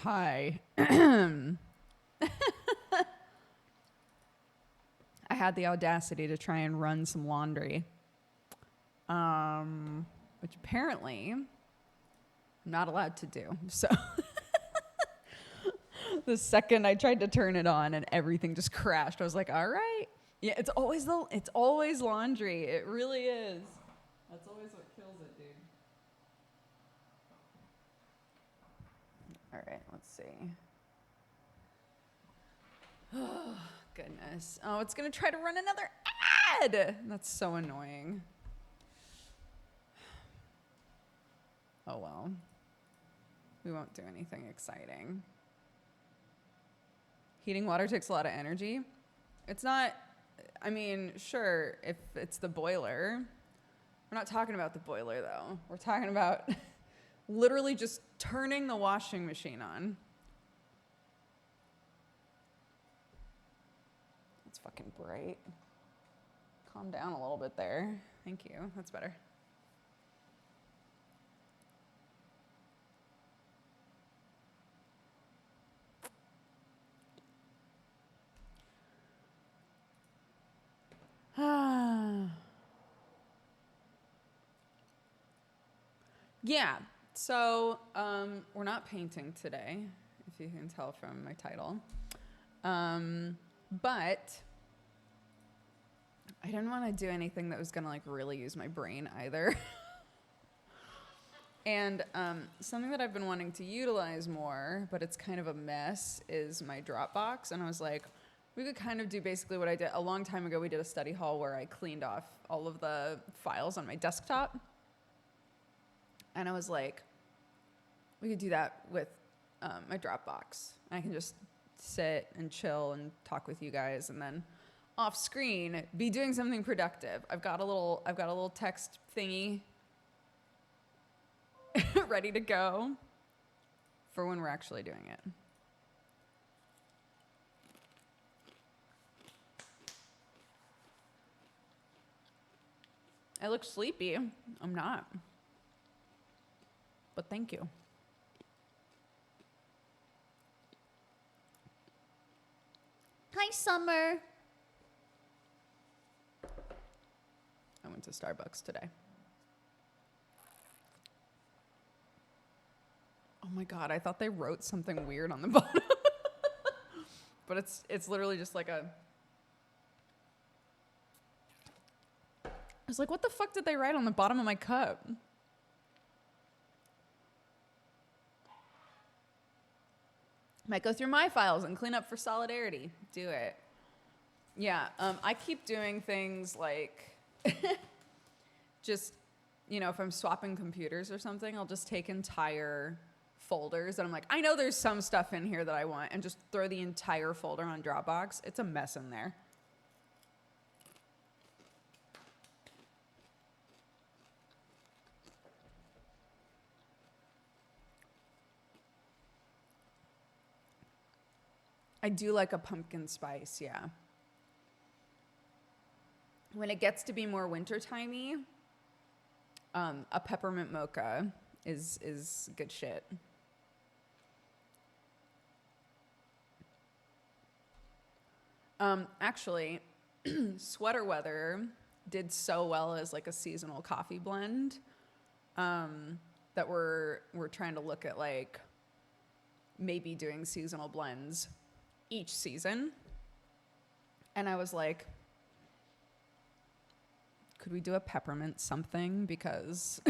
Hi. I had the audacity to try and run some laundry, which apparently I'm not allowed to do. So the second I tried to turn it on and everything just crashed, I was like, all right. Yeah, it's always laundry. It really is. That's always what kills it, dude. All right, let's see. Oh, goodness. Oh, it's going to try to run another ad. That's so annoying. Oh, well. We won't do anything exciting. Heating water takes a lot of energy. It's not, I mean, sure, if it's the boiler. We're not talking about the boiler, though. We're talking about literally just turning the washing machine on. It's fucking bright. Calm down a little bit there. Thank you. That's better. Yeah. So we're not painting today, if you can tell from my title. But I didn't want to do anything that was going to like really use my brain either. And something that I've been wanting to utilize more, but it's kind of a mess, is my Dropbox. And I was like, we could kind of do basically what I did a long time ago. We did a study hall where I cleaned off all of the files on my desktop. And I was like, we could do that with my Dropbox. I can just sit and chill and talk with you guys, and then off screen be doing something productive. I've got a little text thingy ready to go for when we're actually doing it. I look sleepy. I'm not. But thank you. Hi, Summer. I went to Starbucks today. Oh my God, I thought they wrote something weird on the bottom. But it's literally just like a... I was like, what the fuck did they write on the bottom of my cup? Might go through my files and clean up for solidarity. Do it. Yeah, I keep doing things like just, if I'm swapping computers or something, I'll just take entire folders and I'm like, I know there's some stuff in here that I want, and just throw the entire folder on Dropbox. It's a mess in there. I do like a pumpkin spice, yeah. When it gets to be more wintertimey, a peppermint mocha is good shit. Actually, Sweater Weather did so well as like a seasonal coffee blend that we're trying to look at like maybe doing seasonal blends each season. And I was like, could we do a peppermint something? Because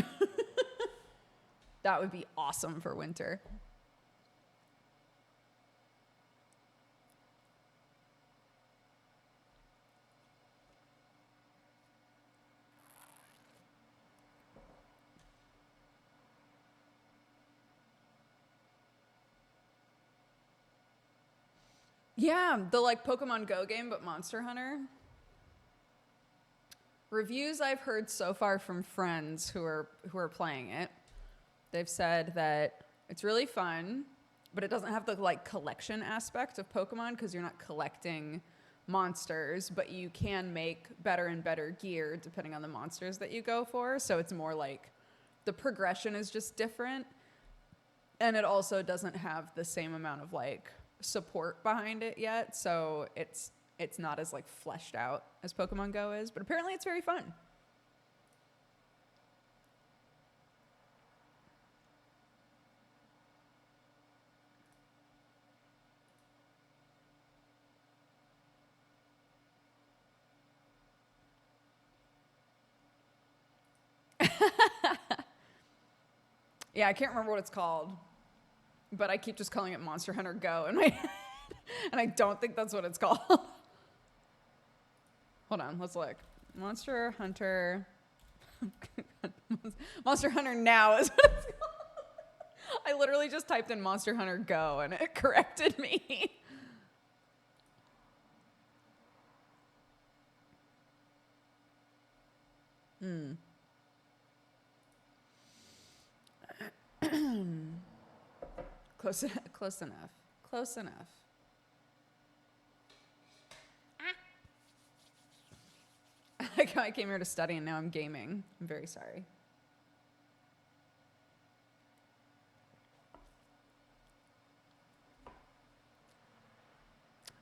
that would be awesome for winter. Yeah, the like Pokemon Go game, but Monster Hunter. Reviews I've heard so far from friends who are playing it, they've said that it's really fun, but it doesn't have the like collection aspect of Pokemon because you're not collecting monsters, but you can make better and better gear depending on the monsters that you go for. So it's more like the progression is just different. And it also doesn't have the same amount of like support behind it yet, so it's not as like fleshed out as Pokemon Go is, but apparently it's very fun. Yeah, I can't remember what it's called, but I keep just calling it Monster Hunter Go in my head, and I don't think that's what it's called. Hold on, let's look. Monster Hunter. Monster Hunter Now is what it's called. I literally just typed in Monster Hunter Go, and it corrected me. Close enough. Close enough. Like how I came here to study and now I'm gaming. I'm very sorry.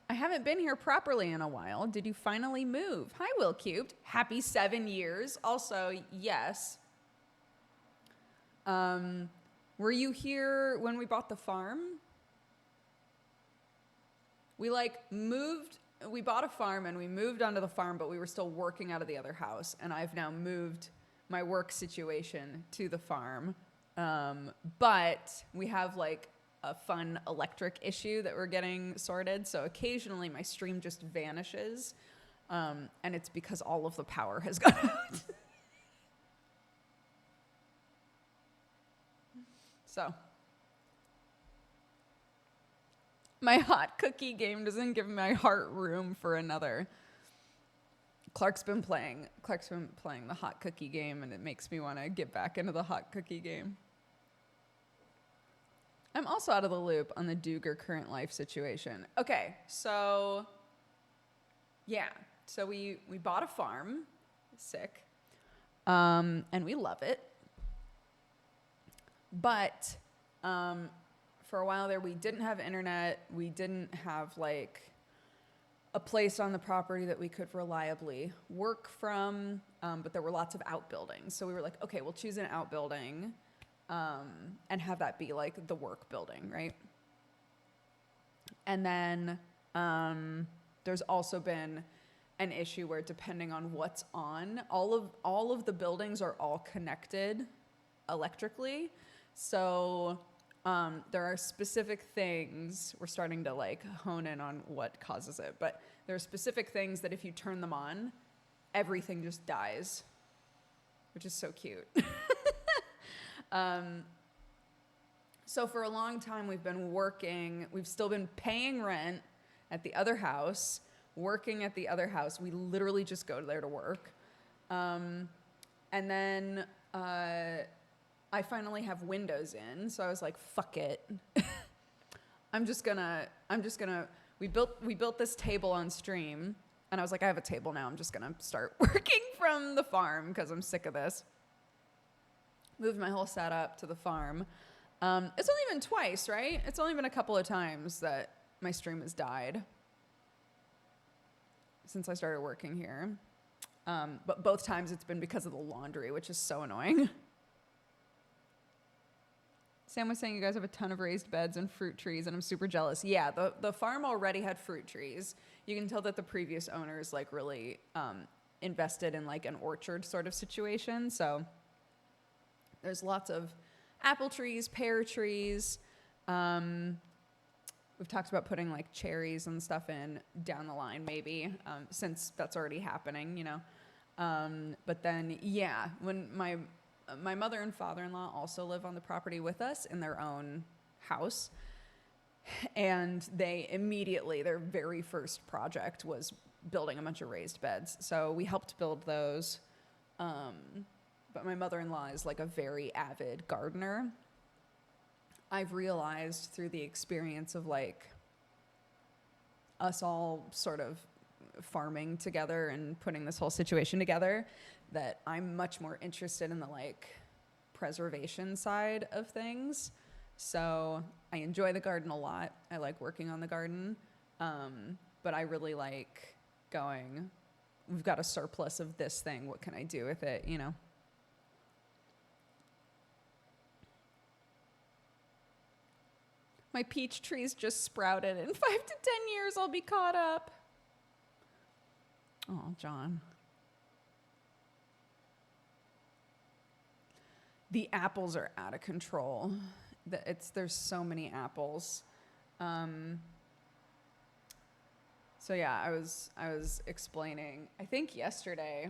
I haven't been here properly in a while. Did you finally move? Hi, Will Cubed. Happy 7 years. Also, yes. Were you here when we bought the farm? We bought a farm and we moved onto the farm, but we were still working out of the other house. And I've now moved my work situation to the farm. But we have like a fun electric issue that we're getting sorted. So occasionally my stream just vanishes. And it's because all of the power has gone out. So my hot cookie game doesn't give my heart room for another. Clark's been playing the hot cookie game, and it makes me want to get back into the hot cookie game. I'm also out of the loop on the Duger current life situation. Okay, so yeah. So we bought a farm. Sick. And we love it. But for a while there, we didn't have internet. We didn't have like a place on the property that we could reliably work from. But there were lots of outbuildings. So we were like, okay, we'll choose an outbuilding and have that be like the work building, right? And then there's also been an issue where depending on what's on, all of the buildings are all connected electrically. So there are specific things, we're starting to like hone in on what causes it, but there are specific things that if you turn them on, everything just dies, which is so cute. So for a long time we've still been paying rent at the other house, working at the other house. We literally just go there to work. And then I finally have windows in, so I was like, fuck it. We built this table on stream, and I was like, I have a table now. I'm just gonna start working from the farm because I'm sick of this. Moved my whole setup to the farm. It's only been twice, right? It's only been a couple of times that my stream has died since I started working here. But both times it's been because of the laundry, which is so annoying. Sam was saying you guys have a ton of raised beds and fruit trees, and I'm super jealous. Yeah, the farm already had fruit trees. You can tell that the previous owners like really invested in like an orchard sort of situation. So there's lots of apple trees, pear trees. We've talked about putting like cherries and stuff in down the line, maybe, since that's already happening, you know. But then, yeah, when my mother and father-in-law also live on the property with us in their own house. And their very first project was building a bunch of raised beds. So we helped build those. But my mother-in-law is like a very avid gardener. I've realized through the experience of like us all sort of farming together and putting this whole situation together that I'm much more interested in the like preservation side of things. So I enjoy the garden a lot. I like working on the garden. But I really like going, we've got a surplus of this thing. What can I do with it, you know? My peach trees just sprouted. In 5 to 10 years, I'll be caught up. Oh, John. The apples are out of control. There's so many apples. So yeah, I was explaining, I think yesterday,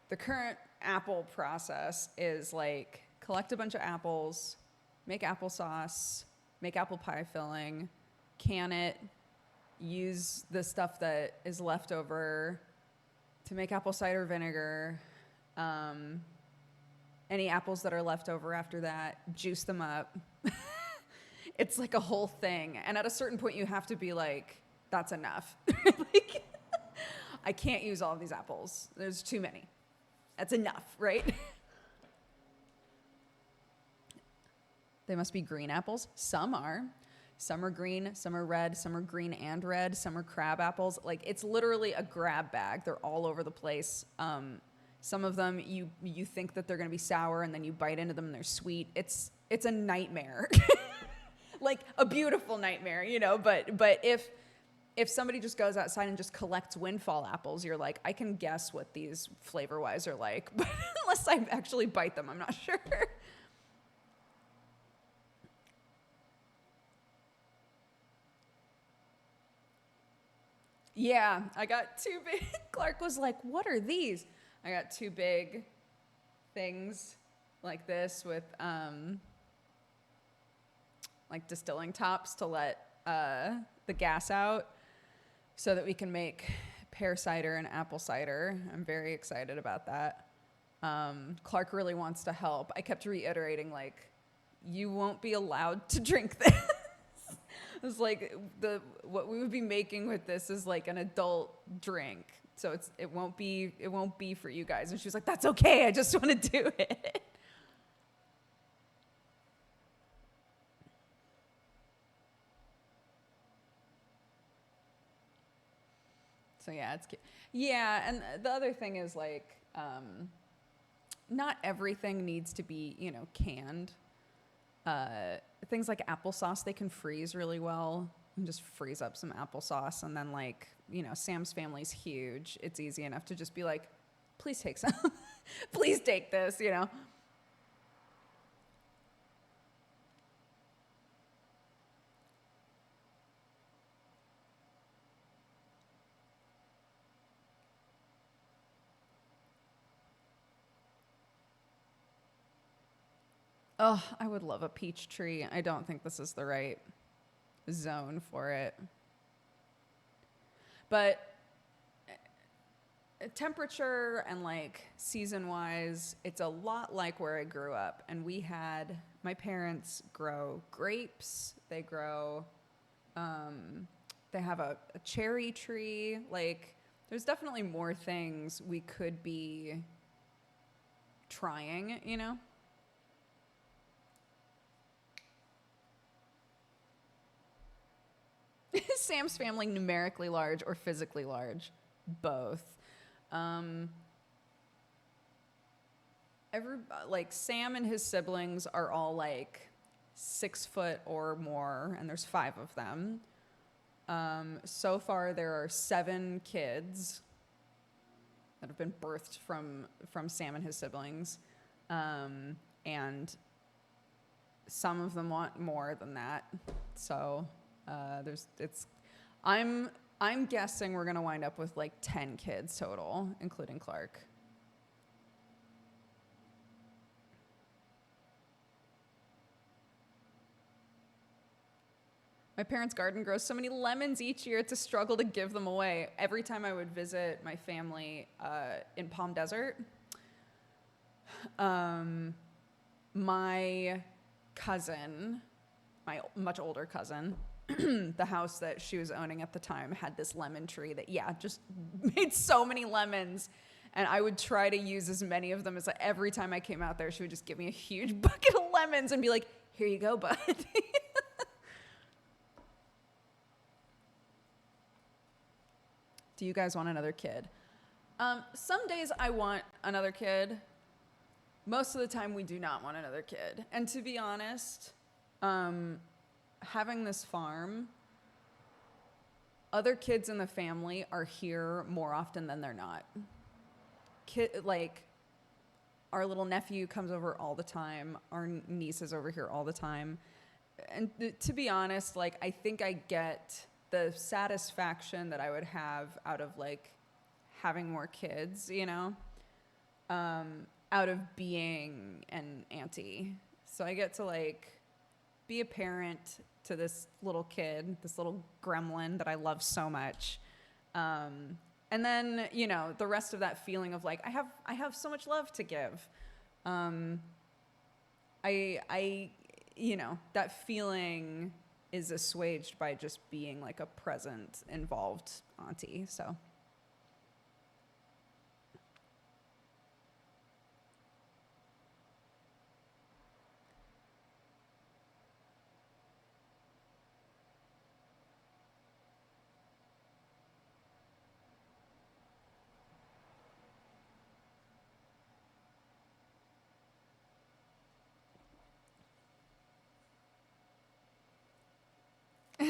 the current apple process is like collect a bunch of apples, make applesauce, make apple pie filling, can it, use the stuff that is left over to make apple cider vinegar. Any apples that are left over after that, juice them up. It's like a whole thing. And at a certain point, you have to be like, that's enough. Like, I can't use all of these apples. There's too many. That's enough, right? They must be green apples. Some are. Some are green, some are red, some are green and red, some are crab apples. Like, it's literally a grab bag. They're all over the place. Some of them, you think that they're going to be sour, and then you bite into them and they're sweet. It's a nightmare. Like, a beautiful nightmare, you know? But if somebody just goes outside and just collects windfall apples, you're like, I can guess what these flavor-wise are like. But unless I actually bite them, I'm not sure. Yeah, I got two big. Clark was like, what are these? I got two big things like this with like distilling tops to let the gas out so that we can make pear cider and apple cider. I'm very excited about that. Clark really wants to help. I kept reiterating, like, you won't be allowed to drink this. It was like what we would be making with this is like an adult drink, so it won't be for you guys. And she was like, "That's okay. I just want to do it." So yeah, it's cute. Yeah, and the other thing is like, not everything needs to be, you know, canned. Things like applesauce, they can freeze really well. You can just freeze up some applesauce, and then, like, you know, Sam's family's huge. It's easy enough to just be like, please take some. Please take this, you know. Oh, I would love a peach tree. I don't think this is the right zone for it. But temperature and like season wise, it's a lot like where I grew up. And my parents grow grapes. They grow, they have a cherry tree. Like, there's definitely more things we could be trying, you know? Is Sam's family numerically large or physically large? Both. Like, Sam and his siblings are all like 6 foot or more, and there's 5 of them. So far, there are 7 kids that have been birthed from Sam and his siblings, and some of them want more than that. So. I'm guessing we're gonna wind up with like 10 kids total, including Clark. My parents' garden grows so many lemons each year, it's a struggle to give them away. Every time I would visit my family in Palm Desert, my cousin, my much older cousin, the house that she was owning at the time had this lemon tree that, yeah, just made so many lemons. And I would try to use as many of them as every time I came out there, she would just give me a huge bucket of lemons and be like, here you go, bud. Do you guys want another kid? Some days I want another kid. Most of the time we do not want another kid. And to be honest, having this farm, other kids in the family are here more often than they're not. Like, our little nephew comes over all the time. Our niece is over here all the time. And to be honest, like, I think I get the satisfaction that I would have out of, like, having more kids, you know, out of being an auntie. So I get to, like, be a parent to this little kid, this little gremlin that I love so much. And then, you know, the rest of that feeling of, like, I have so much love to give. You know, that feeling is assuaged by just being, like, a present, involved auntie, so.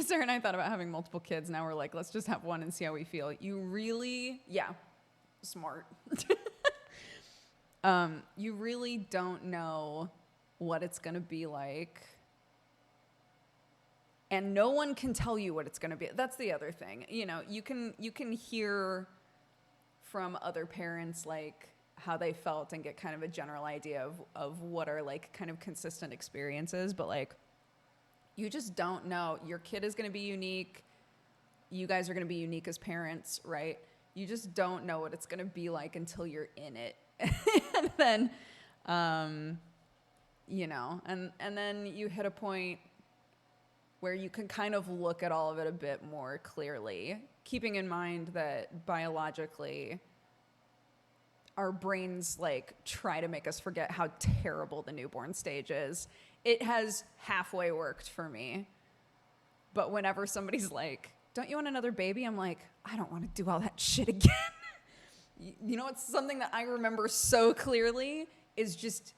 Sarah and I thought about having multiple kids. Now we're like, let's just have one and see how we feel. You really, yeah, smart. You really don't know what it's going to be like. And no one can tell you what it's going to be. That's the other thing. You know, you can hear from other parents, like, how they felt and get kind of a general idea of what are, like, kind of consistent experiences. But, like, you just don't know. Your kid is going to be unique. You guys are going to be unique as parents, right? You just don't know what it's going to be like until you're in it. And then, you know, and then you hit a point where you can kind of look at all of it a bit more clearly, keeping in mind that biologically, our brains, like, try to make us forget how terrible the newborn stage is. It has halfway worked for me. But whenever somebody's like, don't you want another baby? I'm like, I don't want to do all that shit again. You know, it's something that I remember so clearly is just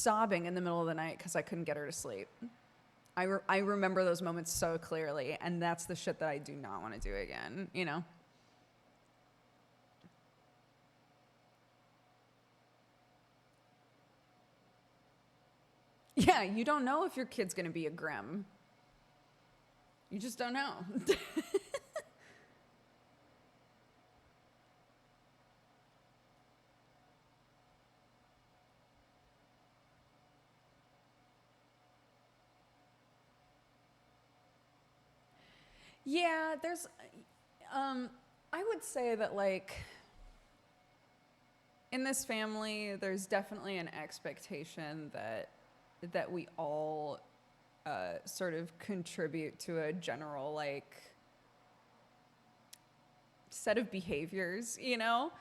sobbing in the middle of the night because I couldn't get her to sleep. I remember those moments so clearly, and that's the shit that I do not want to do again, you know? Yeah, you don't know if your kid's going to be a grem. You just don't know. Yeah, there's, I would say that, like, in this family, there's definitely an expectation that we all sort of contribute to a general, like, set of behaviors, you know?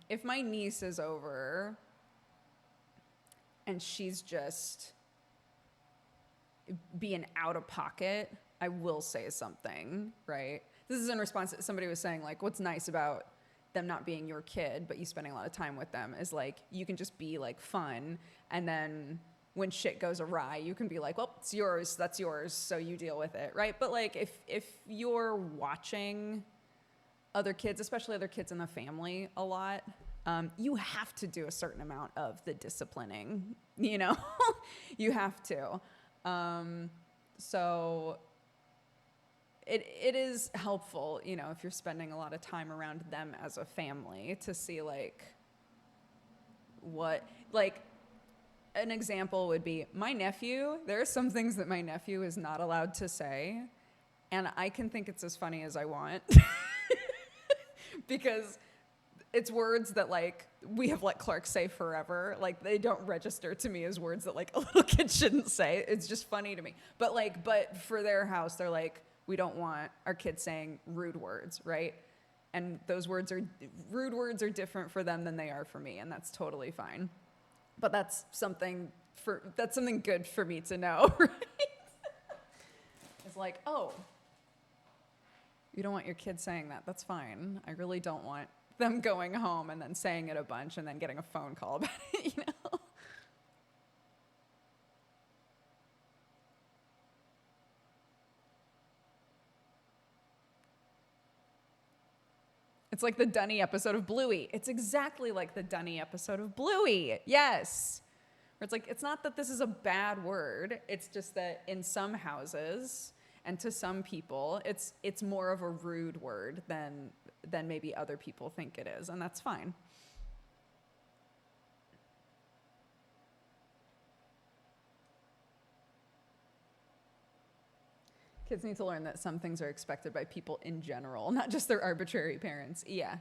If my niece is over and she's just being out of pocket, I will say something, right? This is in response to somebody was saying, like, what's nice about them not being your kid, but you spending a lot of time with them is, like, you can just be, like, fun. And then when shit goes awry, you can be like, well, it's yours, that's yours, so you deal with it, right? But, like, if you're watching other kids, especially other kids in the family a lot, you have to do a certain amount of the disciplining, you know? You have to. So it is helpful, you know, if you're spending a lot of time around them as a family to see, like, what, like, an example would be my nephew. There are some things that my nephew is not allowed to say, and I can think it's as funny as I want because it's words that, like, we have let Clark say forever. Like, they don't register to me as words that, like, a little kid shouldn't say. It's just funny to me. But, like, but for their house, they're like, we don't want our kids saying rude words, right? And rude words are different for them than they are for me, and that's totally fine. But that's something good for me to know, right? It's like, oh, you don't want your kids saying that. That's fine. I really don't want them going home and then saying it a bunch and then getting a phone call about it, you know? It's like the Dunny episode of Bluey. It's exactly like the Dunny episode of Bluey. Yes. Where it's like, it's not that this is a bad word. It's just that in some houses and to some people, it's more of a rude word than maybe other people think it is. And that's fine. Kids need to learn that some things are expected by people in general, not just their arbitrary parents. Yeah.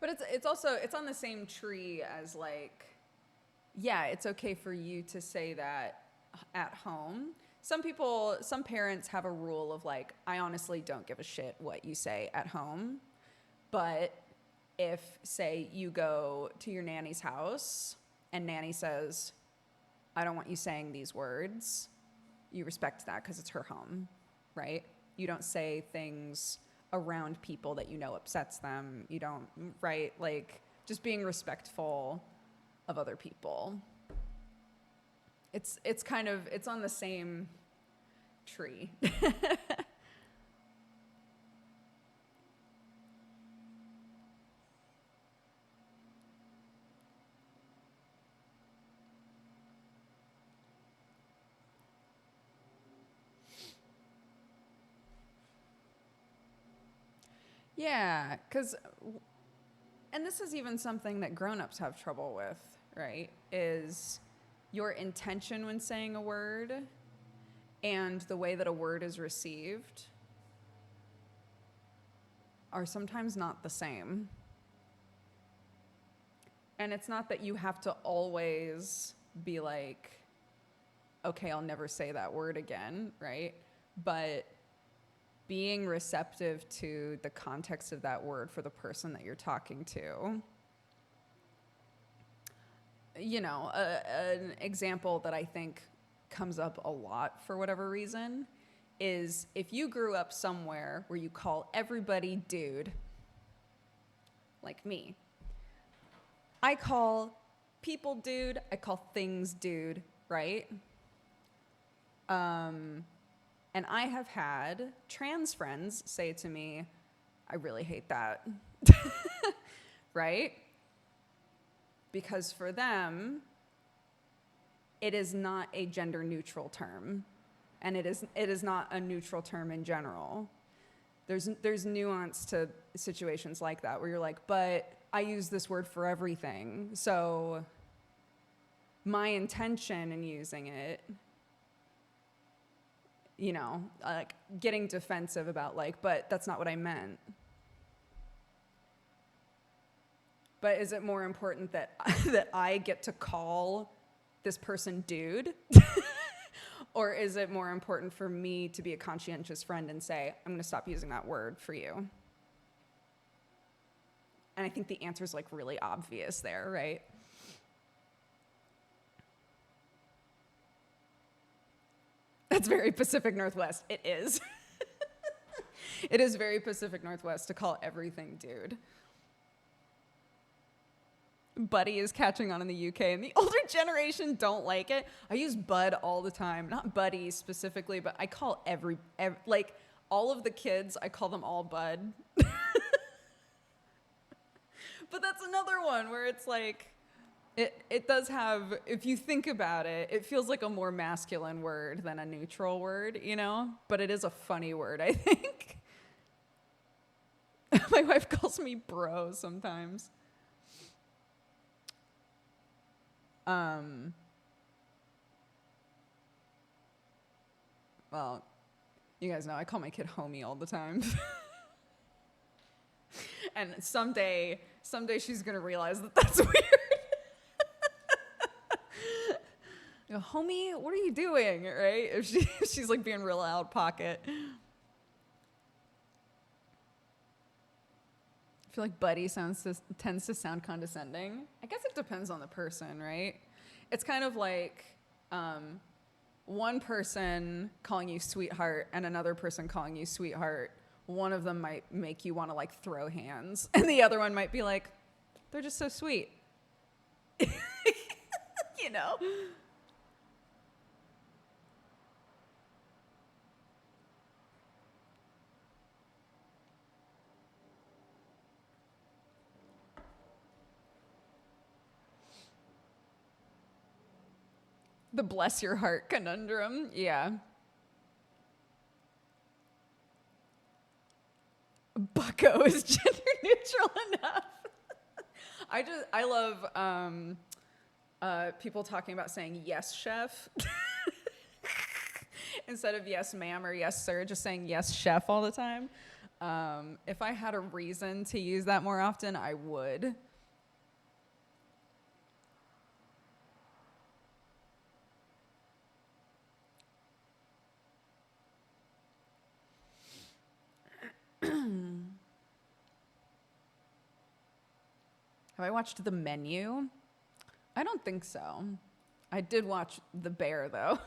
But it's also on the same tree as like, yeah, it's okay for you to say that at home. Some parents have a rule of like, I honestly don't give a shit what you say at home. But if, say, you go to your nanny's house and nanny says, I don't want you saying these words, you respect that because it's her home, right? You don't say things around people that you know upsets them. You don't, right? Like, just being respectful of other people. It's on the same tree. Yeah, and this is even something that grown-ups have trouble with, right? Is your intention when saying a word and the way that a word is received are sometimes not the same. And it's not that you have to always be like, okay, I'll never say that word again, right? But being receptive to the context of that word for the person that you're talking to. You know, an example that I think comes up a lot for whatever reason is if you grew up somewhere where you call everybody dude, like me. I call people dude, I call things dude, right? And I have had trans friends say to me, I really hate that, right? Because for them, it is not a gender neutral term, and it is not a neutral term in general. There's nuance to situations like that where you're like, but I use this word for everything, so my intention in using it, you know, like getting defensive about like, but that's not what I meant. But is it more important that I get to call this person dude? Or is it more important for me to be a conscientious friend and say, I'm going to stop using that word for you? And I think the answer is like really obvious there, right? That's very Pacific Northwest. It is. It is very Pacific Northwest to call everything dude. Buddy is catching on in the UK, and the older generation don't like it. I use bud all the time. Not buddy specifically, but I call like all of the kids, I call them all bud. But that's another one where it's like, it does have, if you think about it, it feels like a more masculine word than a neutral word, you know? But it is a funny word, I think. My wife calls me bro sometimes. Well, you guys know I call my kid homie all the time. And someday she's gonna realize that that's weird. You know, homie, what are you doing, right? If she's like being real out pocket. I feel like buddy tends to sound condescending. I guess it depends on the person, right? It's kind of like one person calling you sweetheart and another person calling you sweetheart. One of them might make you want to like throw hands, and the other one might be like, they're just so sweet. You know? The bless your heart conundrum. Yeah. Bucko is gender neutral enough. I love people talking about saying yes, chef. Instead of yes, ma'am, or yes, sir, just saying yes, chef all the time. If I had a reason to use that more often, I would. Have I watched The Menu? I don't think so. I did watch The Bear, though.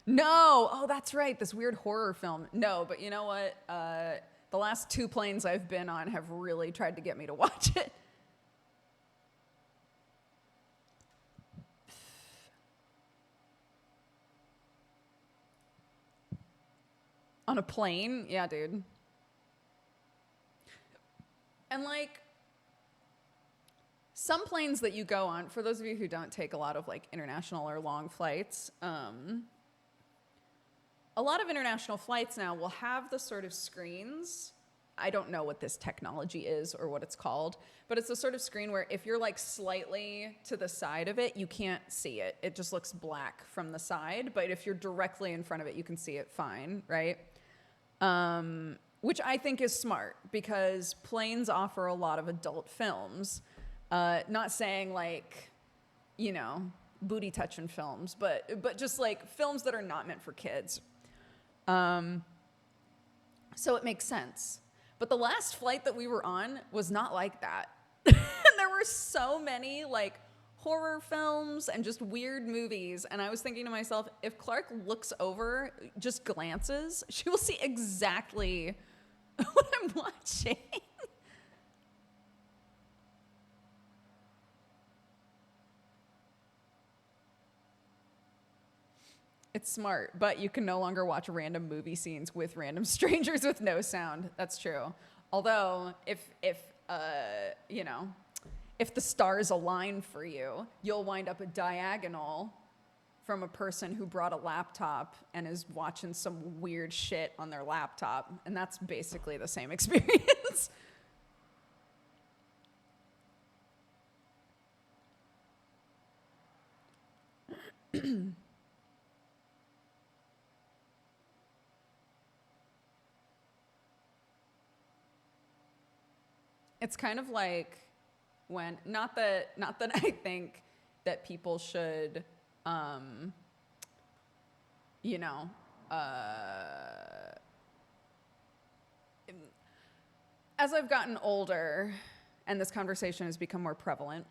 No! Oh, that's right. This weird horror film. No, but you know what? The last 2 planes I've been on have really tried to get me to watch it. On a plane? Yeah, dude. And like, some planes that you go on, for those of you who don't take a lot of like international or long flights, a lot of international flights now will have the sort of screens. I don't know what this technology is or what it's called, but it's the sort of screen where if you're like slightly to the side of it, you can't see it. It just looks black from the side, but if you're directly in front of it, you can see it fine, right? Which I think is smart because planes offer a lot of adult films. Not saying like, you know, booty touching films, but just like films that are not meant for kids. So it makes sense. But the last flight that we were on was not like that. And there were so many like horror films and just weird movies. And I was thinking to myself, if Clark looks over, just glances, she will see exactly what I'm watching. It's smart, but you can no longer watch random movie scenes with random strangers with no sound. That's true. Although, if you know, if the stars align for you, you'll wind up a diagonal from a person who brought a laptop and is watching some weird shit on their laptop, and that's basically the same experience. It's kind of like when not that I think that people should you know as I've gotten older and this conversation has become more prevalent,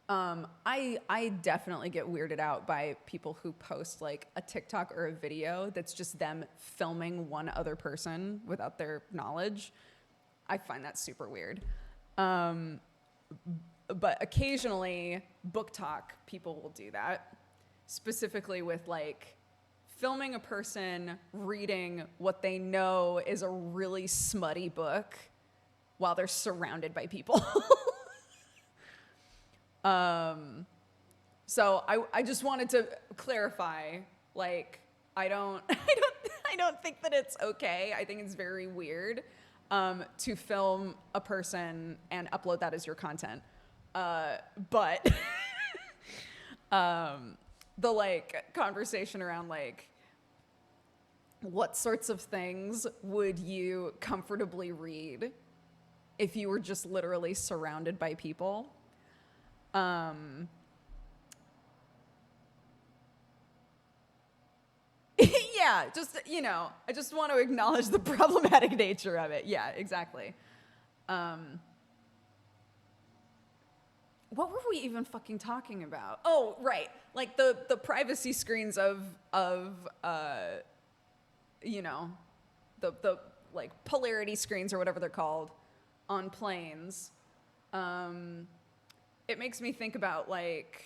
I definitely get weirded out by people who post like a TikTok or a video that's just them filming one other person without their knowledge. I find that super weird. But occasionally, book talk, people will do that. Specifically with like filming a person reading what they know is a really smutty book while they're surrounded by people. So I just wanted to clarify, like, I don't think that it's okay. I think it's very weird. to film a person and upload that as your content. But the like conversation around like what sorts of things would you comfortably read if you were just literally surrounded by people? Yeah, just, you know, I just want to acknowledge the problematic nature of it. Yeah, exactly. What were we even fucking talking about? Oh, right. Like the privacy screens of you know, the like polarity screens or whatever they're called on planes. It makes me think about like,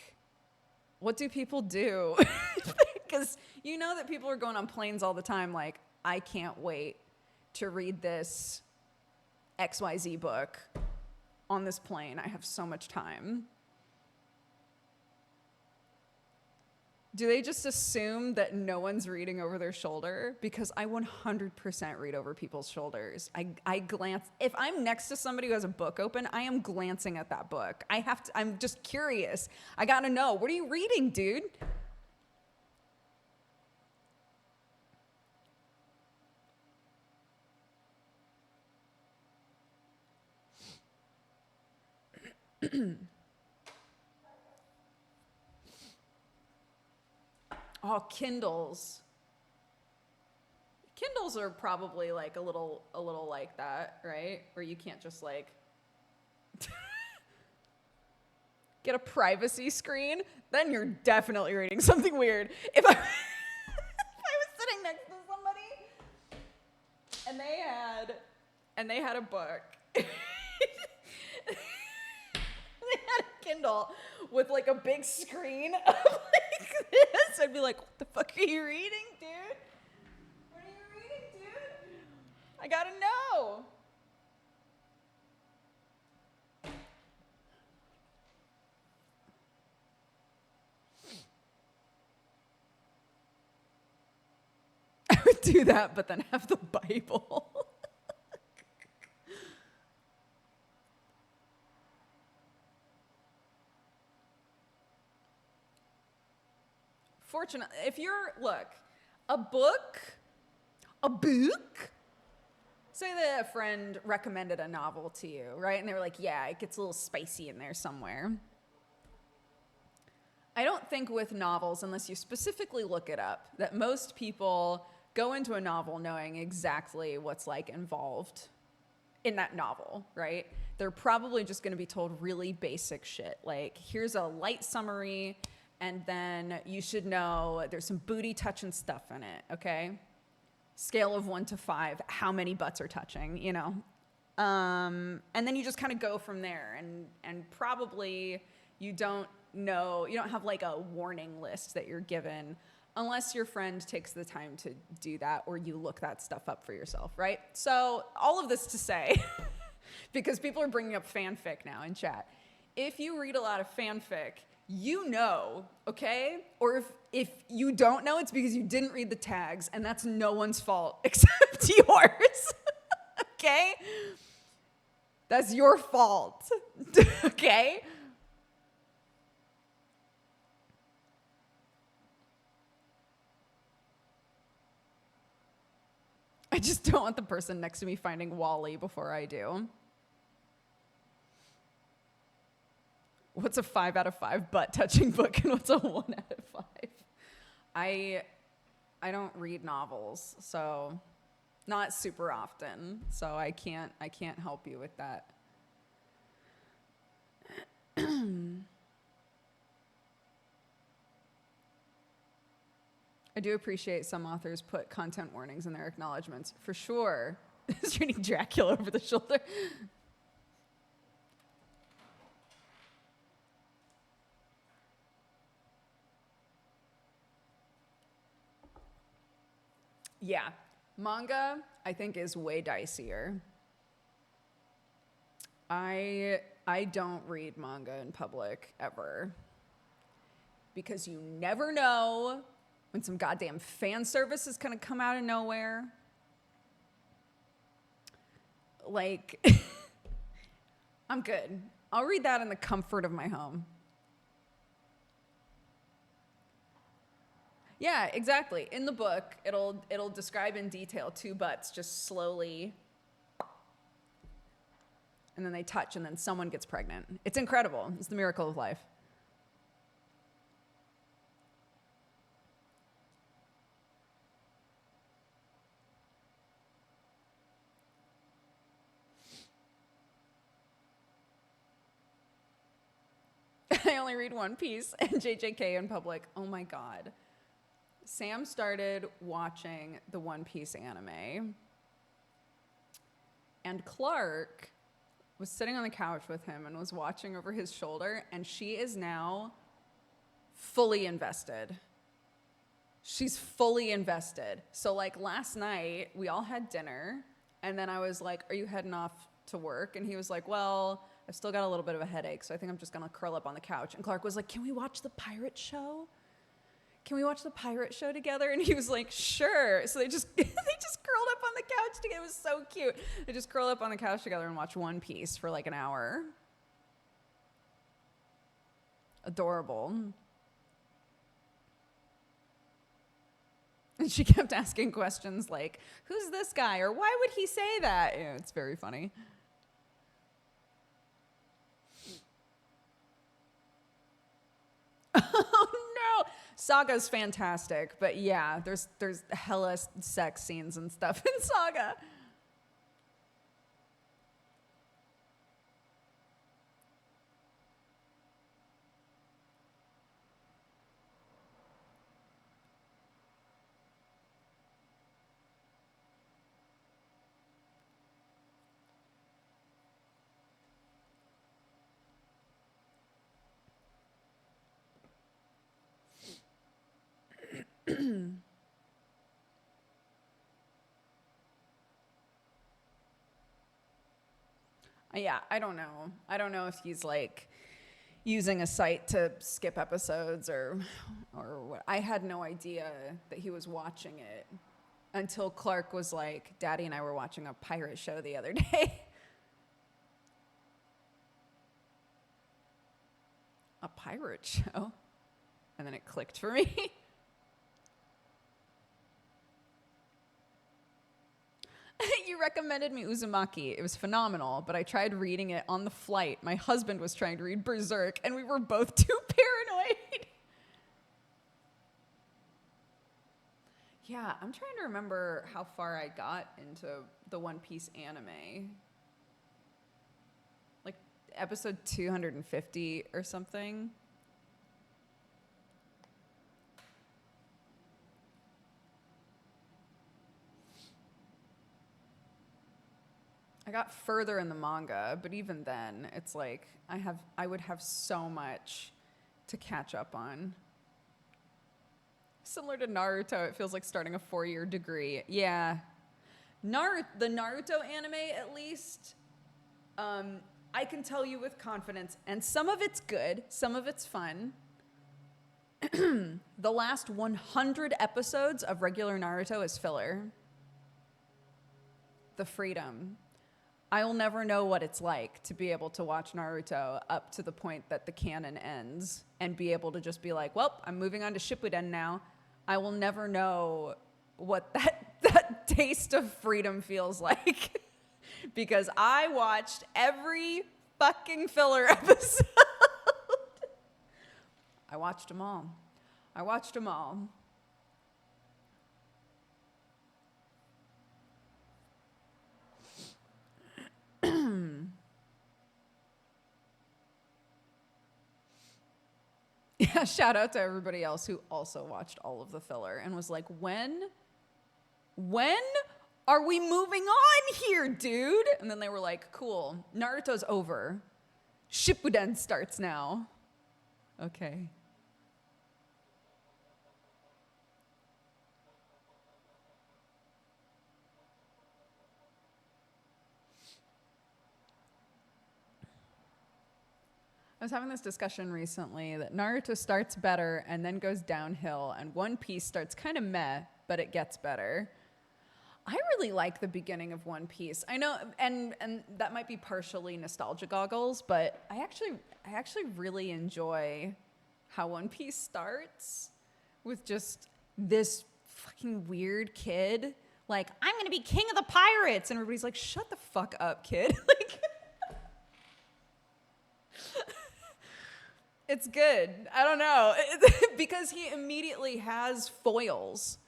what do people do? Because you know that people are going on planes all the time. Like, I can't wait to read this XYZ book on this plane. I have so much time. Do they just assume that no one's reading over their shoulder? Because I 100% read over people's shoulders. I glance. If I'm next to somebody who has a book open, I am glancing at that book. I'm just curious. I gotta know. What are you reading, dude? Oh, Kindles. Kindles are probably like a little like that, right? Where you can't just like get a privacy screen, then you're definitely reading something weird. If I, if I was sitting next to somebody and they had a book. They had a Kindle with like a big screen of like this. I'd be like, what the fuck are you reading, dude? What are you reading, dude? I gotta know. I would do that, but then have the Bible. Fortunately, if you're, look, a book, say that a friend recommended a novel to you, right? And they were like, yeah, it gets a little spicy in there somewhere. I don't think with novels, unless you specifically look it up, that most people go into a novel knowing exactly what's like involved in that novel, right? They're probably just going to be told really basic shit. Like, here's a light summary, and then you should know there's some booty touching stuff in it, okay? Scale of 1 to 5, how many butts are touching, you know? And then you just kind of go from there, and probably you don't have like a warning list that you're given unless your friend takes the time to do that or you look that stuff up for yourself, right? So all of this to say, because people are bringing up fanfic now in chat, if you read a lot of fanfic, you know, okay? Or if you don't know, it's because you didn't read the tags, and that's no one's fault except yours, okay? That's your fault, okay? I just don't want the person next to me finding Wally before I do. What's a 5 out of 5 butt touching book and what's a 1 out of 5? I don't read novels, so not super often, so I can't help you with that. I do appreciate some authors put content warnings in their acknowledgments, for sure. Is reading Dracula over the shoulder. Yeah, manga, I think, is way dicier. I don't read manga in public ever because you never know when some goddamn fan service is gonna come out of nowhere. Like, I'm good. I'll read that in the comfort of my home. Yeah, exactly. In the book, it'll describe in detail two butts just slowly, and then they touch, and then someone gets pregnant. It's incredible. It's the miracle of life. I only read One Piece and JJK in public. Oh my God. Sam started watching the One Piece anime, and Clark was sitting on the couch with him and was watching over his shoulder, and she is now fully invested. She's fully invested. So like last night, we all had dinner, and then I was like, are you heading off to work? And he was like, well, I've still got a little bit of a headache, so I think I'm just gonna curl up on the couch. And Clark was like, can we watch the pirate show? Can we watch the pirate show together? And he was like, sure. So they just they just curled up on the couch together. It was so cute. They just curled up on the couch together and watched One Piece for like an hour. Adorable. And she kept asking questions like, who's this guy? Or why would he say that? Yeah, it's very funny. Oh no! Saga's fantastic, but yeah, there's hella sex scenes and stuff in Saga. Yeah, I don't know. I don't know if he's like using a site to skip episodes or what. I had no idea that he was watching it until Clark was like, Daddy and I were watching a pirate show the other day. A pirate show? And then it clicked for me. You recommended me Uzumaki. It was phenomenal, but I tried reading it on the flight. My husband was trying to read Berserk, and we were both too paranoid. Yeah, I'm trying to remember how far I got into the One Piece anime. Like episode 250 or something. I got further in the manga, but even then, it's like I would have so much to catch up on. Similar to Naruto, it feels like starting a 4-year degree. Yeah. The Naruto anime, at least, I can tell you with confidence, and some of it's good, some of it's fun. The last 100 episodes of regular Naruto is filler. The freedom. I will never know what it's like to be able to watch Naruto up to the point that the canon ends and be able to just be like, well, I'm moving on to Shippuden now. I will never know what that taste of freedom feels like because I watched every fucking filler episode. I watched them all. Yeah, shout out to everybody else who also watched all of the filler and was like, when are we moving on here, dude? And then they were like, cool, Naruto's over. Shippuden starts now. Okay. I was having this discussion recently that Naruto starts better and then goes downhill, and One Piece starts kind of meh, but it gets better. I really like the beginning of One Piece. I know, and that might be partially nostalgia goggles, but I actually really enjoy how One Piece starts with just this fucking weird kid like, I'm gonna be king of the pirates, and everybody's like, shut the fuck up, kid. Like, it's good. I don't know. Because he immediately has foils.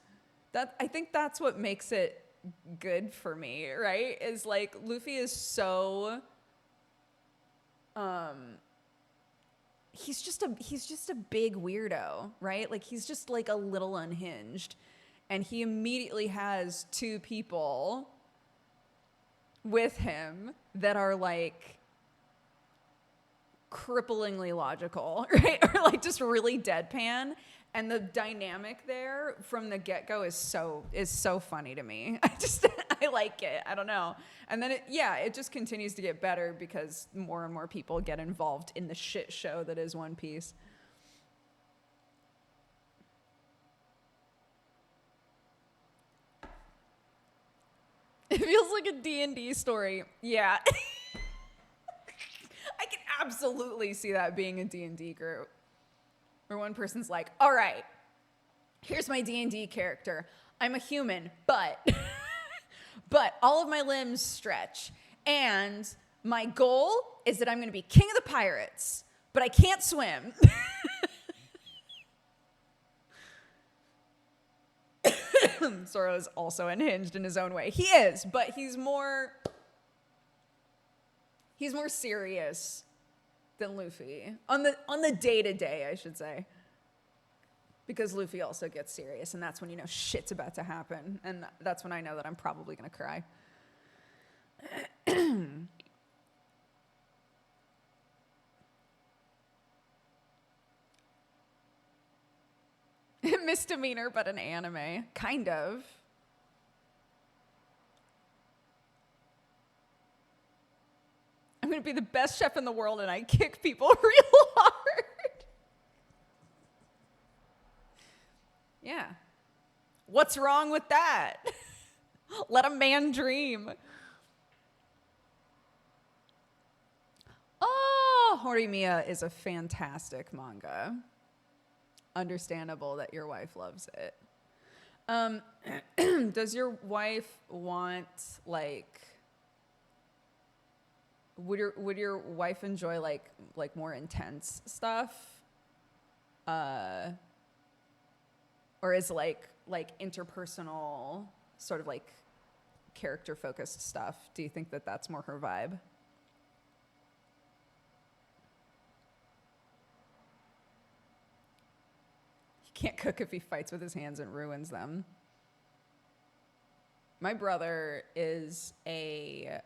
I think that's what makes it good for me, right? Is like Luffy is so he's just a big weirdo, right? Like he's just like a little unhinged. And he immediately has two people with him that are like cripplingly logical, right? Or like just really deadpan. And the dynamic there from the get-go is so funny to me. I like it. I don't know. And then it just continues to get better because more and more people get involved in the shit show that is One Piece. It feels like a D&D story. Yeah. I can absolutely see that being a D&D group. Where one person's like, all right, here's my D&D character. I'm a human, but all of my limbs stretch. And my goal is that I'm going to be king of the pirates, but I can't swim. Zoro's also unhinged in his own way. He is, but he's more serious than Luffy on the day-to-day, I should say, because Luffy also gets serious, and that's when you know shit's about to happen, and that's when I know that I'm probably gonna cry. Misdemeanor, but an anime, kind of. I'm gonna be the best chef in the world, and I kick people real hard. Yeah. What's wrong with that? Let a man dream. Oh, Horimiya is a fantastic manga. Understandable that your wife loves it. Does your wife want, like, would your wife enjoy like more intense stuff? Or is like interpersonal sort of like character focused stuff? Do you think that that's more her vibe? He can't cook if he fights with his hands and ruins them. My brother is a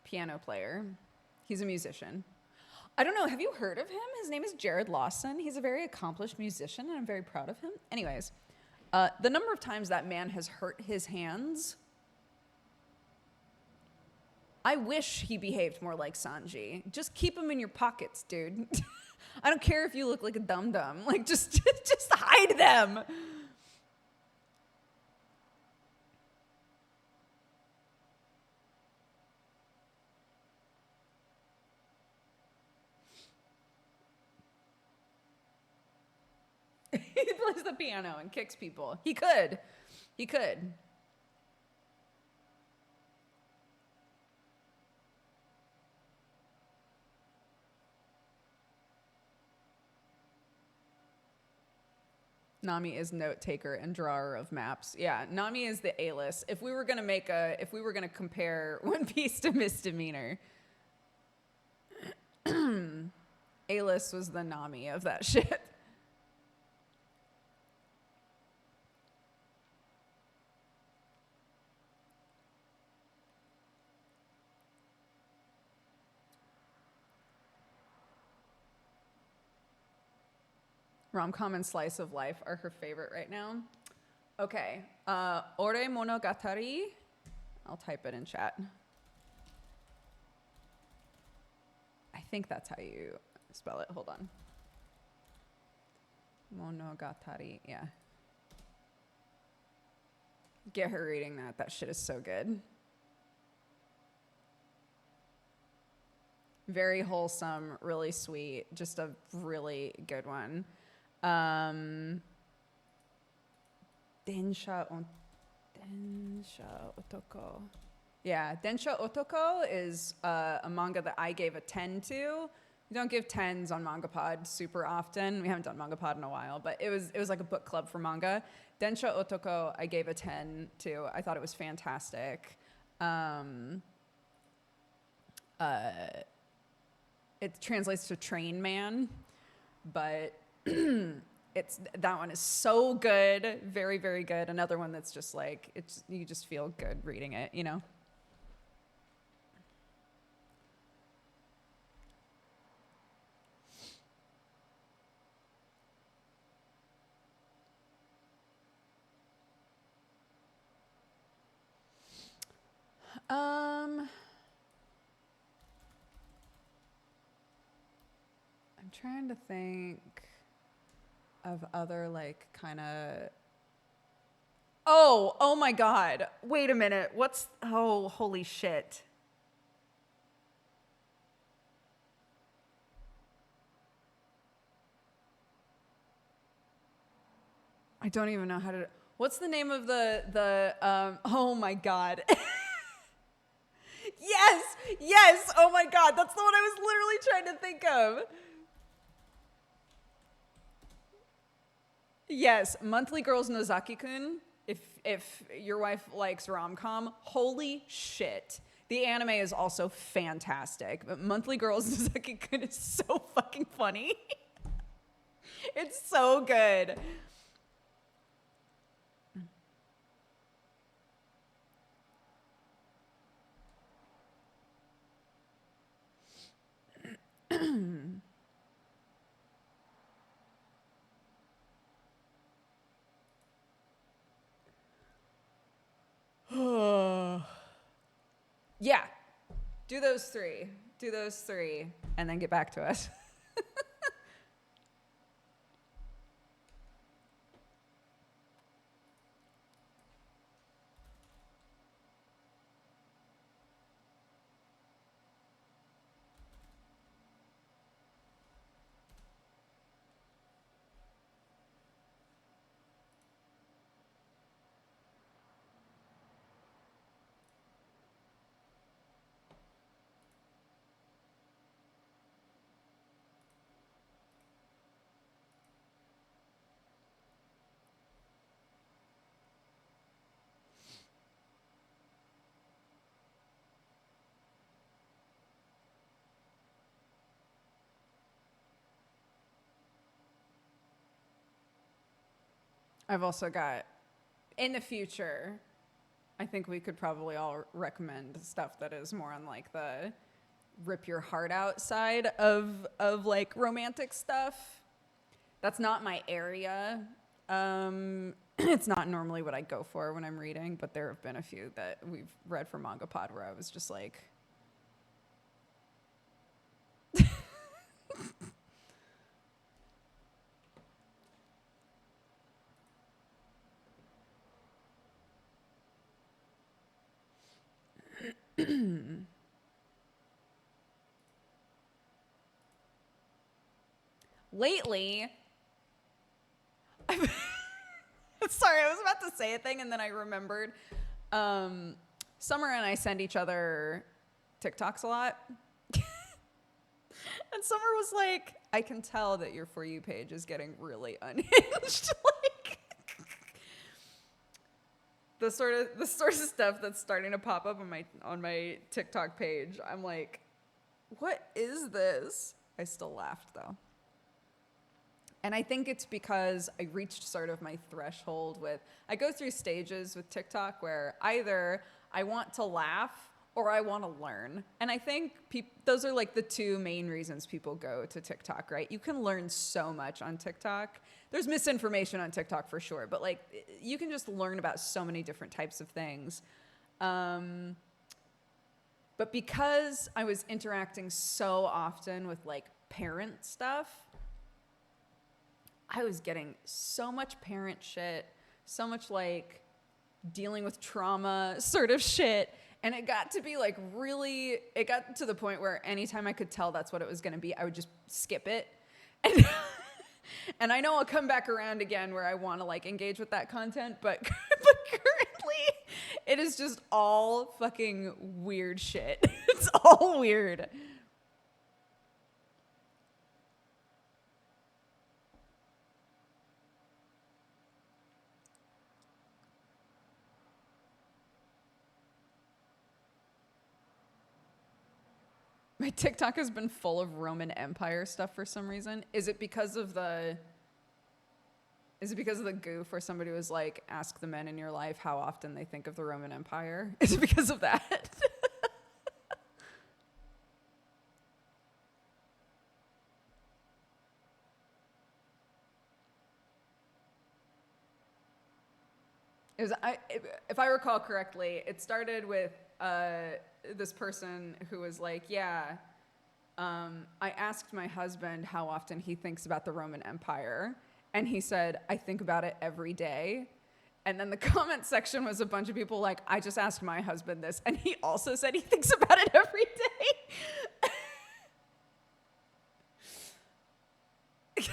piano player. He's a musician. I don't know. Have you heard of him? His name is Jared Lawson. He's a very accomplished musician, and I'm very proud of him. Anyways, the number of times that man has hurt his hands, I wish he behaved more like Sanji. Just keep him in your pockets, dude. I don't care if you look like a dum-dum. Like, just hide them. He plays the piano and kicks people. He could. Nami is note taker and drawer of maps. Yeah, Nami is the A-list. If we were gonna compare One Piece to Misdemeanor, A-list was the Nami of that shit. Rom-com and slice of life are her favorite right now. Okay, Ore Monogatari. I'll type it in chat. I think that's how you spell it. Hold on. Monogatari, yeah. Get her reading that. That shit is so good. Very wholesome, really sweet. Just a really good one. Densha Otoko. Yeah, Densha Otoko is a manga that I gave a 10 to. We don't give 10s on MangaPod super often. We haven't done MangaPod in a while, but it was like a book club for manga. Densha Otoko, I gave a 10 to. I thought it was fantastic. It translates to train man, but that one is so good, very, very good. Another one that's just like, you just feel good reading it, you know? I'm trying to think of other like kind of. Oh my God. Wait a minute. Holy shit. I don't even know how to. What's the name of oh my God. Yes. Oh my God. That's the one I was literally trying to think of. Yes, Monthly Girls Nozaki-kun. If your wife likes rom-com, holy shit. The anime is also fantastic, but Monthly Girls Nozaki-kun is so fucking funny. It's so good. Yeah. Do those three, and then get back to us. I've also got, in the future, I think we could probably all recommend stuff that is more on like the rip your heart out side of like romantic stuff. That's not my area. It's not normally what I go for when I'm reading, but there have been a few that we've read for MangaPod where I was just like, lately, sorry, I was about to say a thing and then I remembered. Summer and I send each other TikToks a lot. And Summer was like, I can tell that your For You page is getting really unhinged. Like, the sort of stuff that's starting to pop up on my TikTok page. I'm like, what is this? I still laughed though. And I think it's because I reached sort of my threshold I go through stages with TikTok where either I want to laugh or I want to learn. And I think those are like the two main reasons people go to TikTok, right? You can learn so much on TikTok. There's misinformation on TikTok for sure, but like you can just learn about so many different types of things. But because I was interacting so often with like parent stuff, I was getting so much parent shit, so much like dealing with trauma sort of shit. And it got to be like really, it got to the point where anytime I could tell that's what it was going to be, I would just skip it. And, and I know I'll come back around again where I want to like engage with that content, but currently it is just all fucking weird shit. It's all weird. My TikTok has been full of Roman Empire stuff for some reason. Is it because of the goof where somebody was like, ask the men in your life how often they think of the Roman Empire? Is it because of that? If I recall correctly, it started with this person who was like, yeah, I asked my husband how often he thinks about the Roman Empire, and he said, I think about it every day. And then the comment section was a bunch of people like, I just asked my husband this, and he also said he thinks about it every day.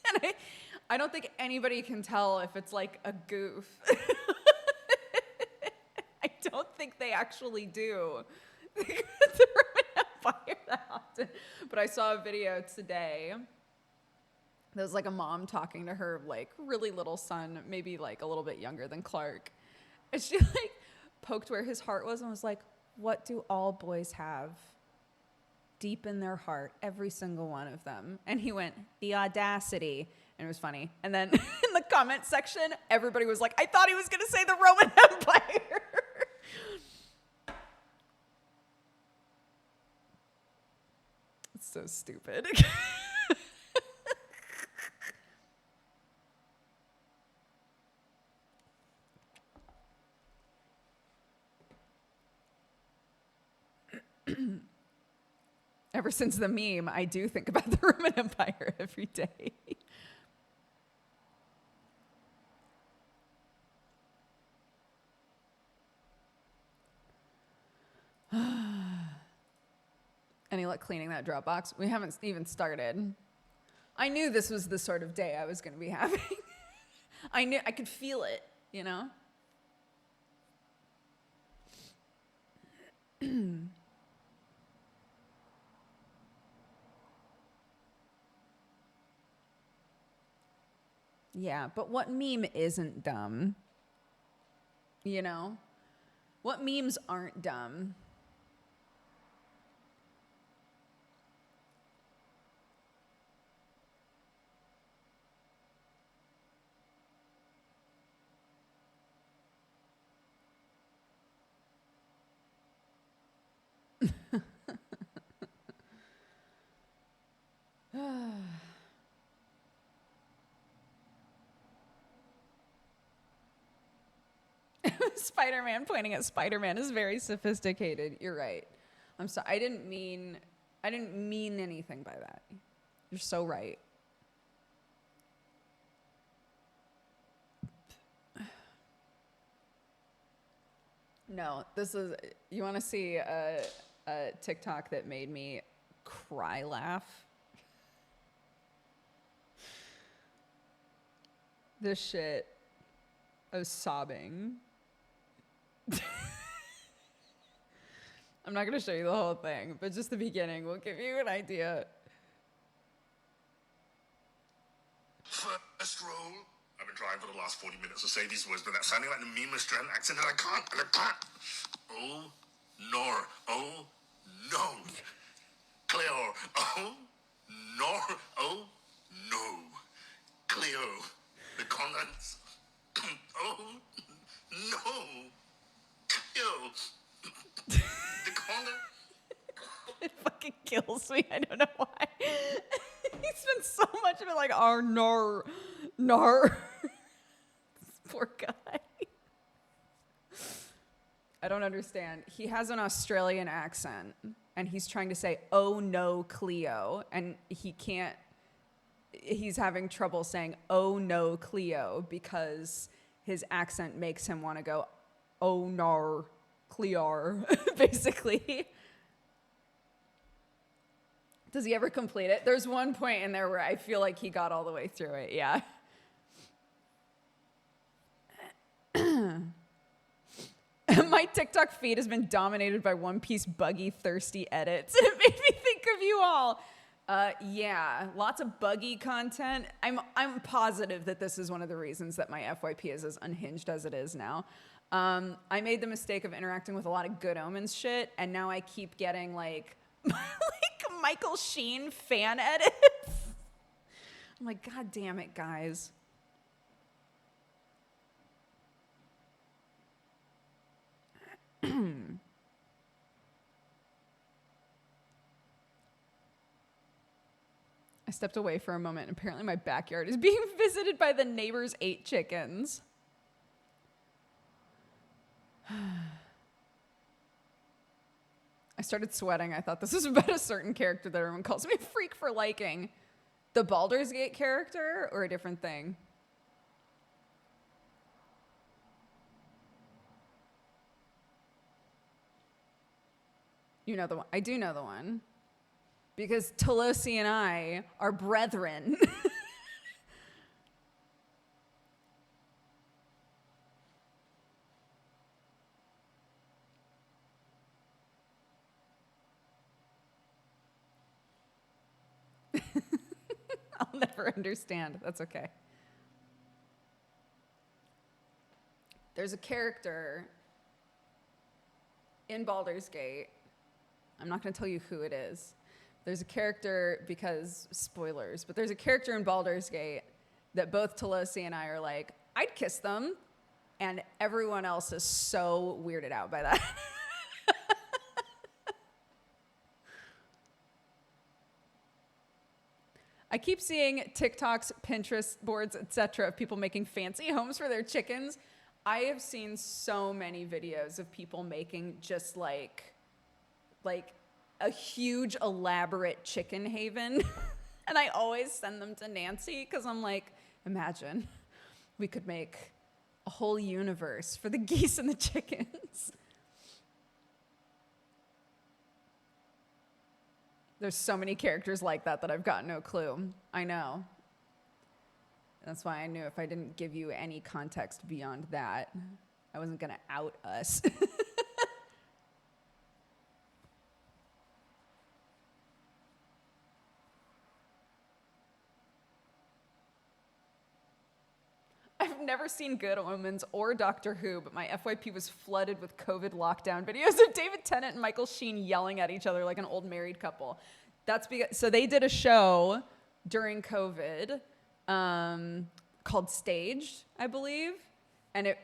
And I don't think anybody can tell if it's like a goof. I don't think they actually do the Roman Empire that often. But I saw a video today. There was like a mom talking to her like really little son, maybe like a little bit younger than Clark. And she like poked where his heart was and was like, what do all boys have deep in their heart? Every single one of them. And he went, the audacity. And it was funny. And then in the comment section, everybody was like, I thought he was going to say the Roman Empire. It's so stupid. Ever since the meme, I do think about the Roman Empire every day. Any luck cleaning that Dropbox? We haven't even started. I knew this was the sort of day I was going to be having. I knew I could feel it, you know? Yeah, but what meme isn't dumb? You know? What memes aren't dumb? Spider-Man pointing at Spider-Man is very sophisticated. You're right. I'm sorry. I didn't mean anything by that. You're so right. No, this is, you want to see a TikTok that made me cry laugh? This shit, I was sobbing. I'm not going to show you the whole thing, but just the beginning will give you an idea. First roll. I've been trying for the last 40 minutes to say these words, but that's sounding like the meme Australian accent, and I can't. Oh, nor. Oh, no. Cleo. Oh, nor. Oh, no. Cleo. The comments. Oh, no. Cleo. The comment. It fucking kills me. I don't know why. He spent so much of it like, oh, no. This poor guy. I don't understand. He has an Australian accent, and he's trying to say, oh, no, Cleo, and he can't. He's having trouble saying, oh, no, Cleo, because his accent makes him want to go, oh, nar, clear, basically. Does he ever complete it? There's one point in there where I feel like he got all the way through it, yeah. My TikTok feed has been dominated by One Piece buggy, thirsty edits. It made me think of you all. Yeah, lots of buggy content. I'm positive that this is one of the reasons that my FYP is as unhinged as it is now. I made the mistake of interacting with a lot of Good Omens shit, and now I keep getting like Michael Sheen fan edits. I'm like, God damn it, guys. I stepped away for a moment, and apparently my backyard is being visited by the neighbor's 8 chickens. I started sweating. I thought this was about a certain character that everyone calls me a freak for liking. The Baldur's Gate character or a different thing? You know the one. I do know the one. Because Tolosi and I are brethren. I'll never understand. That's okay. There's a character in Baldur's Gate. I'm not going to tell you who it is. There's a character, because spoilers, but there's a character in Baldur's Gate that both Tolosi and I are like, I'd kiss them, and everyone else is so weirded out by that. I keep seeing TikToks, Pinterest boards, etc. of people making fancy homes for their chickens. I have seen so many videos of people making just like a huge elaborate chicken haven. And I always send them to Nancy because I'm like, imagine we could make a whole universe for the geese and the chickens. There's so many characters like that I've got no clue. I know. That's why I knew if I didn't give you any context beyond that, I wasn't going to out us. I've never seen Good Omens or Doctor Who, but my FYP was flooded with COVID lockdown videos of David Tennant and Michael Sheen yelling at each other like an old married couple. That's because, so they did a show during COVID called Staged, I believe. And it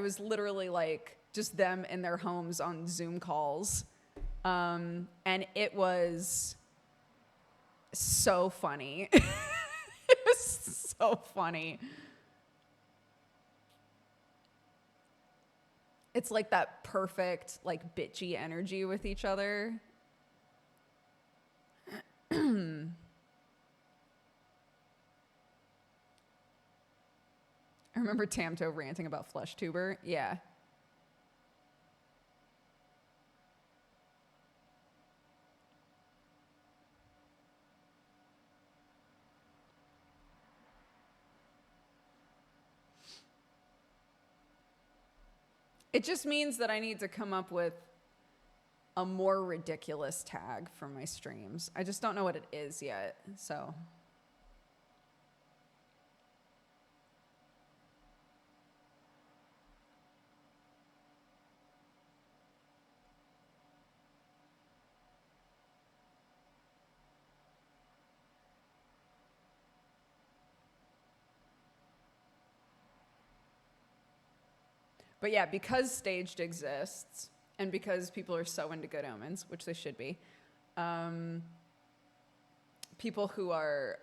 was literally like just them in their homes on Zoom calls. And it was so funny. It was so funny. It's like that perfect, like, bitchy energy with each other. I remember Tamto ranting about FleshTuber. Yeah. It just means that I need to come up with a more ridiculous tag for my streams. I just don't know what it is yet, so. But yeah, because Staged exists, and because people are so into Good Omens, which they should be, people who are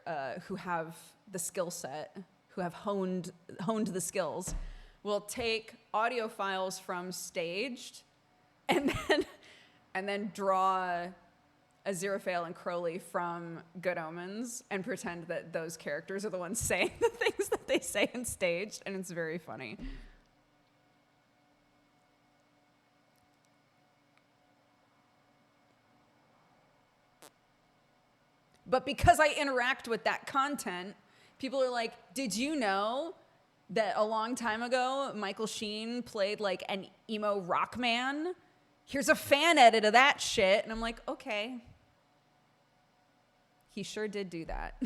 who have the skill set, who have honed the skills, will take audio files from Staged, and then draw Aziraphale and Crowley from Good Omens and pretend that those characters are the ones saying the things that they say on stage, and it's very funny. But because I interact with that content, people are like, did you know that a long time ago, Michael Sheen played like an emo rock man? Here's a fan edit of that shit. And I'm like, okay. He sure did do that.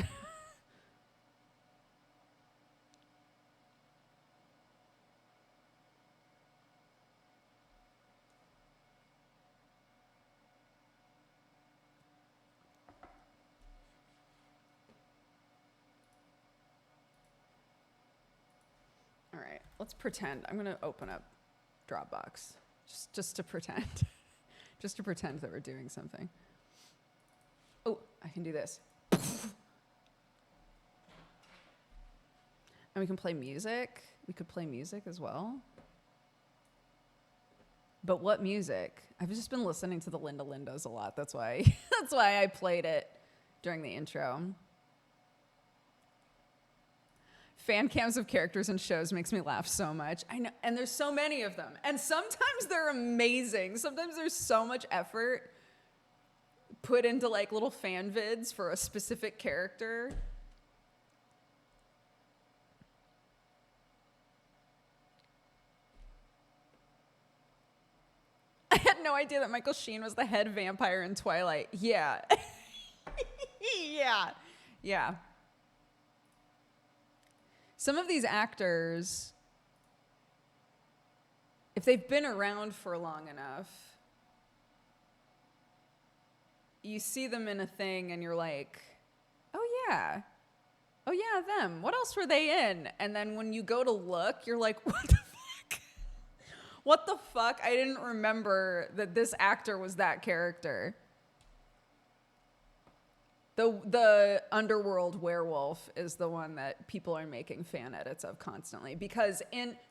All right, let's pretend. I'm gonna open up Dropbox just to pretend, just to pretend that we're doing something. Oh, I can do this. And we can play music. We could play music as well. But what music? I've just been listening to the Linda Lindas a lot. That's why that's why I played it during the intro. Fan cams of characters and shows makes me laugh so much. I know, and there's so many of them. And sometimes they're amazing. Sometimes there's so much effort put into like little fan vids for a specific character. I had no idea that Michael Sheen was the head vampire in Twilight. Yeah. Yeah. Some of these actors, if they've been around for long enough, you see them in a thing and you're like, oh yeah, them. What else were they in? And then when you go to look, you're like, what the fuck? What the fuck? I didn't remember that this actor was that character. The Underworld werewolf is the one that people are making fan edits of constantly. Because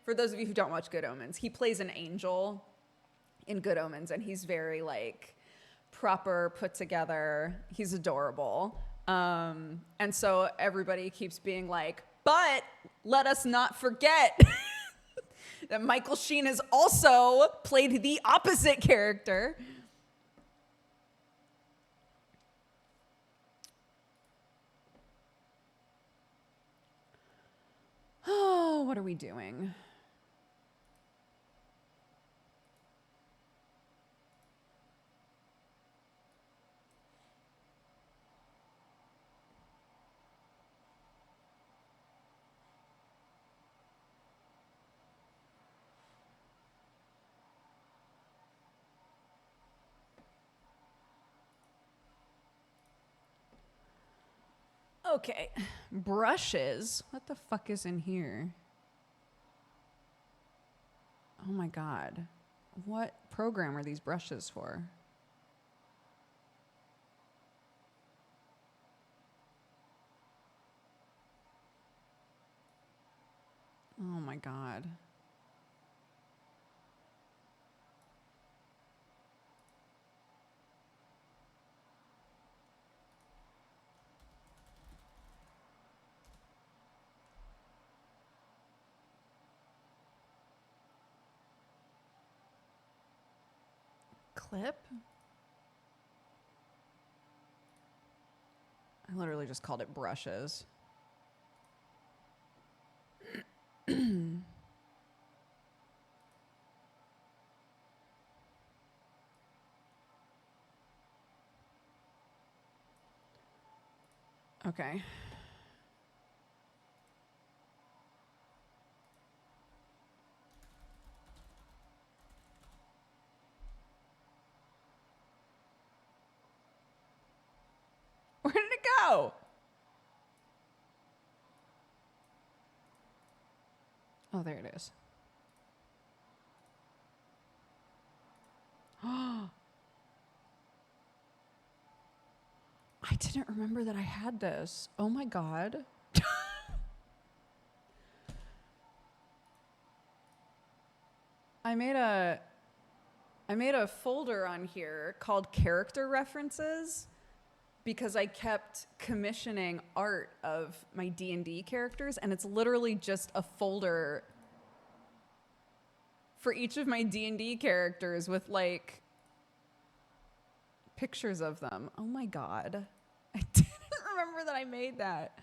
for those of you who don't watch Good Omens, he plays an angel in Good Omens, and he's very like proper, put together. He's adorable. And so everybody keeps being like, but let us not forget that Michael Sheen has also played the opposite character. Oh, what are we doing? Okay, brushes. What the fuck is in here? Oh my God. What program are these brushes for? Oh my God. Clip? I literally just called it brushes. Okay. Where did it go? Oh, there it is. I didn't remember that I had this. Oh my God. I made a I made a folder on here called character references because I kept commissioning art of my D&D characters, and it's literally just a folder for each of my D&D characters with like pictures of them. Oh my God. I didn't remember that I made that.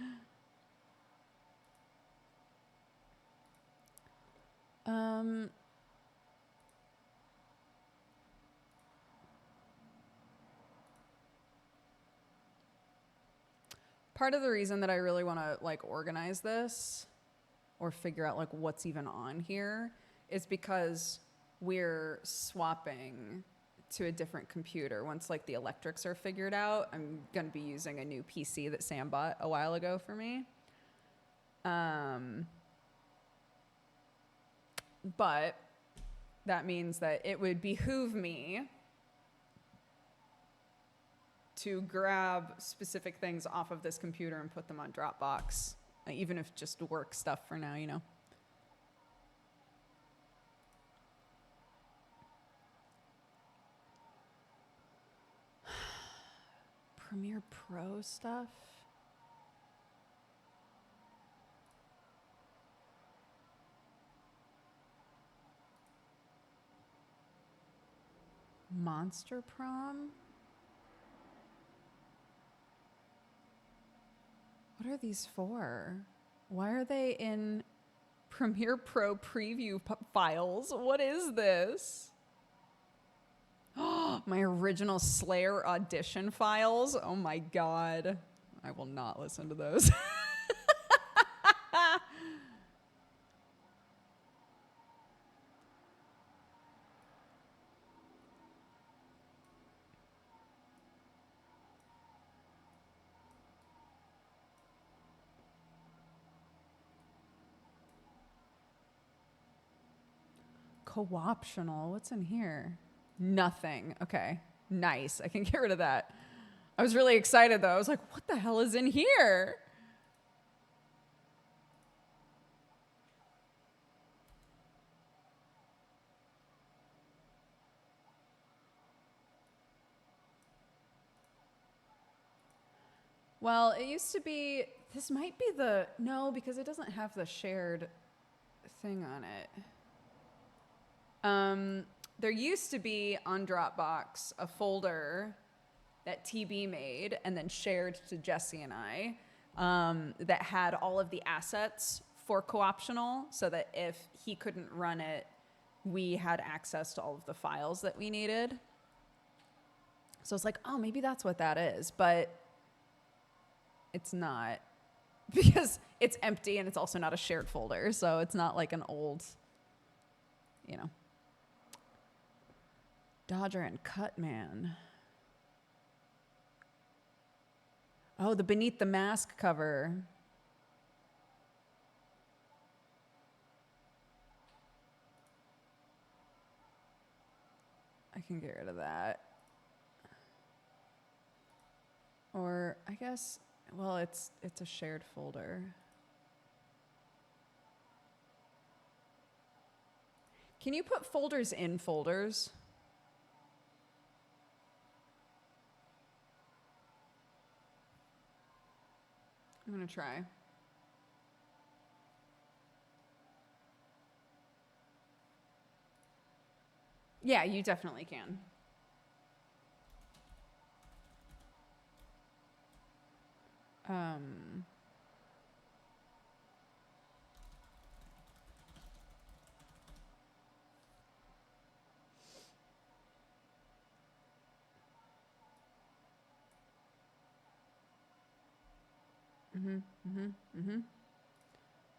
Part of the reason that I really want to like organize this or figure out like what's even on here is because we're swapping to a different computer. Once like the electrics are figured out, I'm going to be using a new PC that Sam bought a while ago for me. But that means that it would behoove me to grab specific things off of this computer and put them on Dropbox, even if just work stuff for now, you know. Premiere Pro stuff. Monster Prom? What are these for? Why are they in Premiere Pro preview files? What is this? My original Slayer audition files? Oh my God. I will not listen to those. Co-optional. What's in here? Nothing. Okay. Nice. I can get rid of that. I was really excited though. I was like, what the hell is in here? Well, it used to be, this might be the, no, because it doesn't have the shared thing on it. There used to be on Dropbox a folder that TB made and then shared to Jesse and I that had all of the assets for co-optional so that if he couldn't run it, we had access to all of the files that we needed. So it's like, oh, maybe that's what that is, but it's not because it's empty and it's also not a shared folder. So it's not like an old, you know. Dodger and Cutman. Oh, the Beneath the Mask cover. I can get rid of that. Or I guess, well, it's a shared folder. Can you put folders in folders? I'm gonna try. Yeah, you definitely can.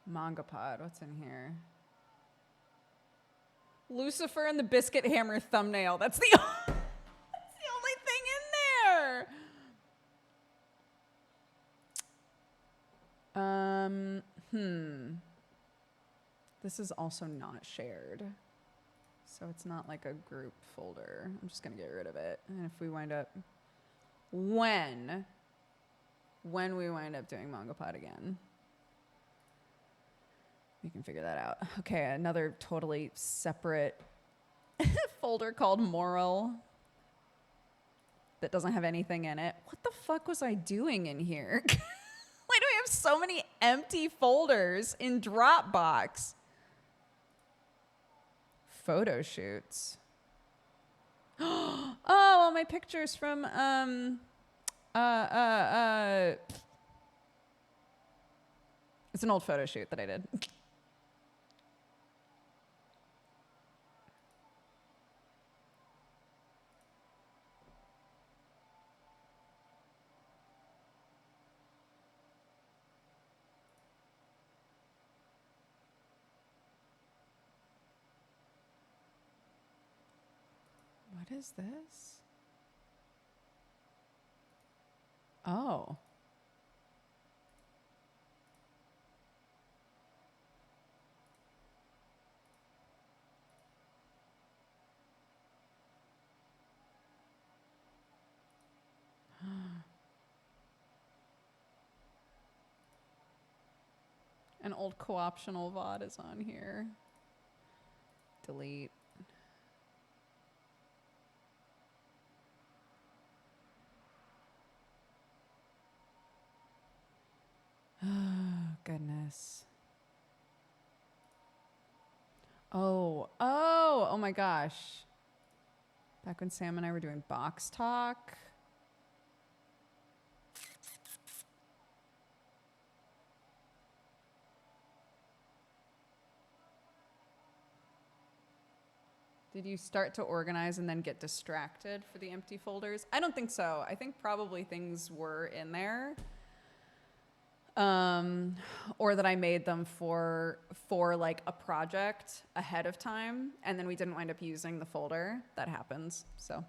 Manga pod, what's in here? Lucifer and the Biscuit Hammer thumbnail. That's the that's the only thing in there. This is also not shared. So it's not like a group folder. I'm just gonna get rid of it. And if we wind up when we wind up doing MangaPod again, we can figure that out. Okay, another totally separate Folder called Moral that doesn't have anything in it. What the fuck was I doing in here? Why do I have so many empty folders in Dropbox? Photo shoots. Oh, all my pictures from it's an old photo shoot that I did. What is this? Oh. An old co-optional VOD is on here. Delete. Oh, goodness. Oh my gosh. Back when Sam and I were doing box talk. Did you start to organize and then get distracted for the empty folders? I don't think so. I think probably things were in there. Or that I made them for like a project ahead of time, and then we didn't wind up using the folder. That happens. So.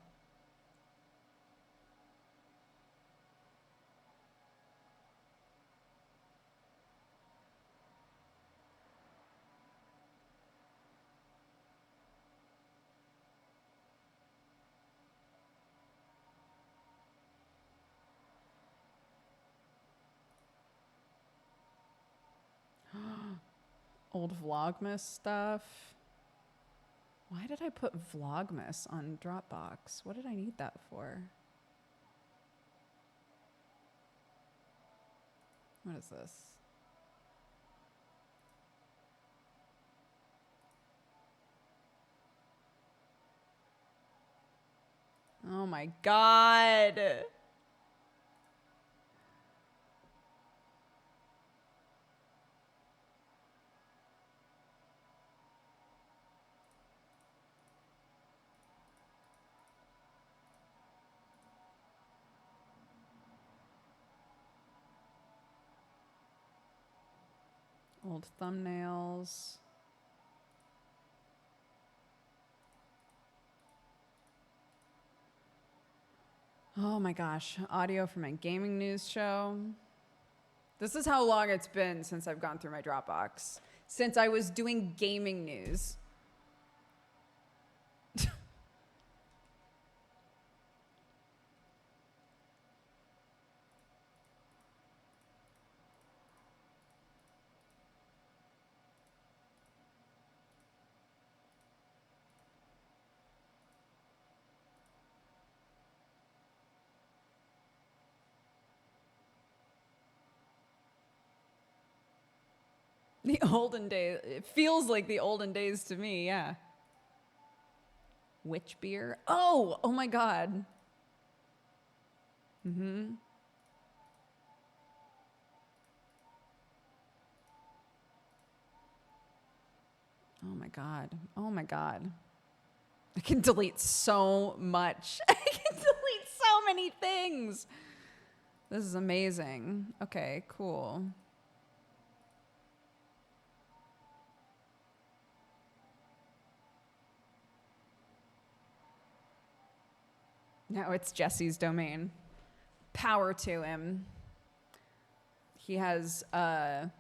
Old Vlogmas stuff. Why did I put Vlogmas on Dropbox? What did I need that for? What is this? Oh my God. Old thumbnails. Oh my gosh, audio for my gaming news show. This is how long it's been since I've gone through my Dropbox. Since I was doing gaming news. The olden days. It feels like the olden days to me, yeah. Witch beer? Oh my God. Mm-hmm. Oh my God. Oh my God. I can delete so much. I can delete so many things. This is amazing. Okay, cool. Now it's Jesse's domain. Power to him. He has the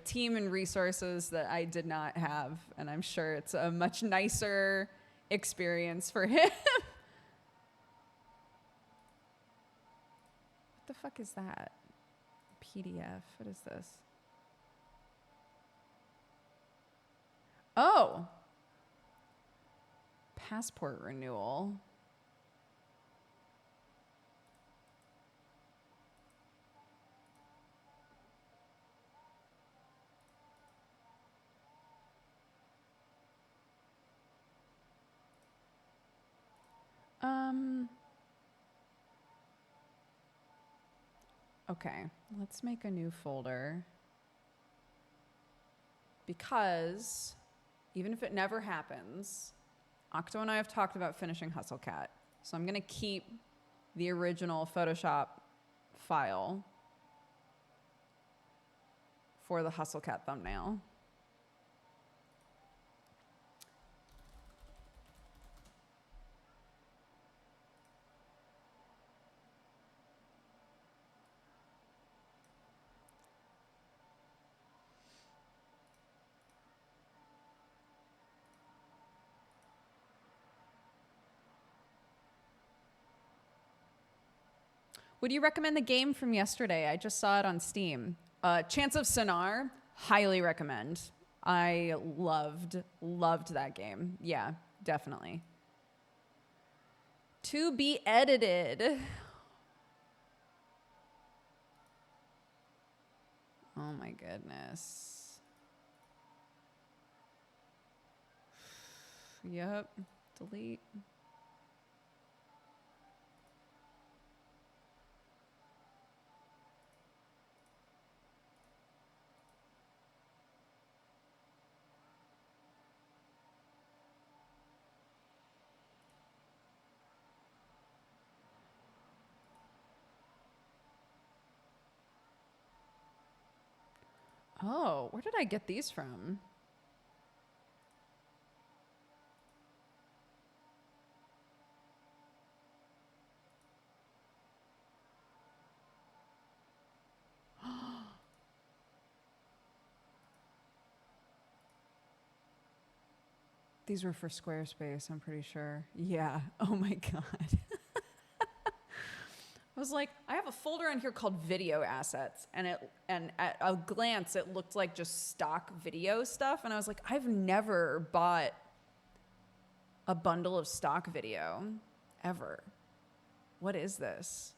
team and resources that I did not have, and I'm sure it's a much nicer experience for him. What the fuck is that? PDF. What is this? Oh. passport renewal. Okay, let's make a new folder. Because even if it never happens, Octo and I have talked about finishing Hustle Cat. So I'm going to keep the original Photoshop file for the Hustle Cat thumbnail. Would you recommend the game from yesterday? I just saw it on Steam. Chance of Sonar, highly recommend. I loved that game. Yeah, definitely. To be edited. Oh my goodness. Yep, delete. Oh, where did I get these from? These were for Squarespace, I'm pretty sure. Yeah. Oh my God. I was like, I have a folder in here called video assets, and at a glance it looked like just stock video stuff, and I was like, I've never bought a bundle of stock video ever. What is this?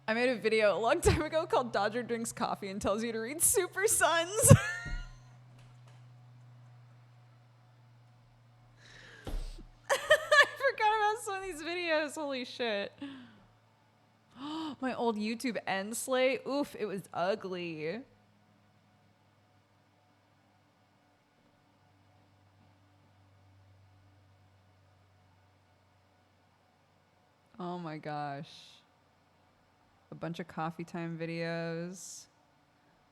I made a video a long time ago called Dodger Drinks Coffee and tells you to read Super Sons. I forgot about some of these videos. Holy shit. My old YouTube end slate. Oof, it was ugly. Oh my gosh. A bunch of coffee time videos.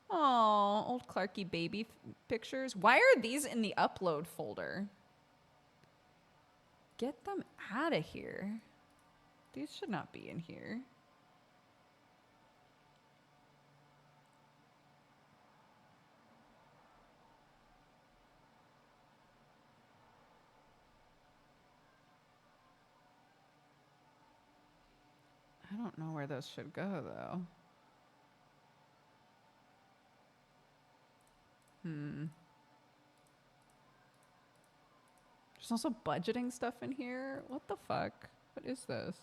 Oh, old Clarky baby pictures. Why are these in the upload folder? Get them out of here. These should not be in here. I don't know where those should go, though. There's also budgeting stuff in here. What the fuck? What is this?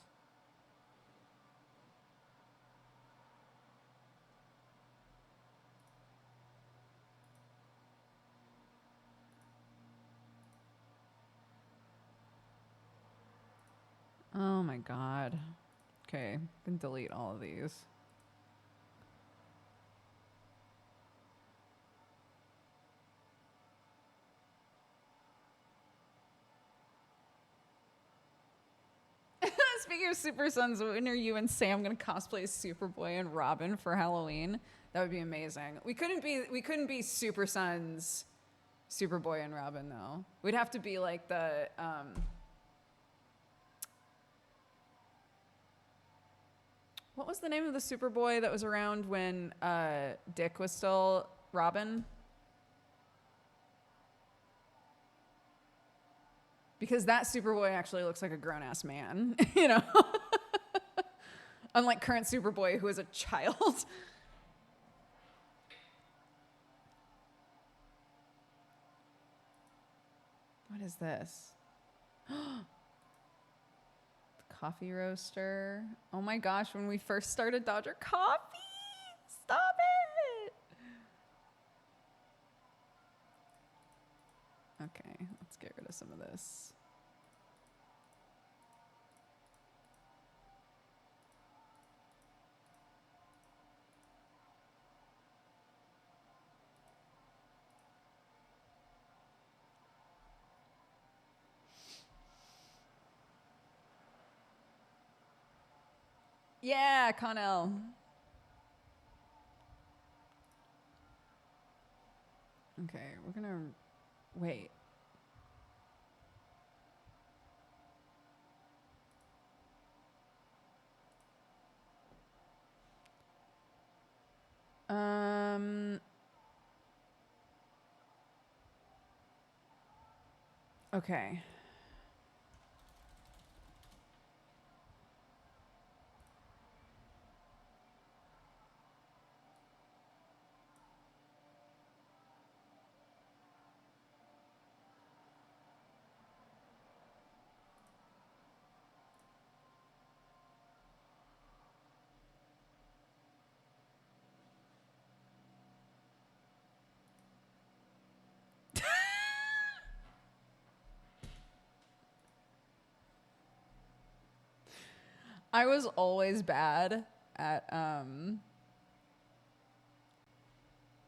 Oh my God. Okay, then delete all of these. Speaking of Super Sons, when are you and Sam gonna cosplay as Superboy and Robin for Halloween? That would be amazing. We couldn't be Super Sons, Superboy and Robin though. We'd have to be like the What was the name of the Superboy that was around when Dick was still Robin? Because that Superboy actually looks like a grown-ass man, you know? Unlike current Superboy, who is a child. What is this? Coffee roaster. Oh my gosh, when we first started Dodger Coffee. Stop it. Okay, let's get rid of some of this. Yeah, Connell. Okay, we're gonna wait. Okay. I was always bad at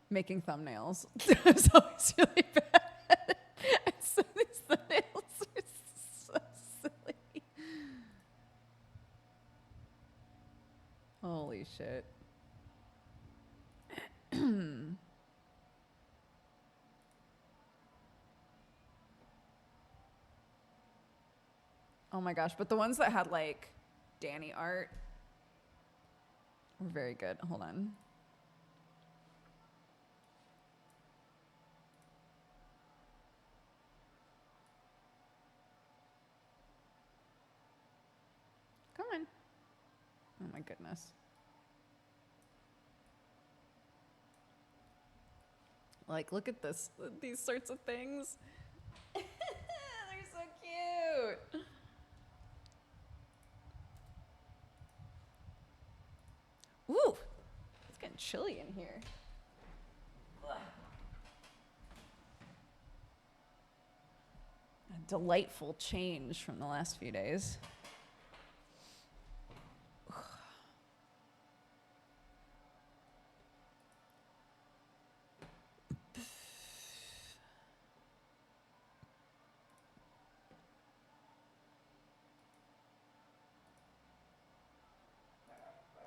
making thumbnails. I was always really bad. And so these thumbnails are so silly. Holy shit. Oh my gosh, but the ones that had like Danny art were very good. Hold on. Come on. Oh my goodness. Like, look at this. These sorts of things. They're so cute. Ooh, it's getting chilly in here. Ugh. A delightful change from the last few days.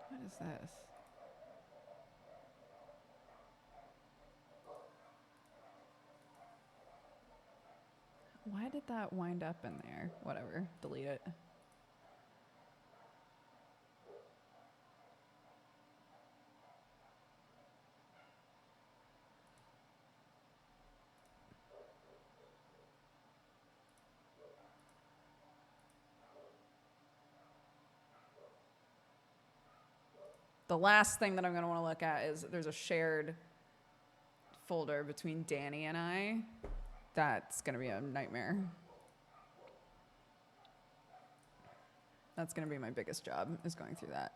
What is this? Why did that wind up in there? Whatever, delete it. The last thing that I'm going to want to look at is there's a shared folder between Danny and I. That's going to be a nightmare. That's going to be my biggest job, is going through that.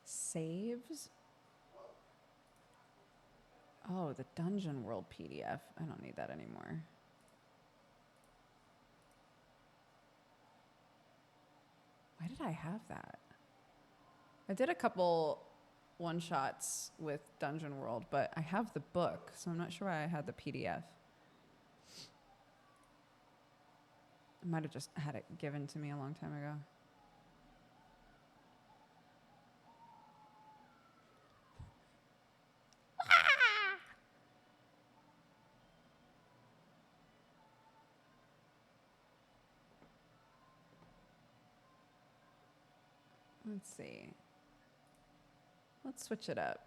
Saves? Oh, the Dungeon World PDF. I don't need that anymore. Why did I have that? I did a couple one-shots with Dungeon World, but I have the book, so I'm not sure why I had the PDF. I might have just had it given to me a long time ago. Let's see. Let's switch it up.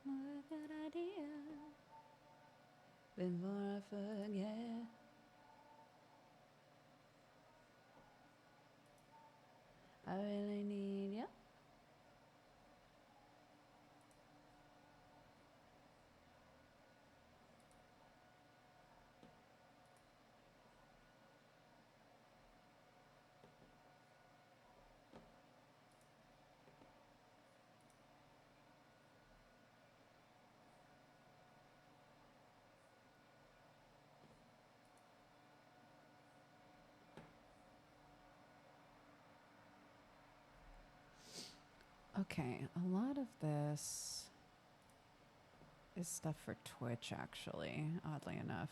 What a good idea. Before I forget. I really need you. Okay, a lot of this is stuff for Twitch, actually, oddly enough.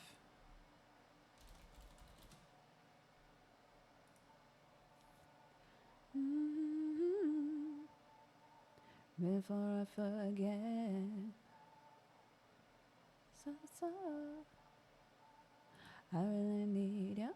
Before I forget. So, I really need you.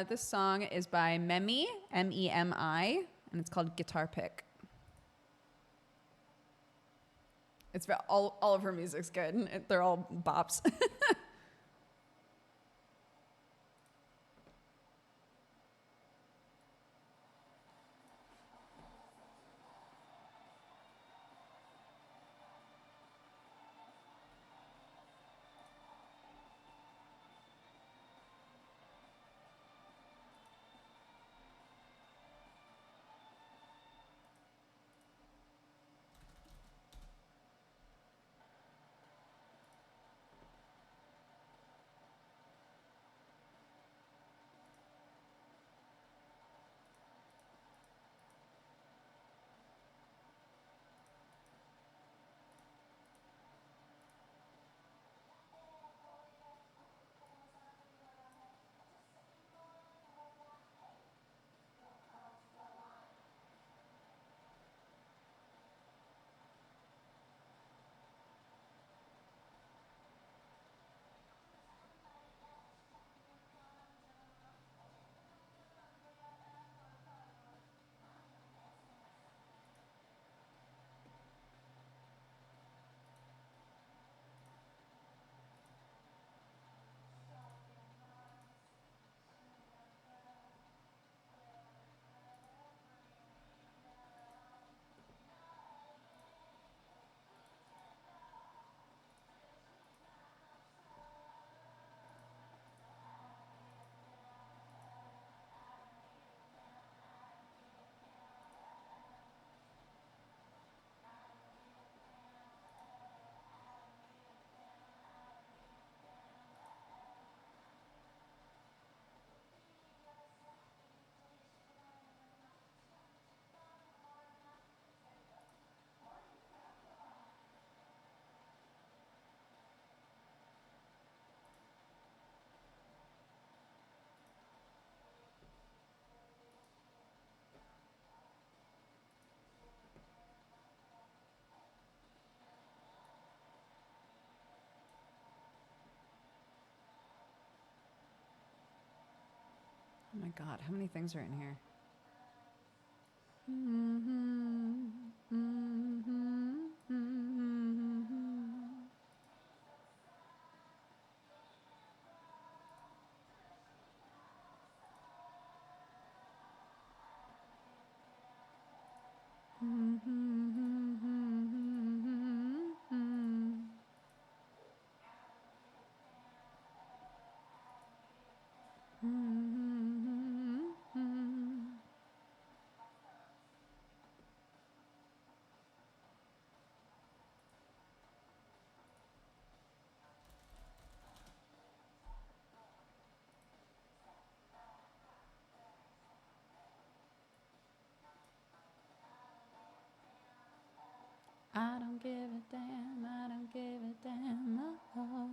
This song is by Memi, M-E-M-I, and it's called Guitar Pick. It's all of her music's good. They're all bops. Oh my God, how many things are in here? I don't give a damn, I don't give a damn. Oh.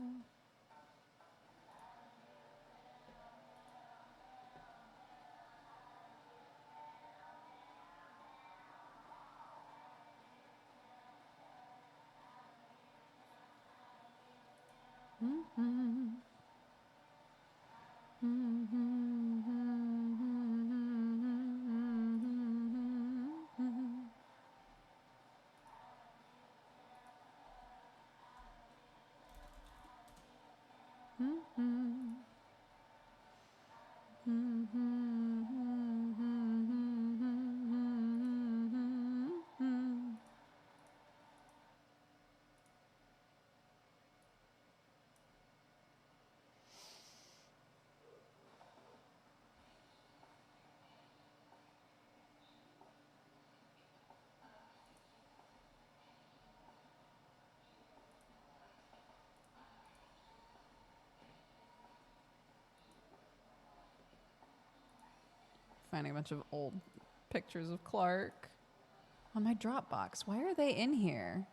Finding a bunch of old pictures of Clark on my Dropbox. Why are they in here?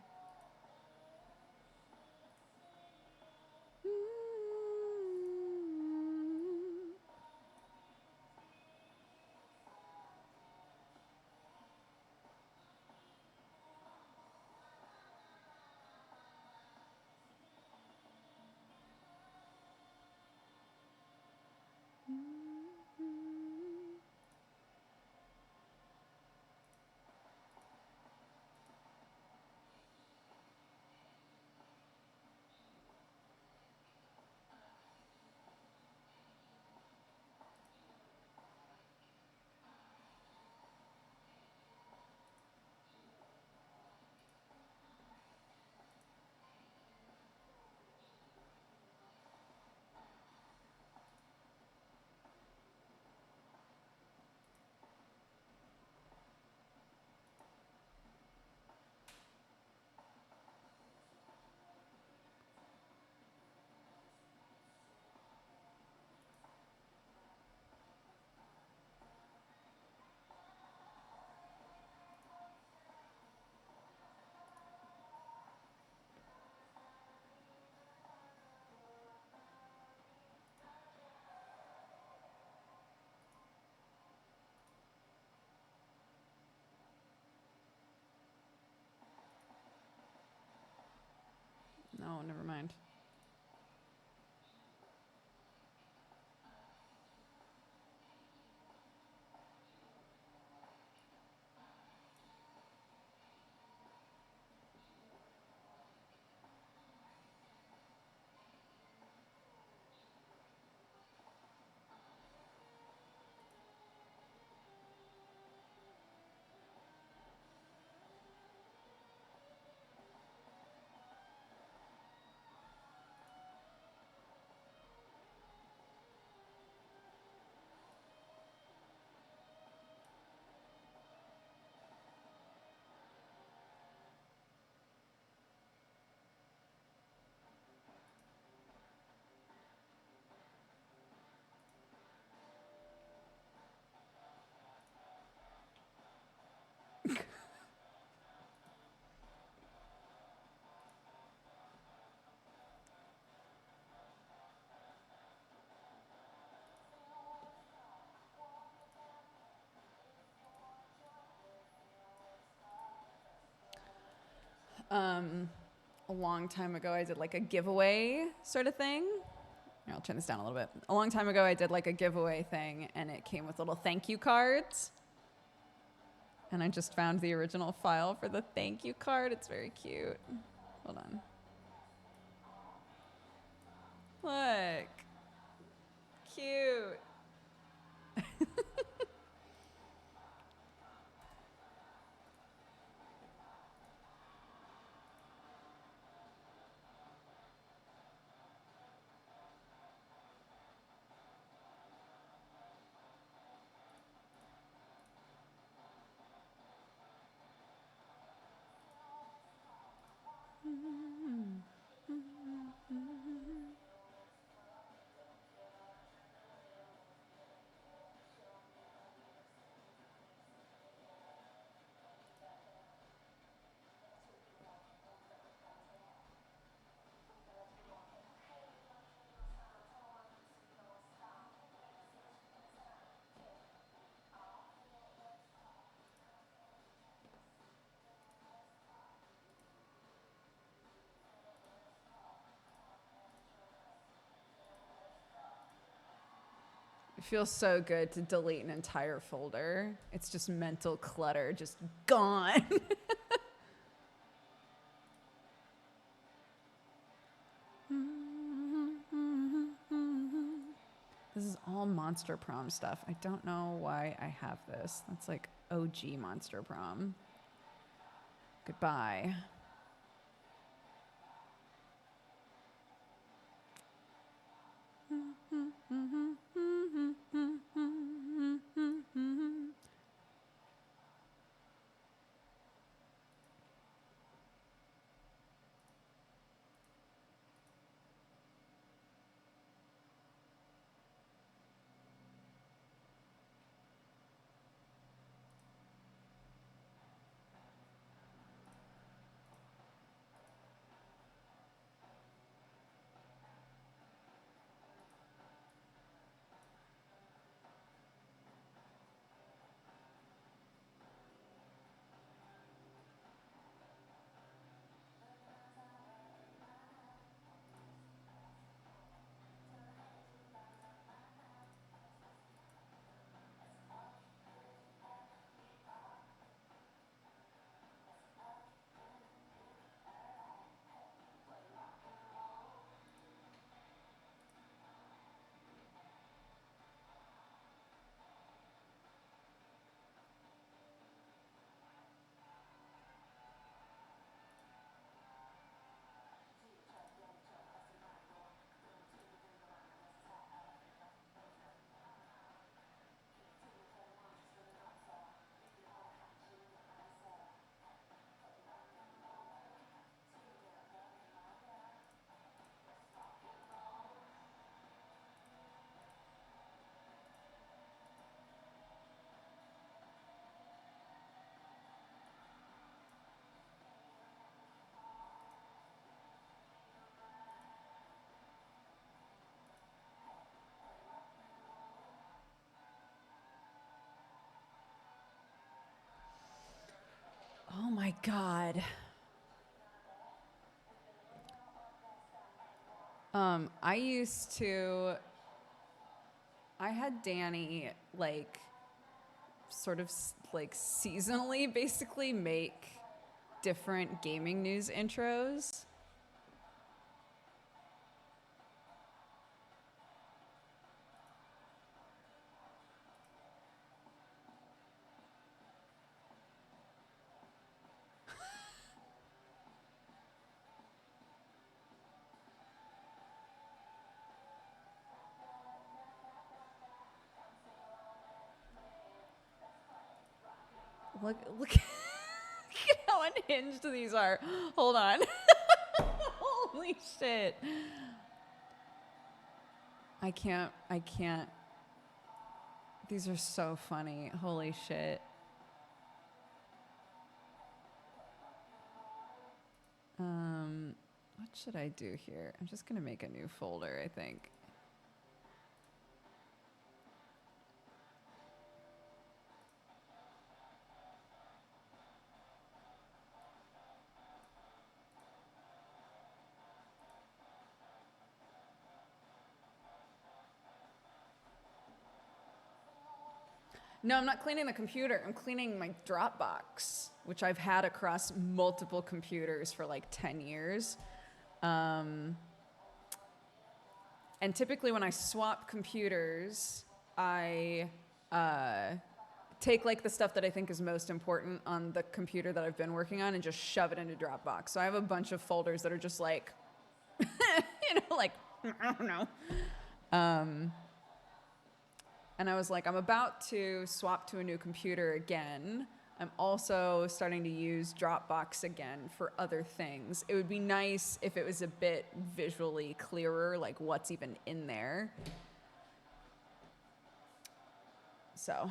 No, never mind. A long time ago, I did like a giveaway sort of thing. Here, I'll turn this down a little bit. A long time ago, I did like a giveaway thing, and it came with little thank you cards. And I just found the original file for the thank you card. It's very cute. Hold on. Look. Cute. It feels so good to delete an entire folder. It's just mental clutter, just gone. This is all Monster Prom stuff. I don't know why I have this. That's like OG Monster Prom. Goodbye. Oh my God. I had Danny like sort of like seasonally basically make different gaming news intros. Look, look at how unhinged these are. Hold on. Holy shit. I can't. These are so funny. Holy shit. What should I do here? I'm just gonna make a new folder, I think. No, I'm not cleaning the computer. I'm cleaning my Dropbox, which I've had across multiple computers for like 10 years. And typically when I swap computers, I take like the stuff that I think is most important on the computer that I've been working on and just shove it into Dropbox. So I have a bunch of folders that are just like, like, I don't know. And I was like, I'm about to swap to a new computer again. I'm also starting to use Dropbox again for other things. It would be nice if it was a bit visually clearer, like what's even in there. So.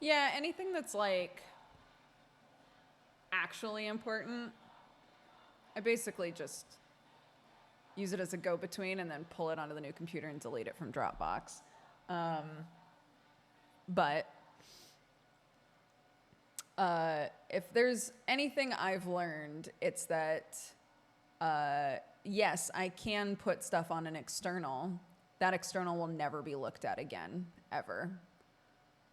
Yeah, anything that's like actually important, I basically just use it as a go-between and then pull it onto the new computer and delete it from Dropbox. But if there's anything I've learned, it's that yes, I can put stuff on an external. That external will never be looked at again, ever.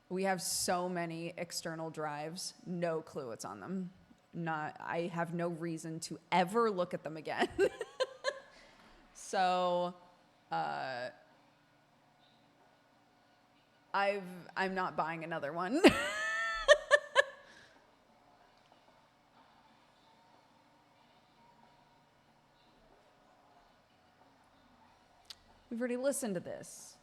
We have so many external drives, no clue what's on them. I have no reason to ever look at them again. So, I'm not buying another one. We've already listened to this.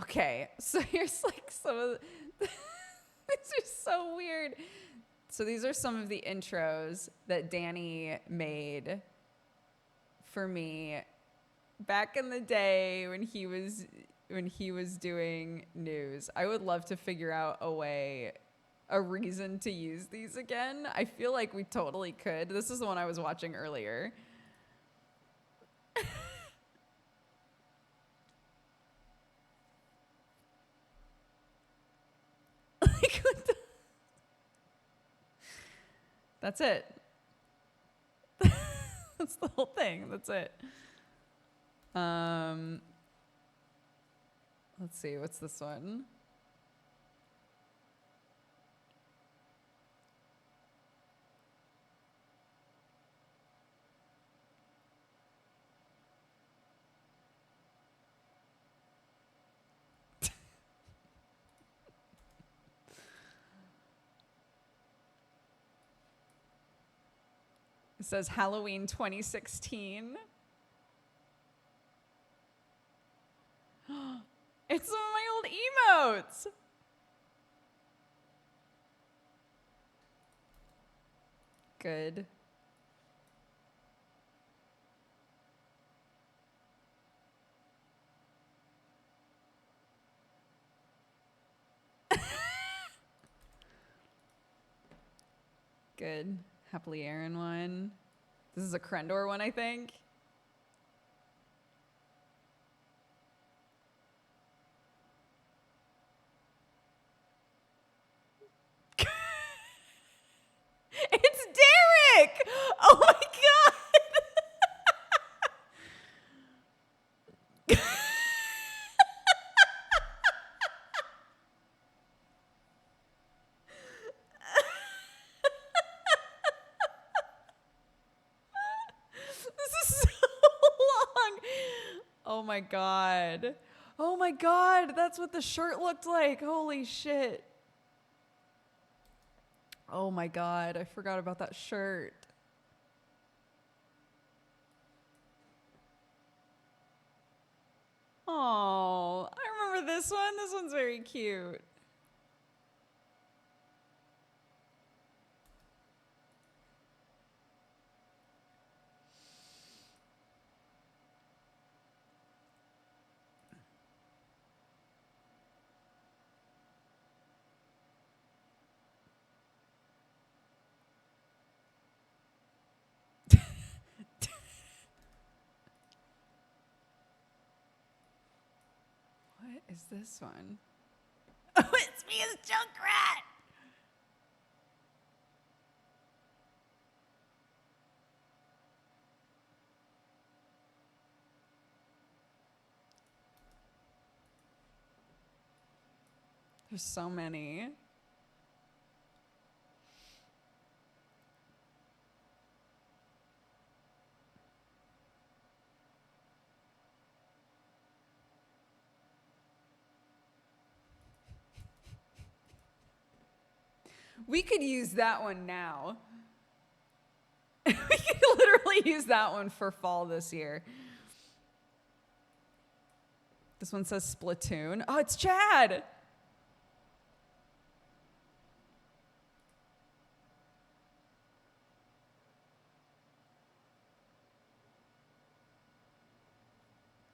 Okay, so here's like some of these are so weird. So these are some of the intros that Danny made for me back in the day when he was doing news. I would love to figure out a reason to use these again. I feel like we totally could. This is the one I was watching earlier. Like, what the? That's it. That's the whole thing. That's it. Let's see. What's this one? It says Halloween 2016. It's some of my old emotes. Good. Good. Happily Aaron one. This is a Krendor one, I think. It's Derek! Oh my god! This is so long. Oh my god. Oh my god, that's what the shirt looked like. Holy shit. Oh my god, I forgot about that shirt. Oh, I remember this one. This one's very cute. What is this one? Oh, it's me as Junkrat. There's so many. We could use that one now. We could literally use that one for fall this year. This one says Splatoon. Oh, it's Chad.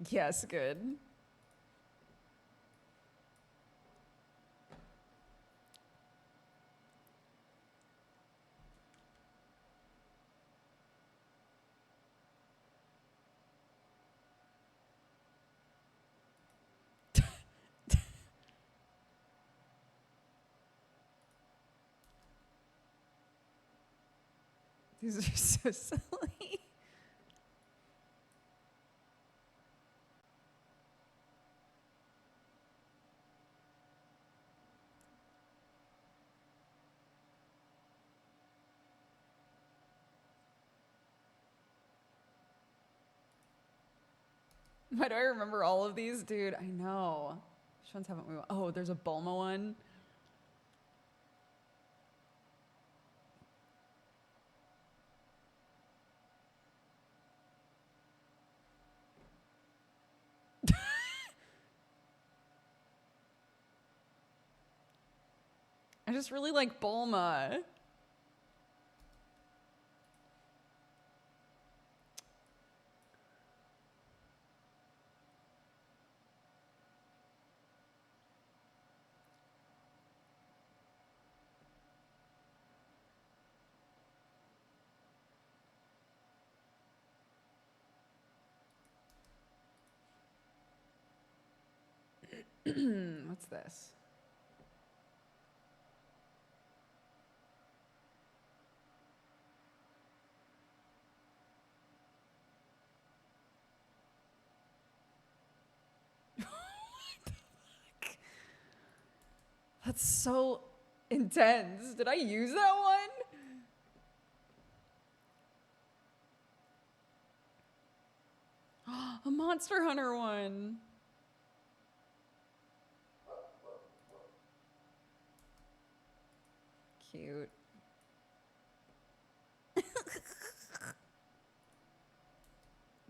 Yes, good. These are so silly. Why do I remember all of these? Dude, I know. Which ones haven't we? Oh, there's a Bulma one. I just really like Bulma. What's this? That's so intense. Did I use that one? A Monster Hunter one. Cute.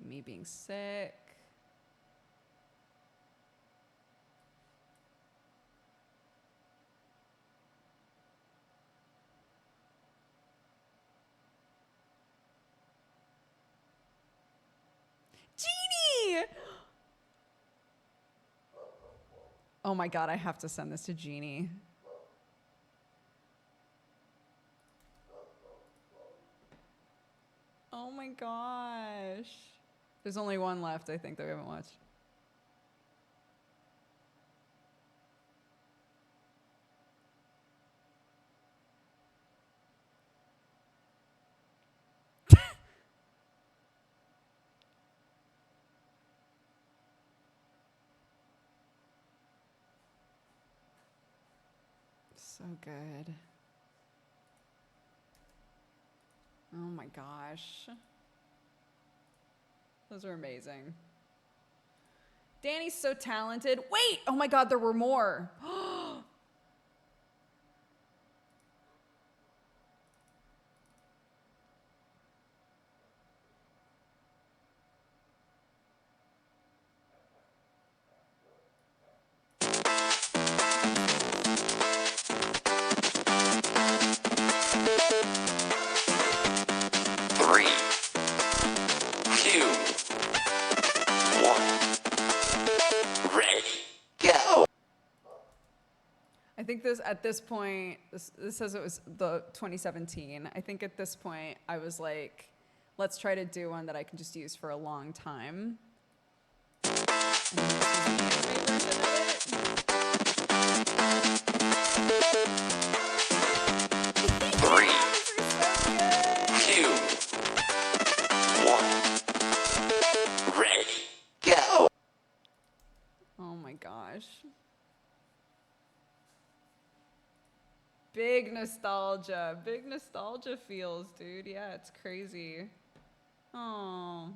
Me being sick. Genie! Oh my god, I have to send this to Genie. Oh my gosh. There's only one left, I think, that we haven't watched. So good. Oh my gosh. Those are amazing. Danny's so talented. Wait! Oh my god, there were more. 3, 2, 1. Ready. Go. I think this at this point, this says it was the 2017. I think at this point I was like, let's try to do one that I can just use for a long time. And this is the anime version of it. 3, These are so 2, 1. Ready. Go. Oh my gosh. Big nostalgia. Big nostalgia feels, dude. Yeah, it's crazy. Oh.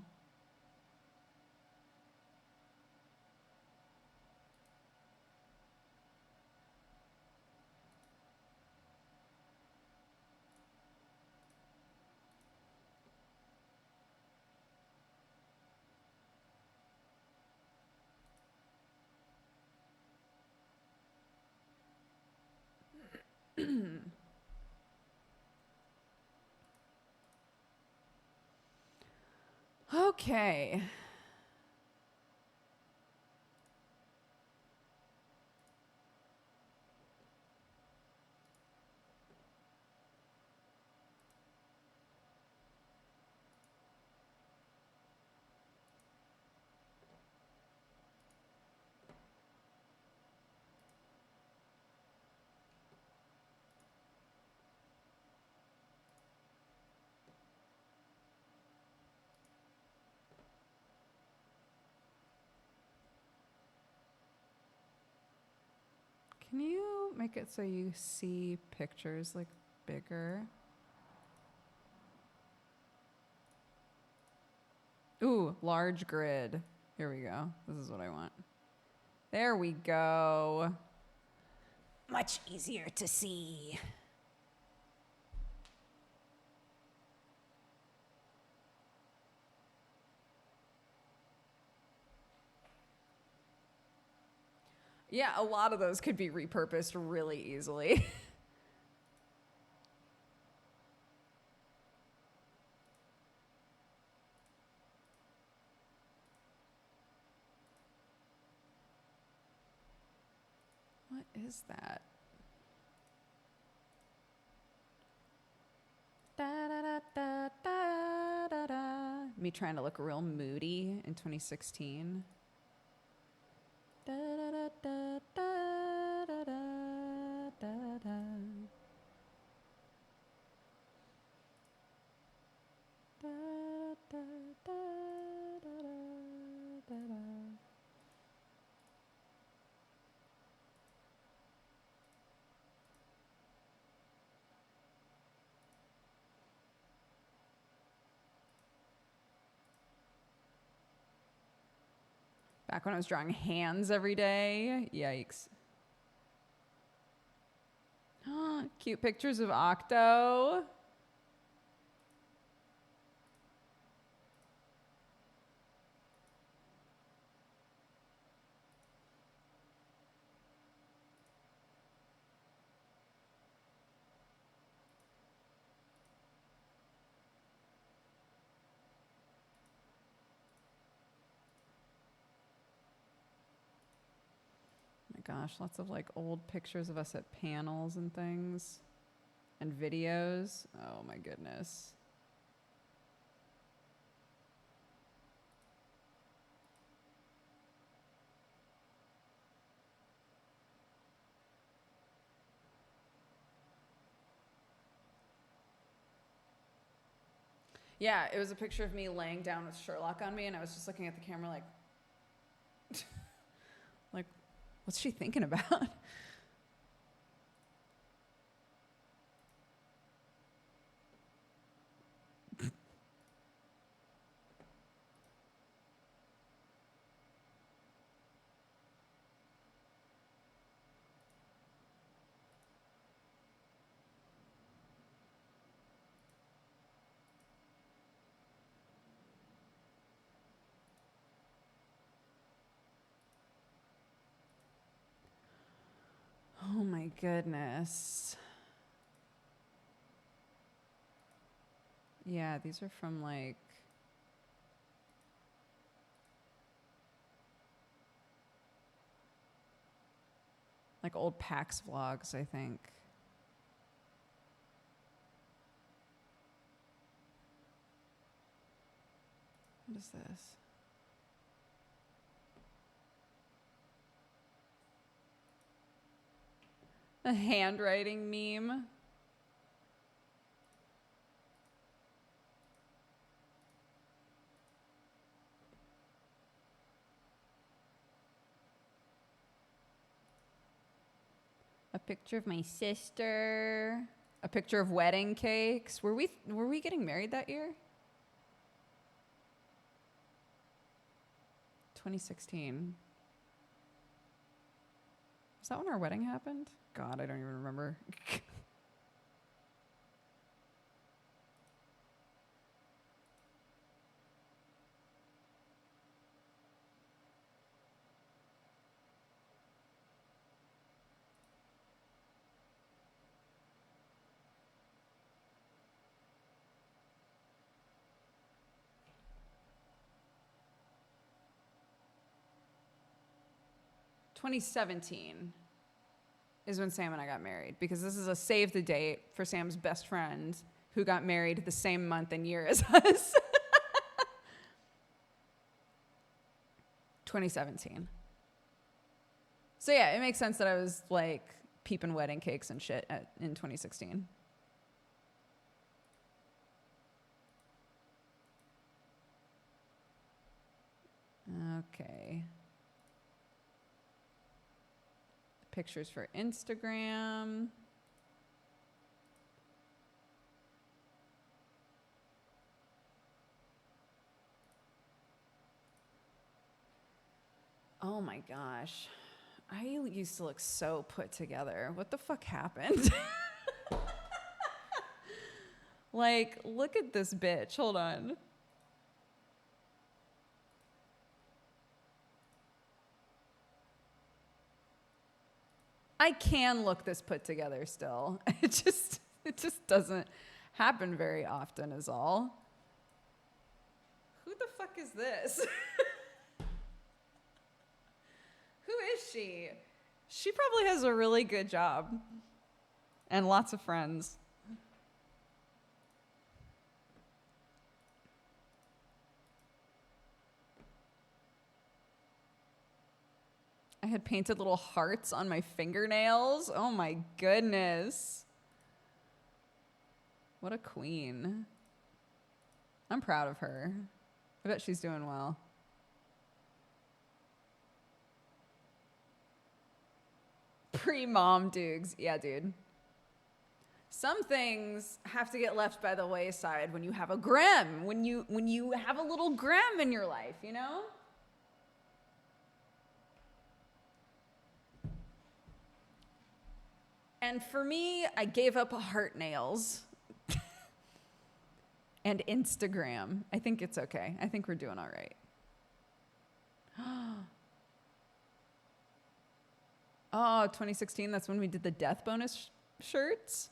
Okay. Can you make it so you see pictures like bigger? Ooh, large grid. Here we go. This is what I want. There we go. Much easier to see. Yeah, a lot of those could be repurposed really easily. What is that? Da, da, da, da, da, da, da. Me trying to look real moody in 2016. Da, da, da, da, da, da, da, da, da. Da, da, da, da, da, da. Back when I was drawing hands every day. Yikes. Cute pictures of Octo. My gosh, lots of like old pictures of us at panels and things and videos. Oh my goodness. Yeah, it was a picture of me laying down with Sherlock on me, and I was just looking at the camera like, like, what's she thinking about? Oh my goodness. Yeah, these are from like old PAX vlogs, I think. What is this? A handwriting meme. A picture of my sister. A picture of wedding cakes. Were we getting married that year? 2016. Is that when our wedding happened? God, I don't even remember. (2017) is when Sam and I got married, because this is a save the date for Sam's best friend who got married the same month and year as us. 2017. So yeah, it makes sense that I was like peeping wedding cakes and shit in 2016. Okay. Pictures for Instagram. Oh my gosh. I used to look so put together. What the fuck happened? Like, look at this bitch. Hold on. I can look this put together still. It just doesn't happen very often is all. Who the fuck is this? Who is she? She probably has a really good job and lots of friends. I had painted little hearts on my fingernails. Oh my goodness. What a queen. I'm proud of her. I bet she's doing well. Pre-mom dudes. Yeah, dude. Some things have to get left by the wayside when you have a Grem, when you have a little Grem in your life, you know? And for me, I gave up heart nails and Instagram. I think it's okay. I think we're doing all right. Oh, 2016, that's when we did the death bonus shirts.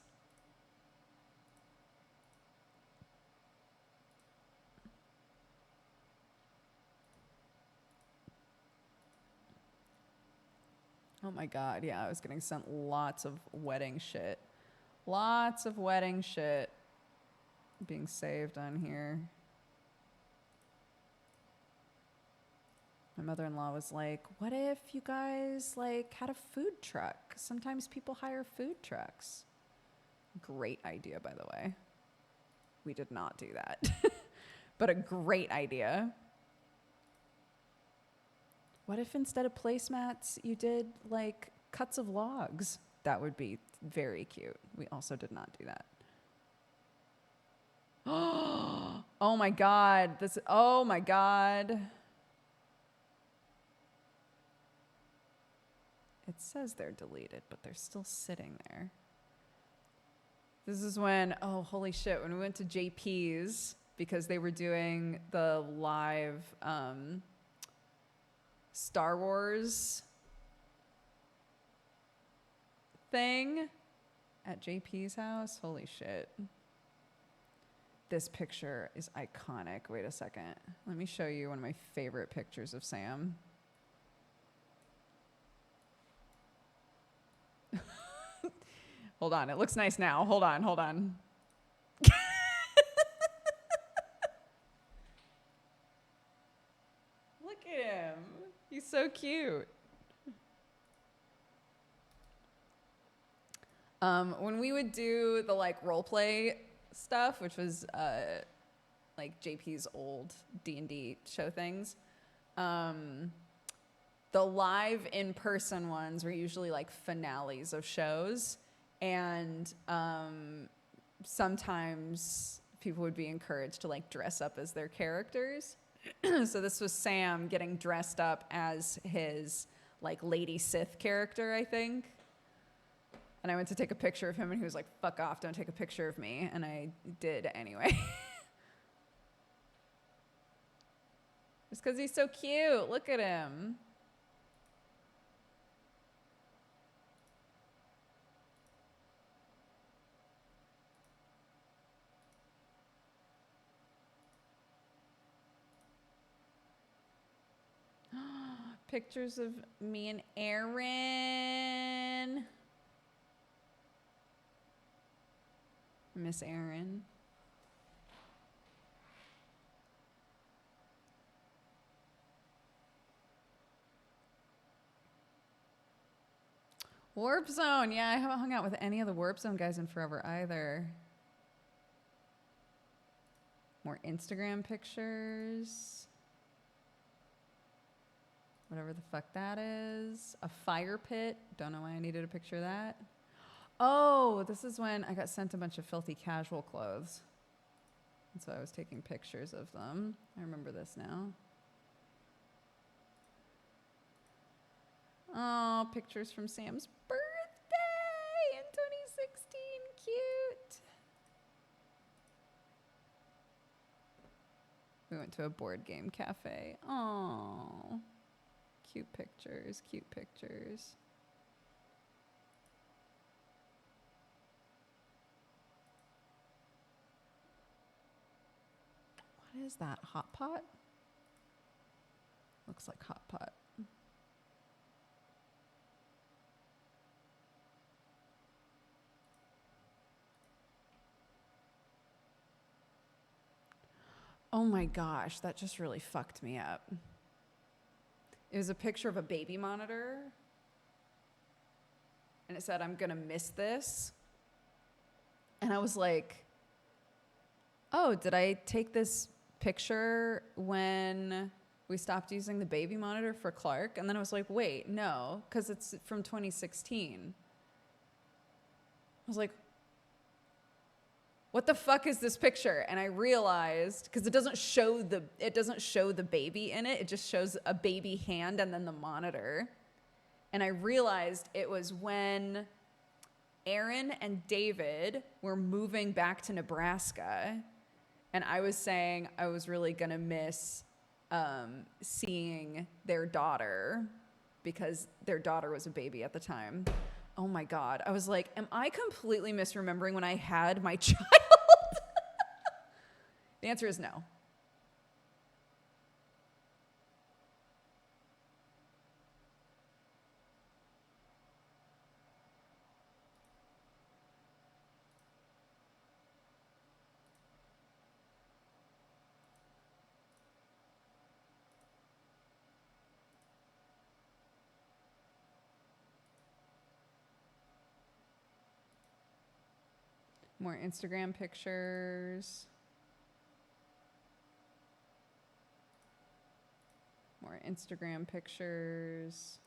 Oh my God, yeah, I was getting sent lots of wedding shit. Lots of wedding shit being saved on here. My mother-in-law was like, what if you guys like had a food truck? Sometimes people hire food trucks. Great idea, by the way. We did not do that, but a great idea. What if instead of placemats, you did like cuts of logs? That would be very cute. We also did not do that. Oh my God. Oh my God. It says they're deleted, but they're still sitting there. This is when, oh, holy shit, when we went to JP's because they were doing the live Star Wars thing at JP's house. Holy shit. This picture is iconic. Wait a second. Let me show you one of my favorite pictures of Sam. Hold on. It looks nice now. Hold on. Hold on. Look at him. He's so cute. When we would do the like role play stuff, which was like JP's old D&D show things, the live in-person ones were usually like finales of shows, and sometimes people would be encouraged to like dress up as their characters. So this was Sam getting dressed up as his like Lady Sith character, I think. And I went to take a picture of him and he was like, fuck off, don't take a picture of me. And I did anyway. Just because he's so cute. Look at him. Pictures of me and Aaron. Miss Aaron. Warp Zone. Yeah, I haven't hung out with any of the Warp Zone guys in forever either. More Instagram pictures. Whatever the fuck that is. A fire pit. Don't know why I needed a picture of that. Oh, this is when I got sent a bunch of filthy casual clothes. And so I was taking pictures of them. I remember this now. Oh, pictures from Sam's birthday in 2016. Cute. We went to a board game cafe. Oh, cute pictures, cute pictures. What is that? Hot pot? Looks like hot pot. Oh my gosh, that just really fucked me up. It was a picture of a baby monitor. And it said, I'm gonna miss this. And I was like, oh, did I take this picture when we stopped using the baby monitor for Clark? And then I was like, wait, no, because it's from 2016. I was like, what the fuck is this picture? And I realized, because it doesn't show the baby in it. It just shows a baby hand and then the monitor. And I realized it was when Aaron and David were moving back to Nebraska. And I was saying I was really going to miss seeing their daughter because their daughter was a baby at the time. Oh my God. I was like, am I completely misremembering when I had my child? The answer is no. More Instagram pictures. More Instagram pictures.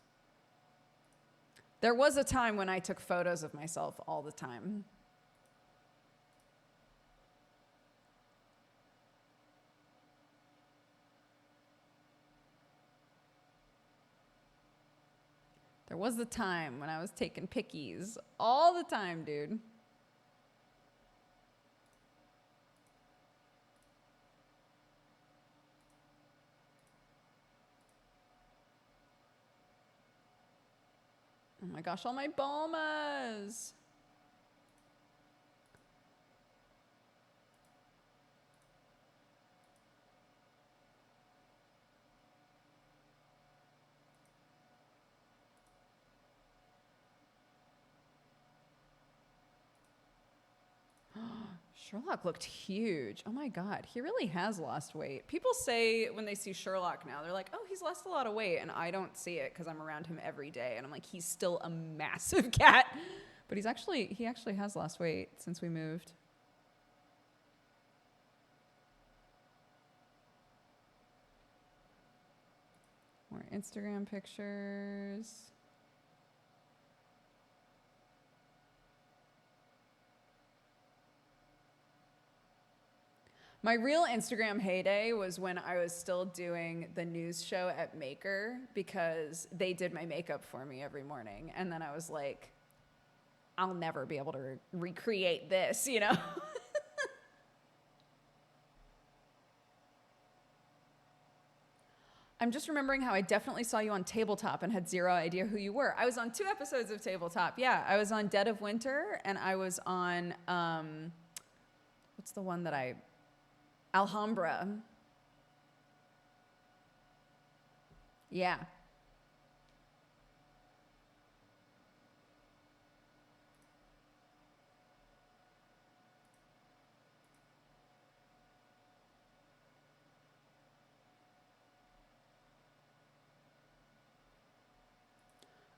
There was a time when I took photos of myself all the time. There was a time when I was taking pickies all the time, dude. Oh my gosh, all my bomas. Sherlock looked huge. Oh my God, he really has lost weight. People say when they see Sherlock now, they're like, oh, he's lost a lot of weight. And I don't see it because I'm around him every day. And I'm like, he's still a massive cat. But he actually has lost weight since we moved. More Instagram pictures. My real Instagram heyday was when I was still doing the news show at Maker because they did my makeup for me every morning. And then I was like, I'll never be able to recreate this, you know? I'm just remembering how I definitely saw you on Tabletop and had zero idea who you were. I was on 2 episodes of Tabletop. Yeah, I was on Dead of Winter and I was on, what's the one that Alhambra. Yeah.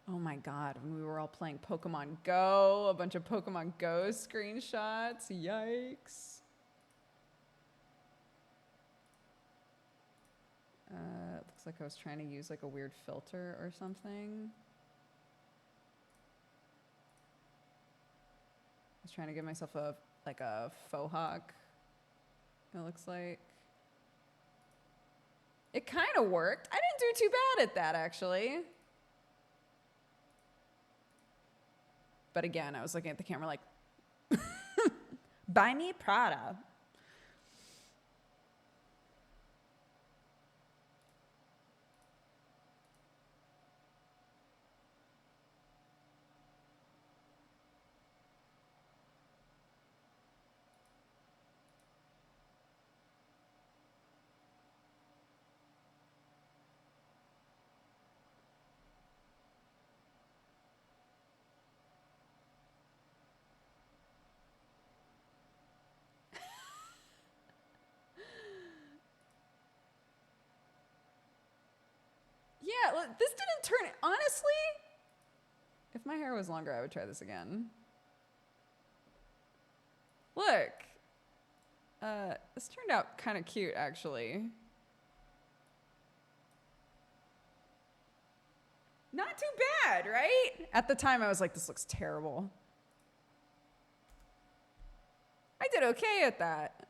Oh my God, when we were all playing Pokemon Go, a bunch of Pokemon Go screenshots. Yikes. Looks like I was trying to use like a weird filter or something. I was trying to give myself a faux hawk. It looks like. It kind of worked. I didn't do too bad at that, actually. But again, I was looking at the camera like, buy me Prada. Yeah, this didn't turn. Honestly, if my hair was longer, I would try this again. Look. This turned out kind of cute, actually. Not too bad, right? At the time, I was like, this looks terrible. I did okay at that.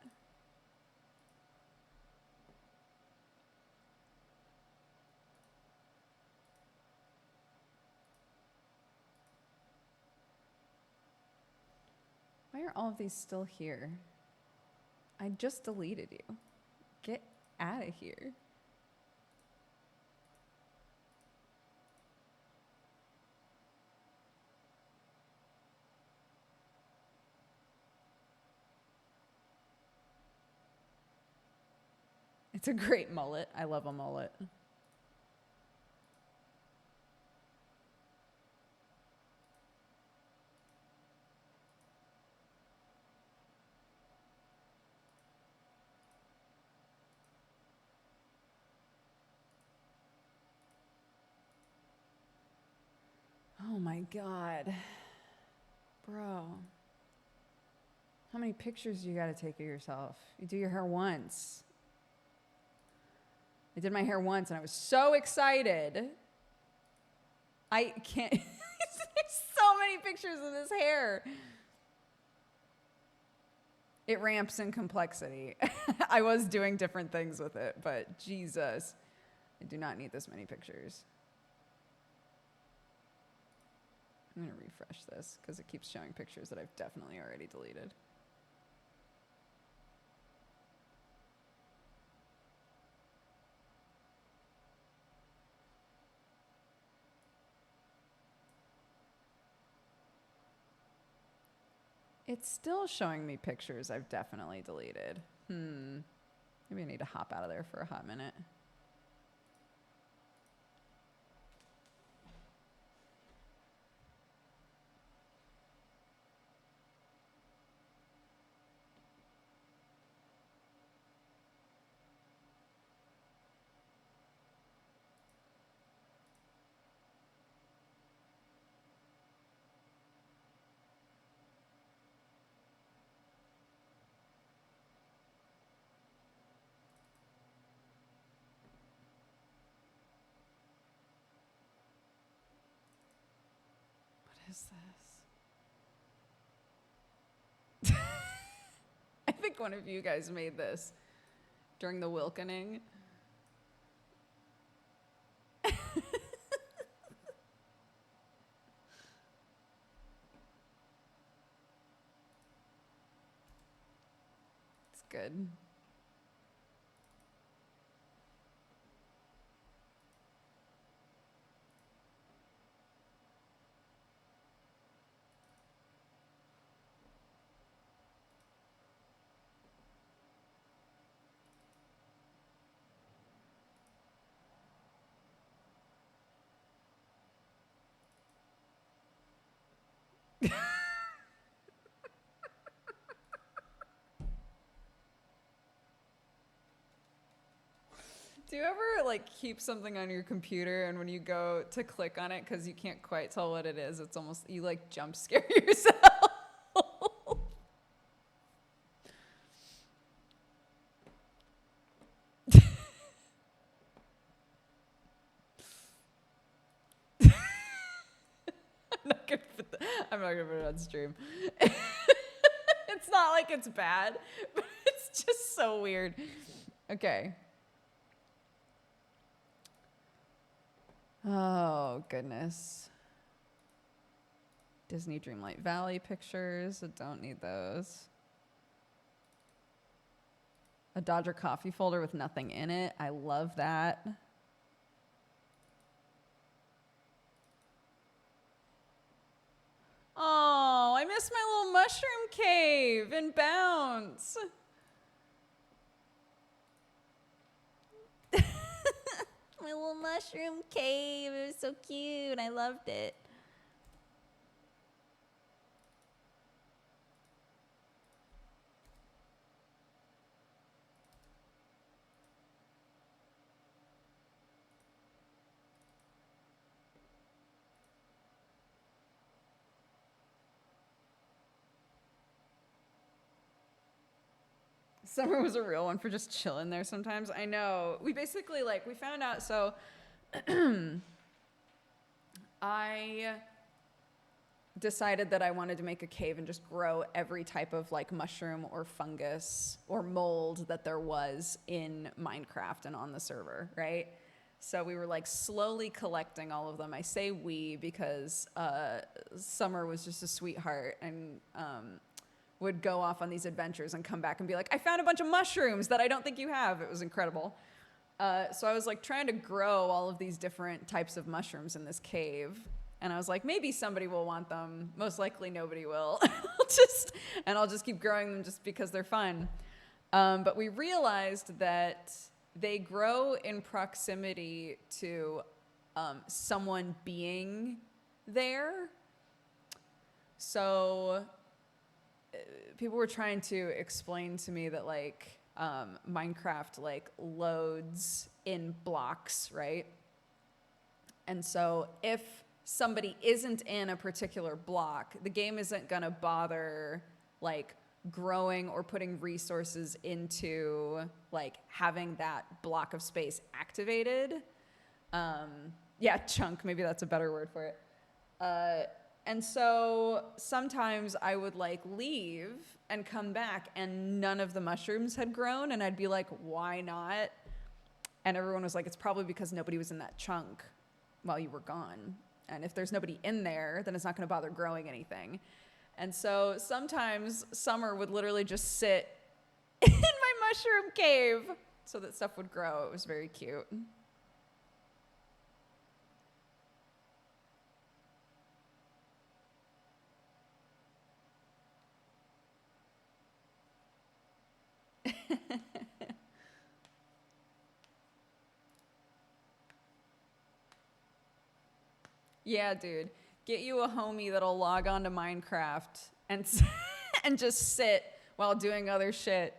Why are all of these still here? I just deleted you. Get out of here. It's a great mullet. I love a mullet. Oh my God. Bro. How many pictures do you gotta take of yourself? You do your hair once. I did my hair once and I was so excited. I can't. There's so many pictures of this hair. It ramps in complexity. I was doing different things with it, but Jesus, I do not need this many pictures. I'm gonna refresh this because it keeps showing pictures that I've definitely already deleted. It's still showing me pictures I've definitely deleted. Maybe I need to hop out of there for a hot minute. What is this? I think one of you guys made this during the Wilkening. It's good. Do you ever like keep something on your computer and when you go to click on it because you can't quite tell what it is, it's almost you like jump scare yourself? I'm not gonna put it on stream. It's not like it's bad, but it's just so weird. Okay. Oh, goodness. Disney Dreamlight Valley pictures. I don't need those. A Dodger coffee folder with nothing in it. I love that. Oh, I missed my little mushroom cave and bounce. My little mushroom cave. It was so cute. I loved it. Summer was a real one for just chilling there sometimes. I know. We basically, like, we found out, so I decided that I wanted to make a cave and just grow every type of, like, mushroom or fungus or mold that there was in Minecraft and on the server, right? So we were, like, slowly collecting all of them. I say we because Summer was just a sweetheart and would go off on these adventures and come back and be like, I found a bunch of mushrooms that I don't think you have. It was incredible. So I was like trying to grow all of these different types of mushrooms in this cave. And I was like, maybe somebody will want them. Most likely nobody will. I'll just keep growing them just because they're fun. But we realized that they grow in proximity to someone being there. So people were trying to explain to me that, like, Minecraft, like, loads in blocks, right? And so if somebody isn't in a particular block, the game isn't gonna bother, like, growing or putting resources into, like, having that block of space activated. Yeah, chunk, maybe that's a better word for it. And so sometimes I would, like, leave and come back and none of the mushrooms had grown, and I'd be like, why not? And everyone was like, it's probably because nobody was in that chunk while you were gone. And if there's nobody in there, then it's not gonna bother growing anything. And so sometimes Summer would literally just sit in my mushroom cave so that stuff would grow. It was very cute. Yeah, dude. Get you a homie that'll log on to Minecraft and and just sit while doing other shit.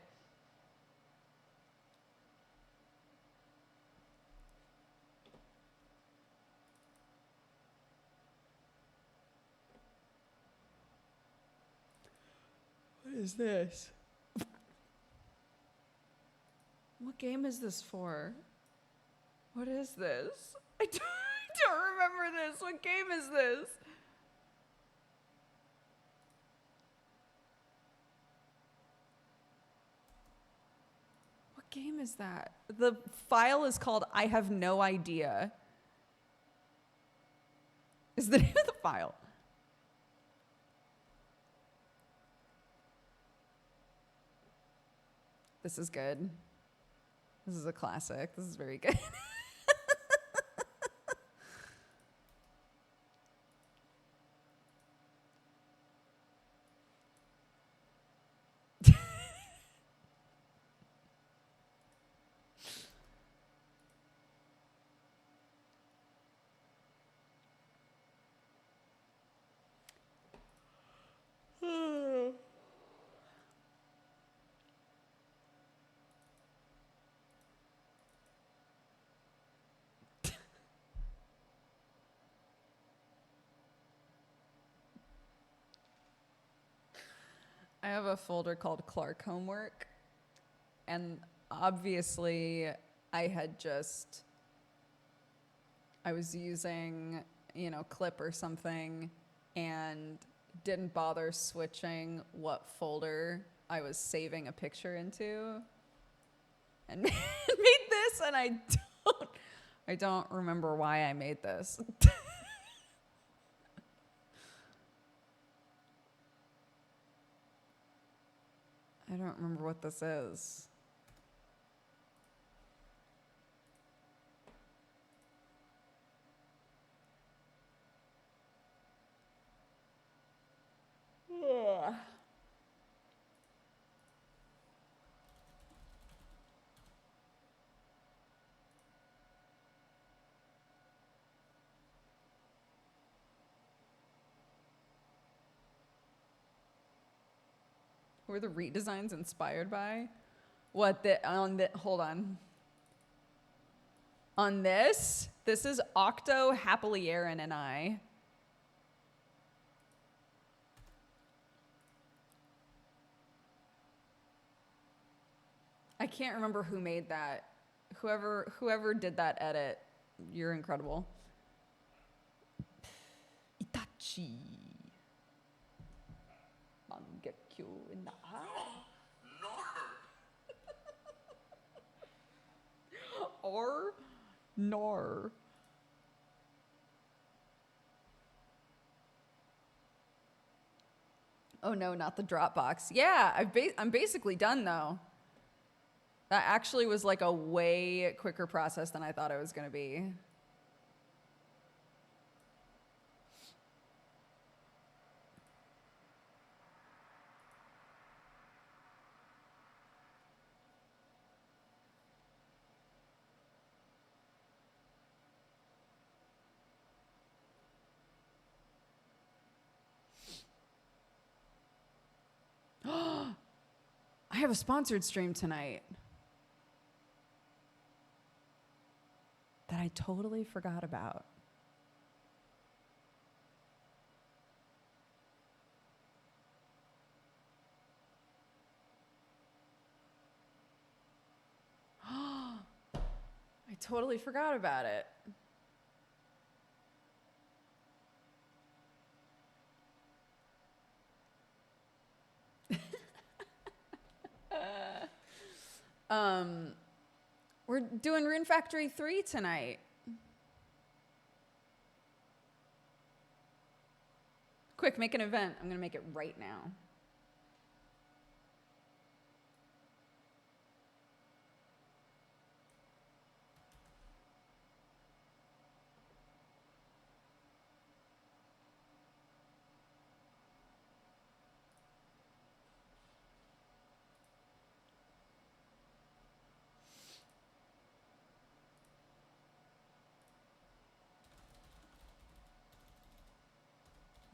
What is this? What game is this for? What is this? I don't remember this. What game is this? What game is that? The file is called I have no idea. Is the name of the file. This is good. This is a classic. This is very good. I have a folder called Clark Homework, and obviously I was using, Clip or something, and didn't bother switching what folder I was saving a picture into and made this, and I don't remember why I made this. I don't remember what this is. Ugh. Who are the redesigns inspired by? Hold on. On this is Octo, Happily Aaron, and I. I can't remember who made that. Whoever did that edit, you're incredible. Itachi. Mangekyo in the eye. Or nor. Oh no, not the Dropbox. Yeah, I'm basically done though. That actually was like a way quicker process than I thought it was going to be. I have a sponsored stream tonight that I totally forgot about. I totally forgot about it. We're doing Rune Factory 3 tonight. Quick, make an event. I'm going to make it right now.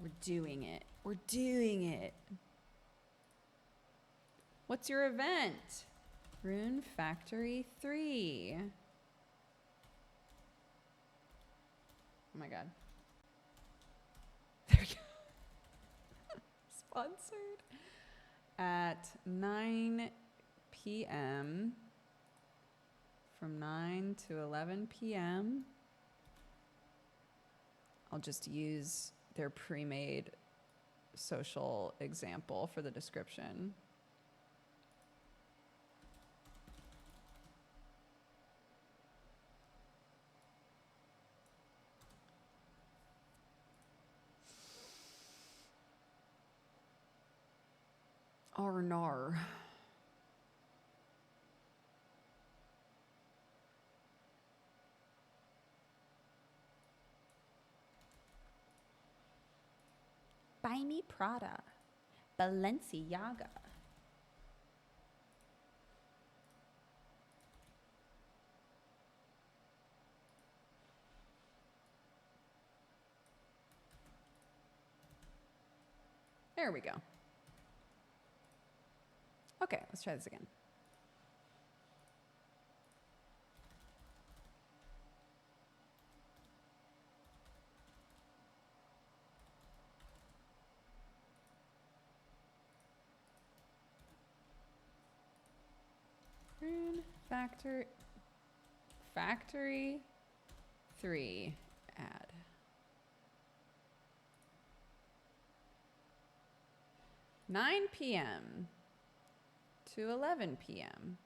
We're doing it. We're doing it. What's your event? Rune Factory 3. Oh my God. There we go. Sponsored. At 9 p.m. From 9 to 11 p.m. I'll just use their pre-made social example for the description. Arnar. Buy me Prada. Balenciaga. There we go. Okay, let's try this again. Rune Factory 3 add. 9 p.m. to 11 p.m.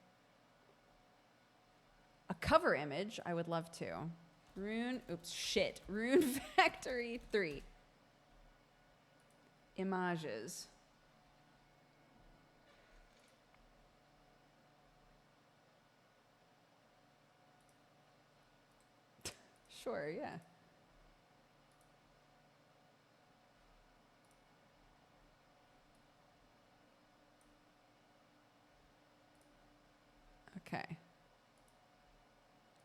A cover image, I would love to. Rune Factory 3. Images. Sure, yeah. Okay.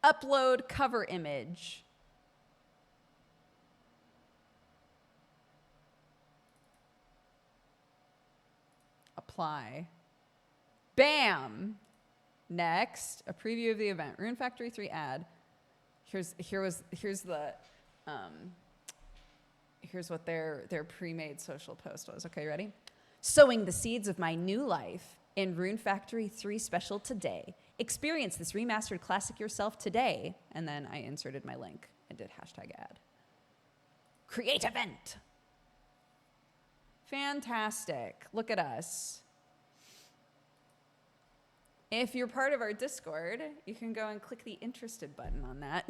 Upload cover image. Apply. Bam! Next, a preview of the event. Rune Factory 3 ad. Here's what their pre-made social post was. Okay, ready? Sowing the seeds of my new life in Rune Factory 3 special today. Experience this remastered classic yourself today. And then I inserted my link and did #ad. Create event. Fantastic. Look at us. If you're part of our Discord, you can go and click the interested button on that.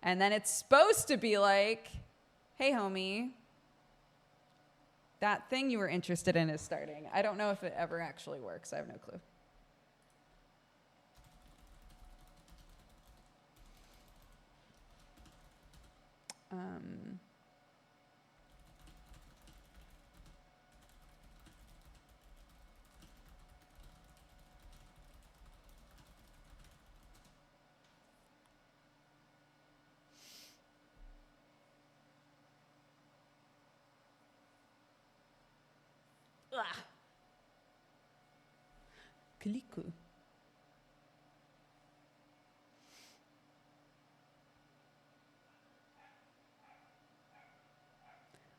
And then it's supposed to be like, hey, homie, that thing you were interested in is starting. I don't know if it ever actually works. I have no clue. Kliku.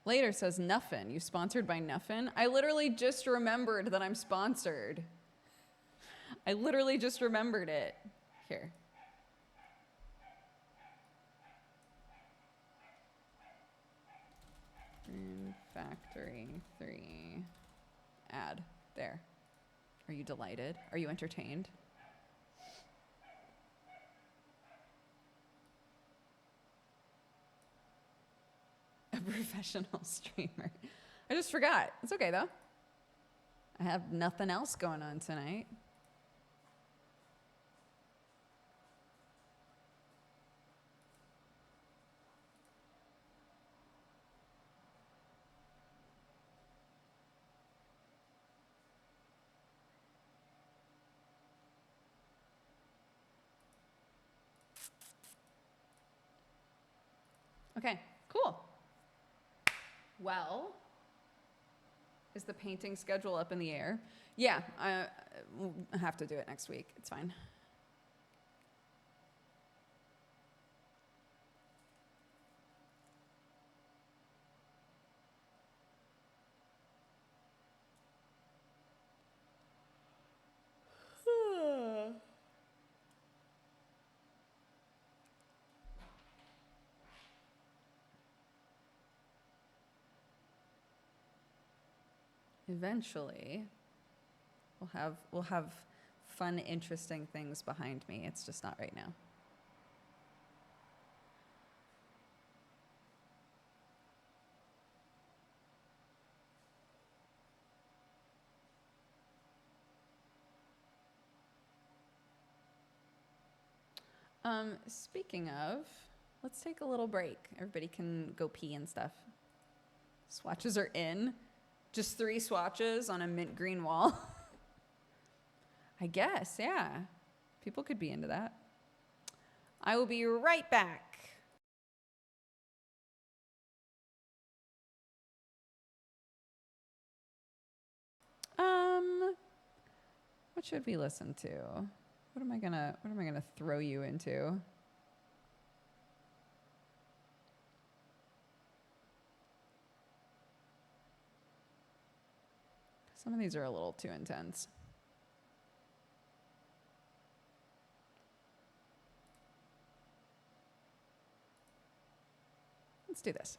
Later says Nuffin. You sponsored by Nuffin? I literally just remembered that I'm sponsored. I literally just remembered it. Here. Rune Factory 3 ad. There. Are you delighted? Are you entertained? A professional streamer. I just forgot. It's okay though. I have nothing else going on tonight. Okay, cool. Well, is the painting schedule up in the air? Yeah, I have to do it next week. It's fine. Eventually, we'll have fun, interesting things behind me. It's just not right now. Speaking of, let's take a little break. Everybody can go pee and stuff. Swatches are in. Just 3 swatches on a mint green wall. I guess, yeah. People could be into that. I will be right back. What should we listen to? What am I gonna throw you into? Some of these are a little too intense. Let's do this.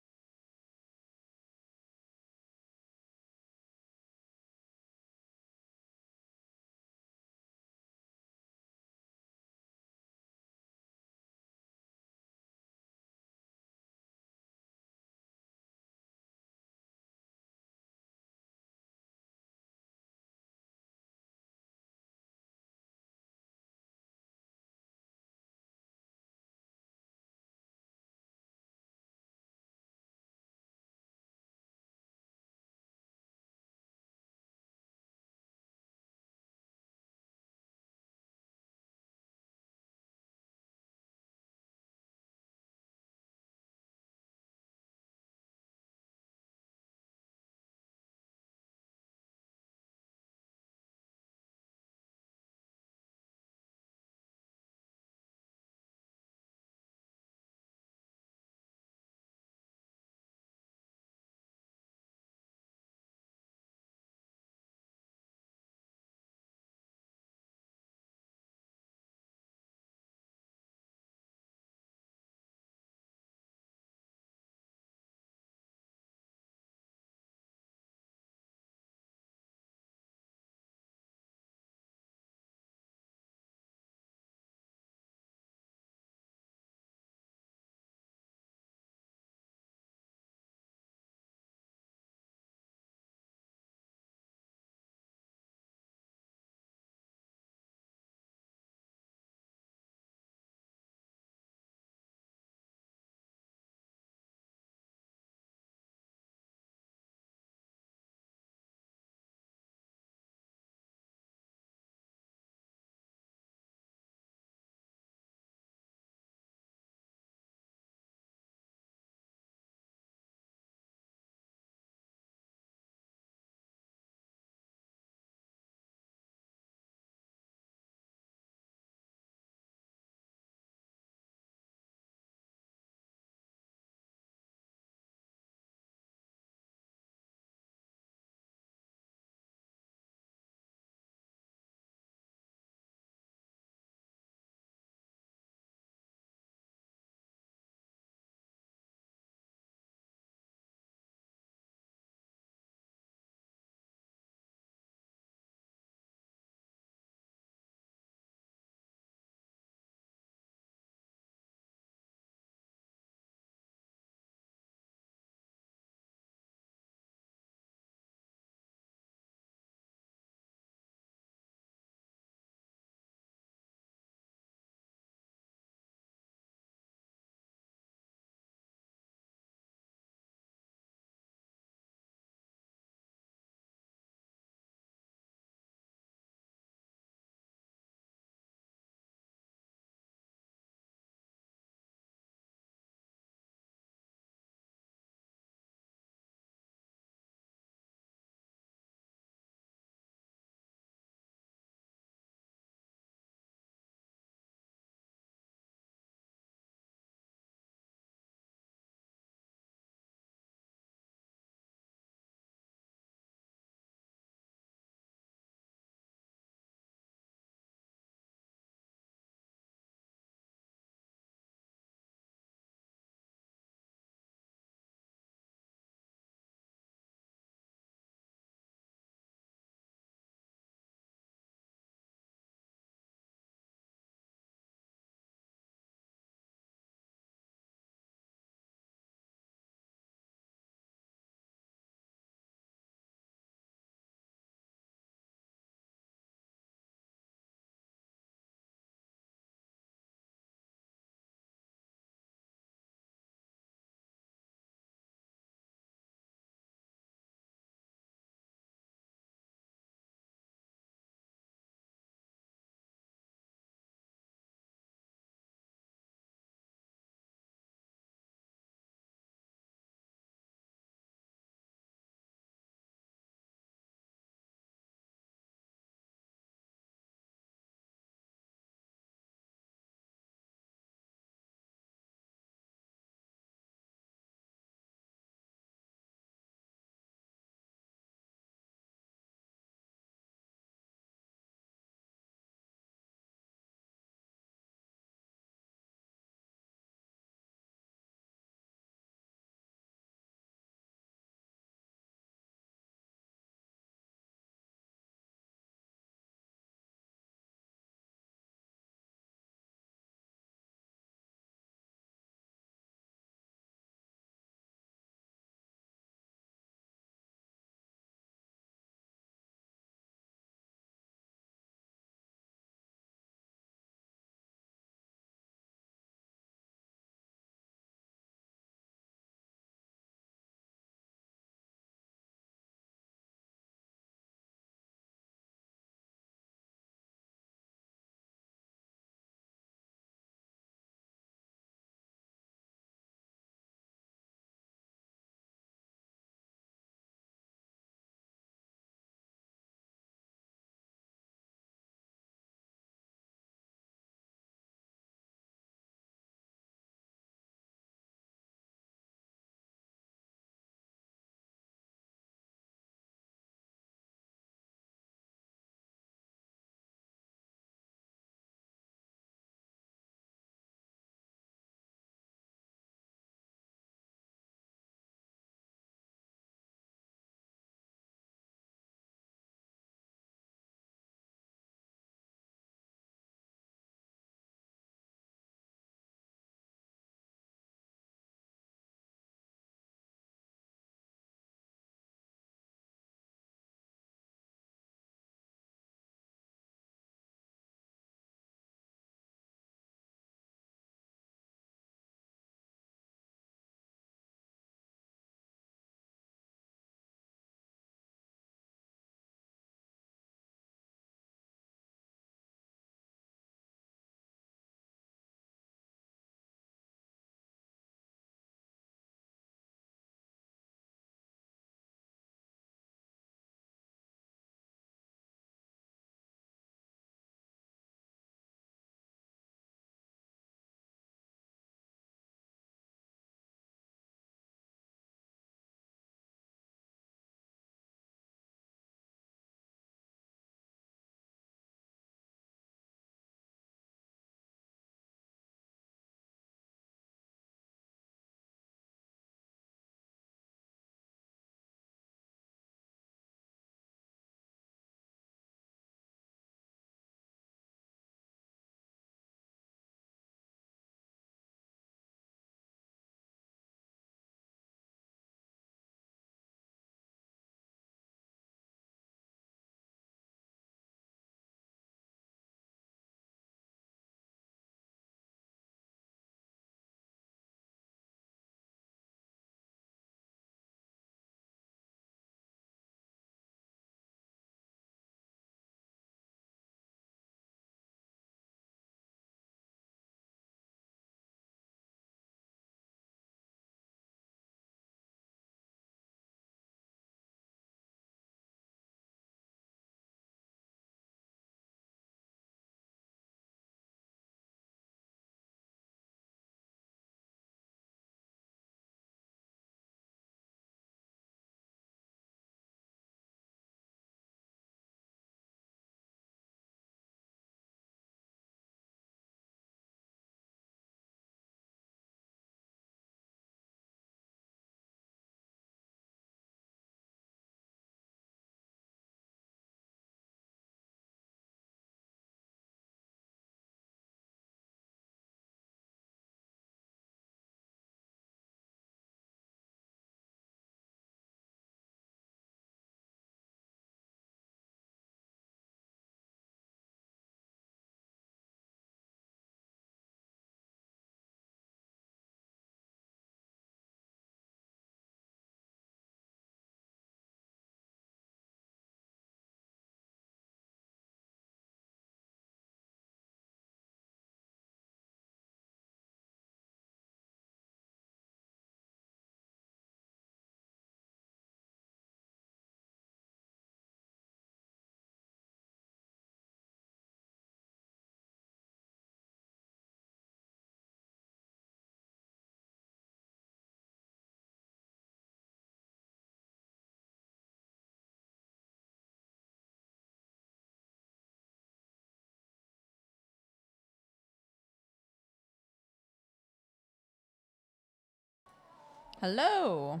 Hello.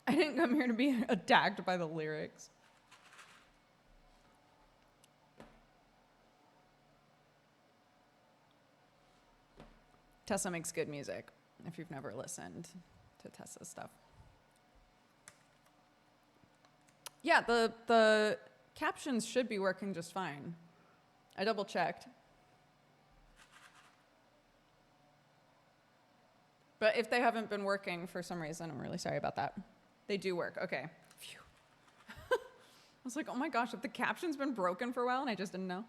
I didn't come here to be attacked by the lyrics. Tessa makes good music, if you've never listened to Tessa's stuff. Yeah, the captions should be working just fine. I double checked. But if they haven't been working for some reason, I'm really sorry about that. They do work. Okay. Phew. I was like, oh my gosh, have the captions been broken for a while and I just didn't know?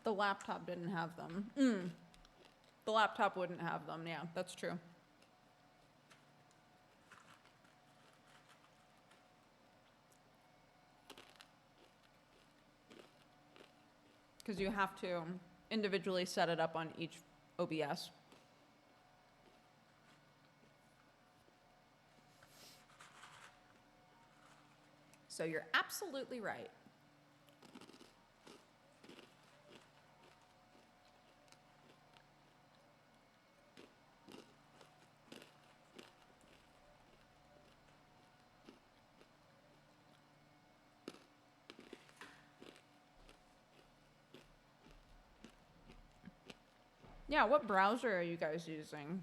The laptop didn't have them. The laptop wouldn't have them. Yeah, that's true. Because you have to individually set it up on each OBS. So you're absolutely right. Yeah, what browser are you guys using?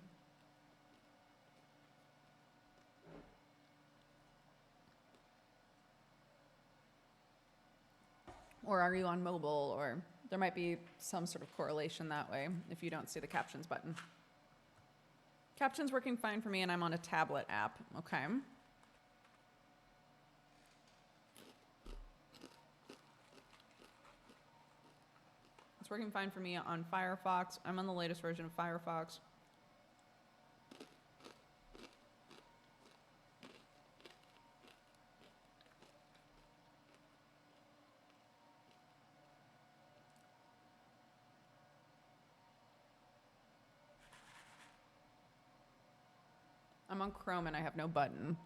Or are you on mobile? Or there might be some sort of correlation that way if you don't see the captions button. Captions working fine for me, and I'm on a tablet app. Okay. It's working fine for me on Firefox. I'm on the latest version of Firefox. I'm on Chrome and I have no button.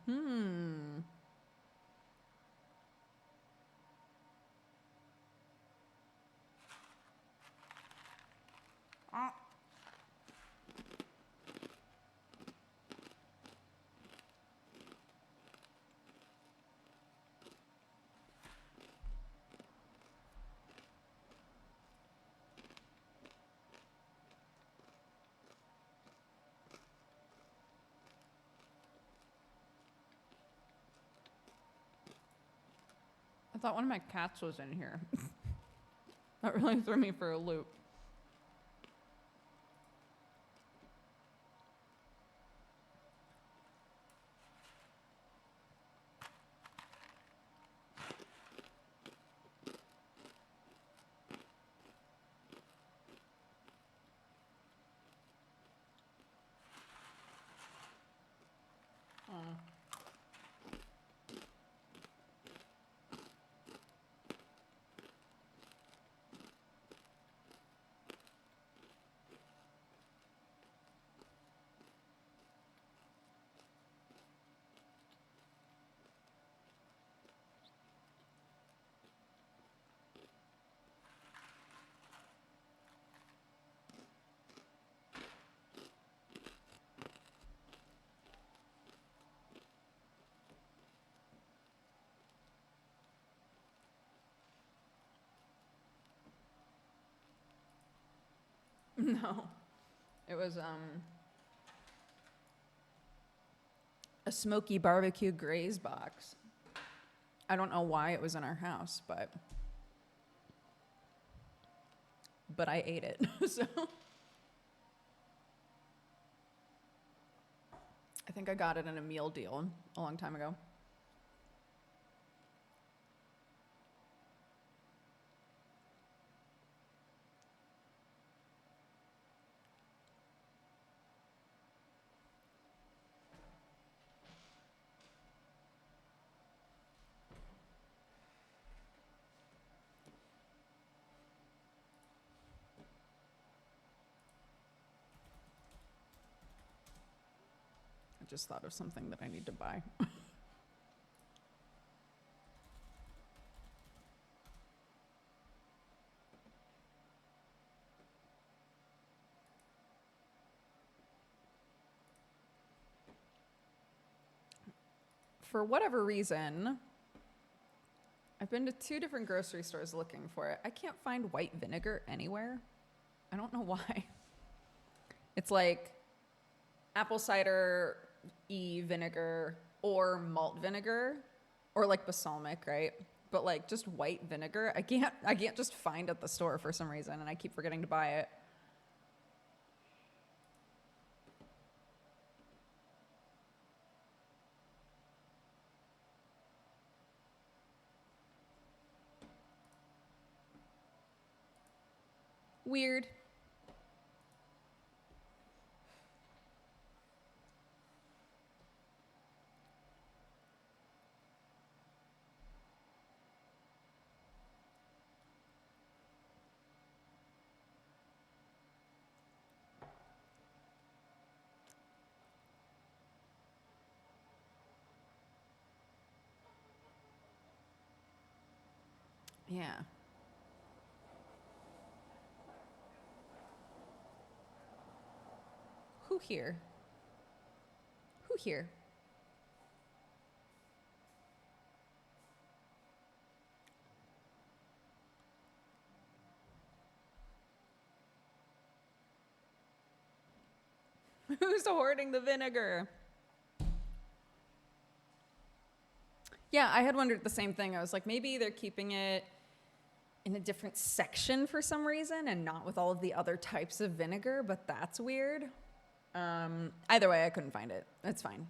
I thought one of my cats was in here. That really threw me for a loop. No, it was a smoky barbecue graze box. I don't know why it was in our house, but I ate it. So I think I got it in a meal deal a long time ago. I just thought of something that I need to buy. For whatever reason, I've been to 2 different grocery stores looking for it. I can't find white vinegar anywhere. I don't know why. It's like apple cider vinegar or malt vinegar or like balsamic, right? But like just white vinegar, I can't just find at the store for some reason, and I keep forgetting to buy it. Weird. Yeah. Who here? Who here? Who's hoarding the vinegar? Yeah, I had wondered the same thing. I was like, maybe they're keeping it in a different section for some reason and not with all of the other types of vinegar, but that's weird. Either way, I couldn't find it. That's fine.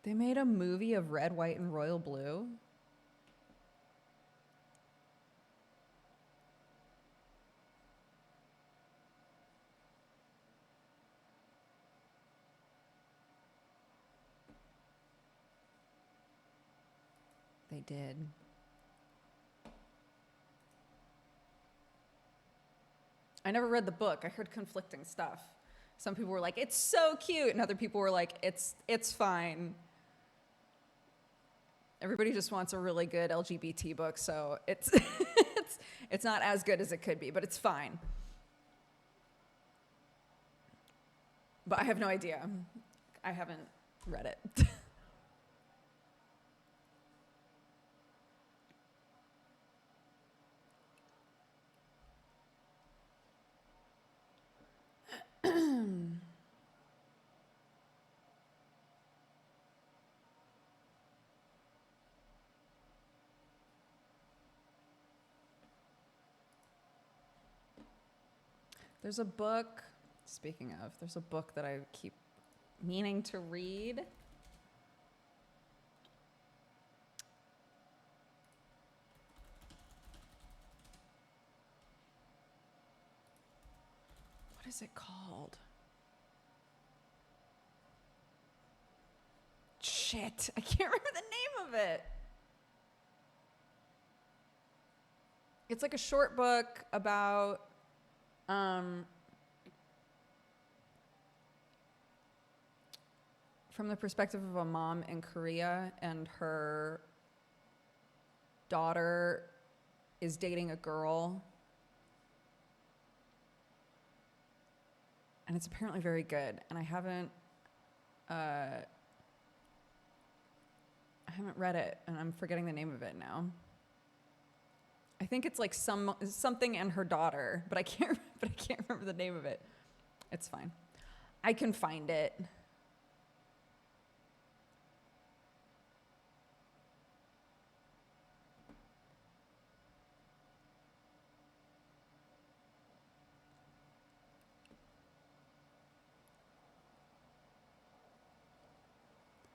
They made a movie of Red, White, and Royal Blue. They did. I never read the book. I heard conflicting stuff. Some people were like, it's so cute, and other people were like, it's fine. Everybody just wants a really good LGBT book, so it's it's not as good as it could be, but it's fine. But I have no idea. I haven't read it. There's a book, speaking of, there's a book that I keep meaning to read. What is it called? Shit, I can't remember the name of it. It's like a short book about from the perspective of a mom in Korea, and her daughter is dating a girl. And it's apparently very good. And I haven't read it, and I'm forgetting the name of it now. I think it's like something and her daughter, but I can't remember the name of it. It's fine. I can find it.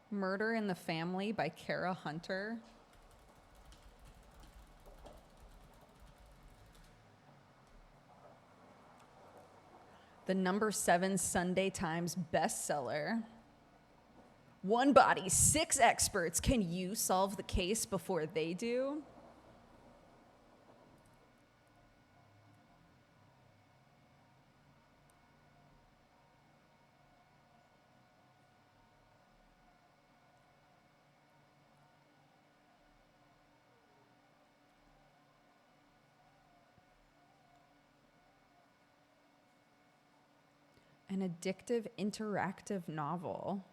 Murder in the Family by Kara Hunter. The #7 Sunday Times bestseller. One body, 6 experts. Can you solve the case before they do? An addictive interactive novel.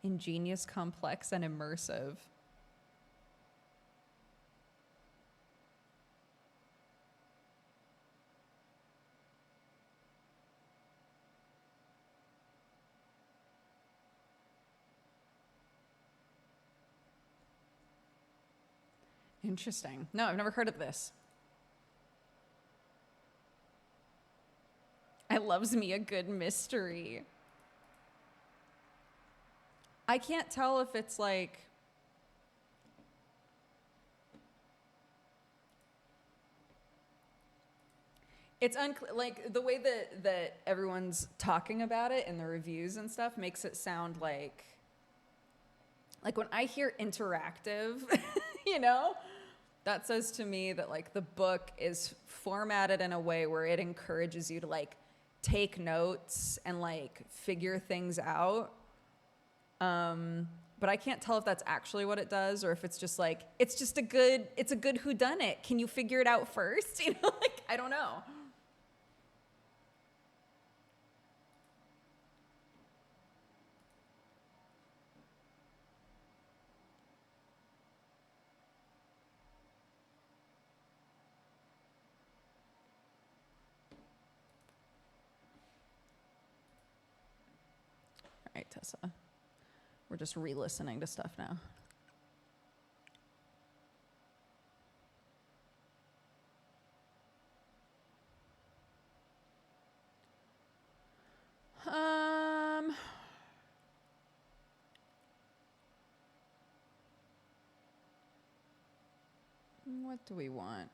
Ingenious, complex, and immersive. Interesting. No, I've never heard of this. I loves me a good mystery. I can't tell if it's like it's unclear. Like the way that everyone's talking about it in the reviews and stuff makes it sound like when I hear interactive, you know, that says to me that like the book is formatted in a way where it encourages you to like take notes and like figure things out. But I can't tell if that's actually what it does or if it's just like it's a good whodunit. Can you figure it out first? You know, like I don't know. All right, Tessa. We're just re-listening to stuff now. What do we want?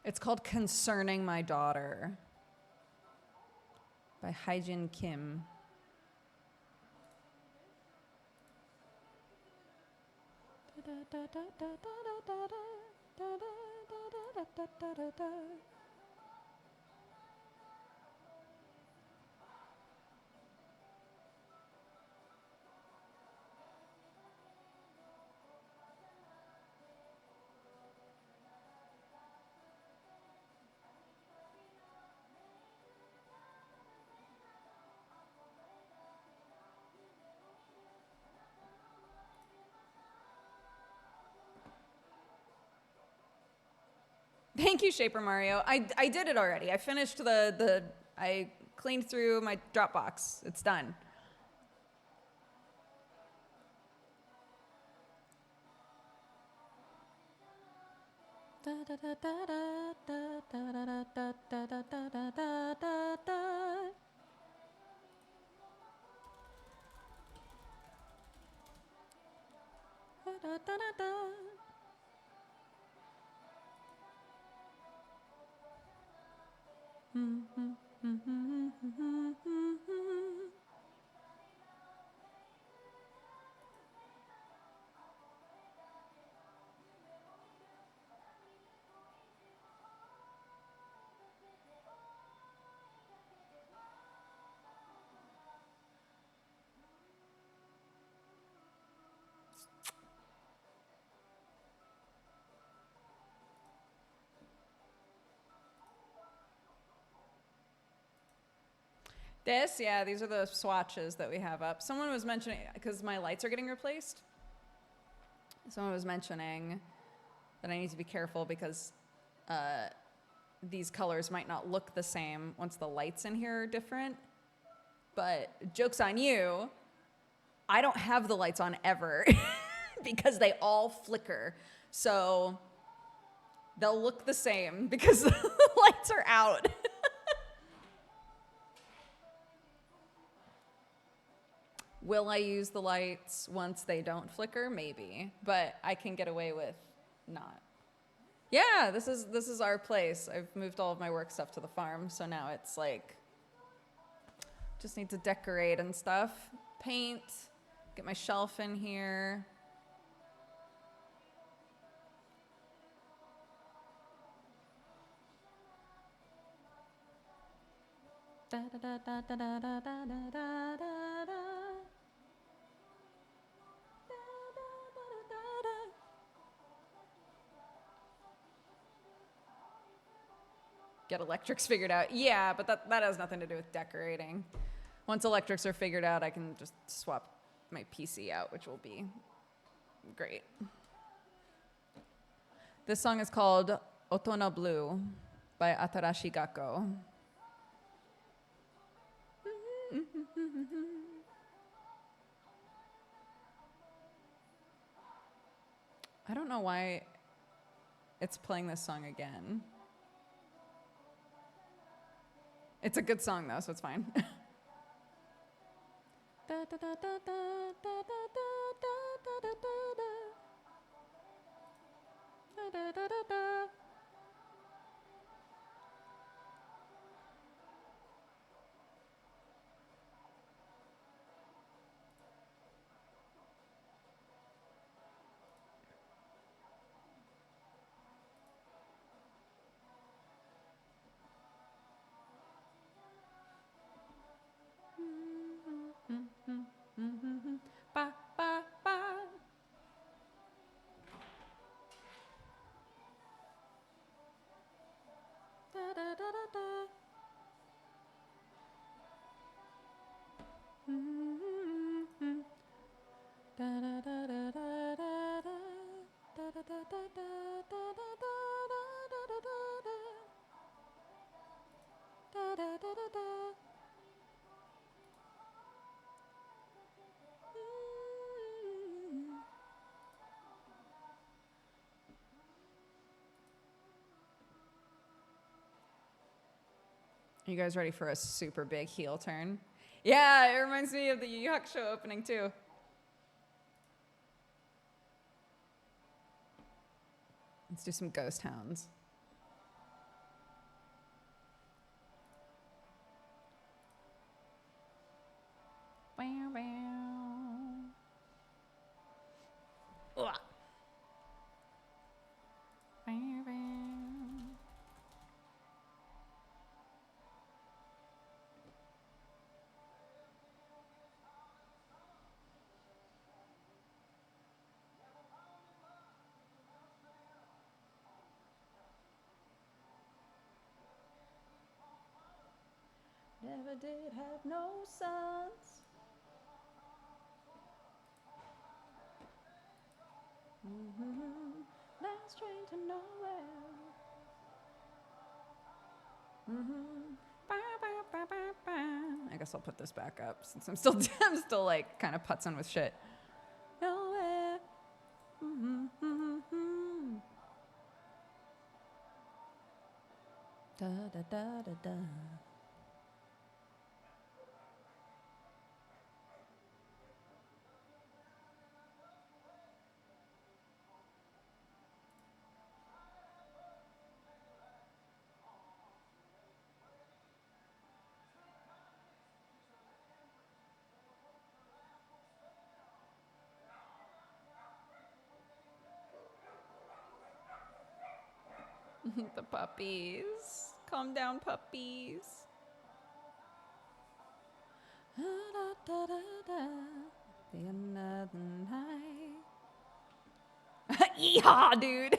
It's called Concerning My Daughter by Haejin Kim. Thank you, Shaper Mario. I did it already. I finished I cleaned through my Dropbox. It's done. This, yeah, these are the swatches that we have up. Someone was mentioning, because my lights are getting replaced, someone was mentioning that I need to be careful because these colors might not look the same once the lights in here are different. But joke's on you, I don't have the lights on ever because they all flicker. So they'll look the same because the lights are out. Will I use the lights once they don't flicker? Maybe, but I can get away with not. Yeah, this is our place. I've moved all of my work stuff to the farm, so now it's like just need to decorate and stuff. Paint, get my shelf in here. Da, da, da, da, da, da, da, da, da, da, da. Get electrics figured out. Yeah, but that has nothing to do with decorating. Once electrics are figured out, I can just swap my PC out, which will be great. This song is called Otona Blue by Atarashi Gakko. I don't know why it's playing this song again. It's a good song though, so it's fine. Ba, ba, ba. Da, da, da, da, da. Mm-hmm. Da, da, da, da, da, da, da. Da, da, da, da, da, da, da, da, da, da, da. Da, da, da, da, da. You guys ready for a super big heel turn? Yeah, it reminds me of the Yu Yu Hakusho opening too. Let's do some ghost hounds. Bow, bow. Ugh. Bow, bow. Never did have no sons. Last train to nowhere. Ba, ba, ba, ba, ba. I guess I'll put this back up since I'm still like kind of putzing with shit. Nowhere. Da da da da da. The puppies. Calm down, puppies. Da, da, da, da. The another night. Yeehaw, dude.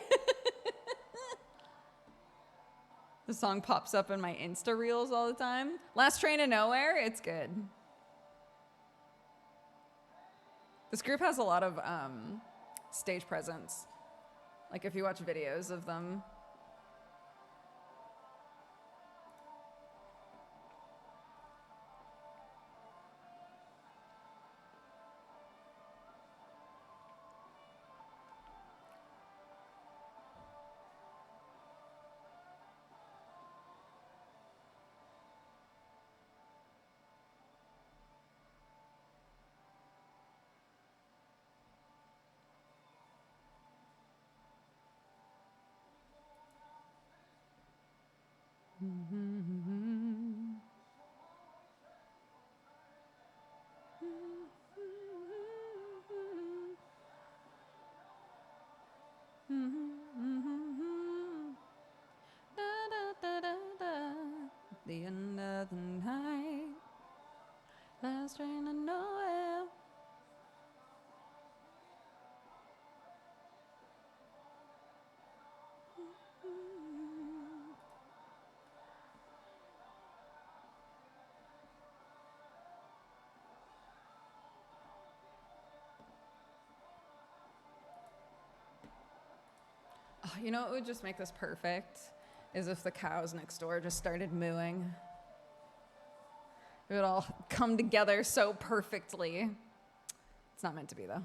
The song pops up in my Insta reels all the time. Last Train to Nowhere, it's good. This group has a lot of stage presence. Like if you watch videos of them. The end of the night, last train to nowhere. Oh, you know what would just make this perfect? Is if the cows next door just started mooing. It would all come together so perfectly. It's not meant to be, though.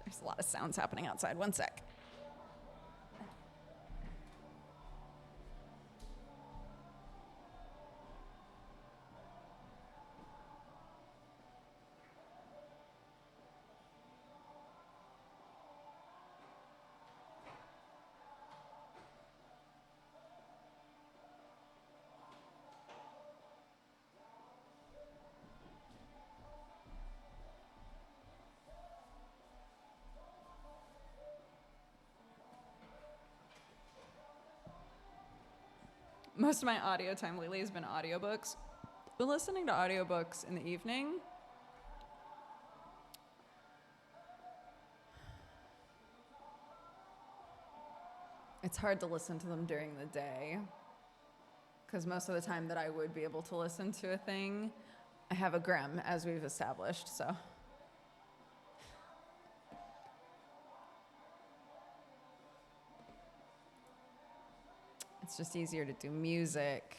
There's a lot of sounds happening outside. One sec. Most of my audio time lately has been audiobooks. Been listening to audiobooks in the evening. It's hard to listen to them during the day because most of the time that I would be able to listen to a thing, I have a Grem, as we've established, so. It's just easier to do music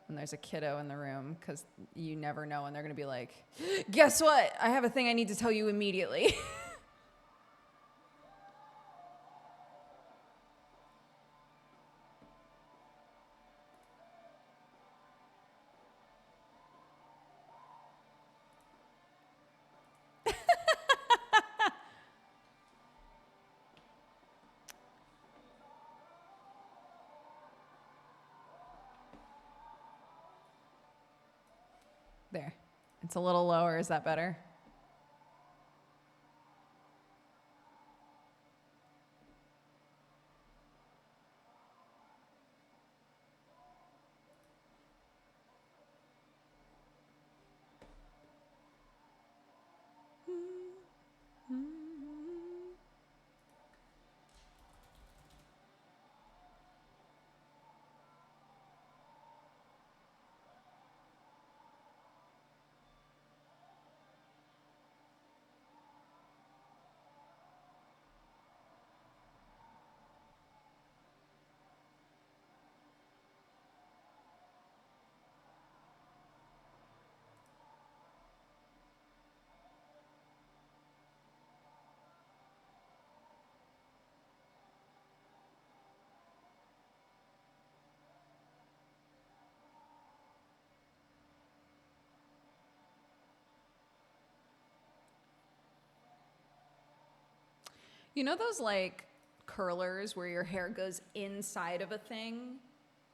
when there's a kiddo in the room because you never know when they're going to be like, guess what? I have a thing I need to tell you immediately. There. It's a little lower. Is that better? You know those like curlers where your hair goes inside of a thing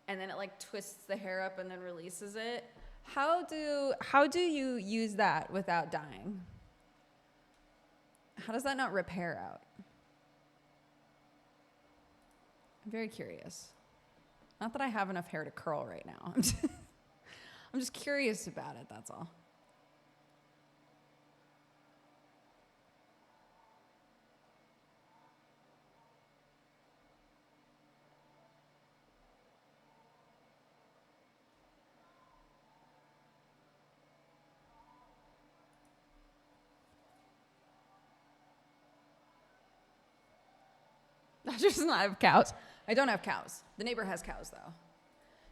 and then it like twists the hair up and then releases it? How do you use that without dying? How does that not rip hair out? I'm very curious. Not that I have enough hair to curl right now. I'm just curious about it, that's all. I just not have cows. I don't have cows. The neighbor has cows though.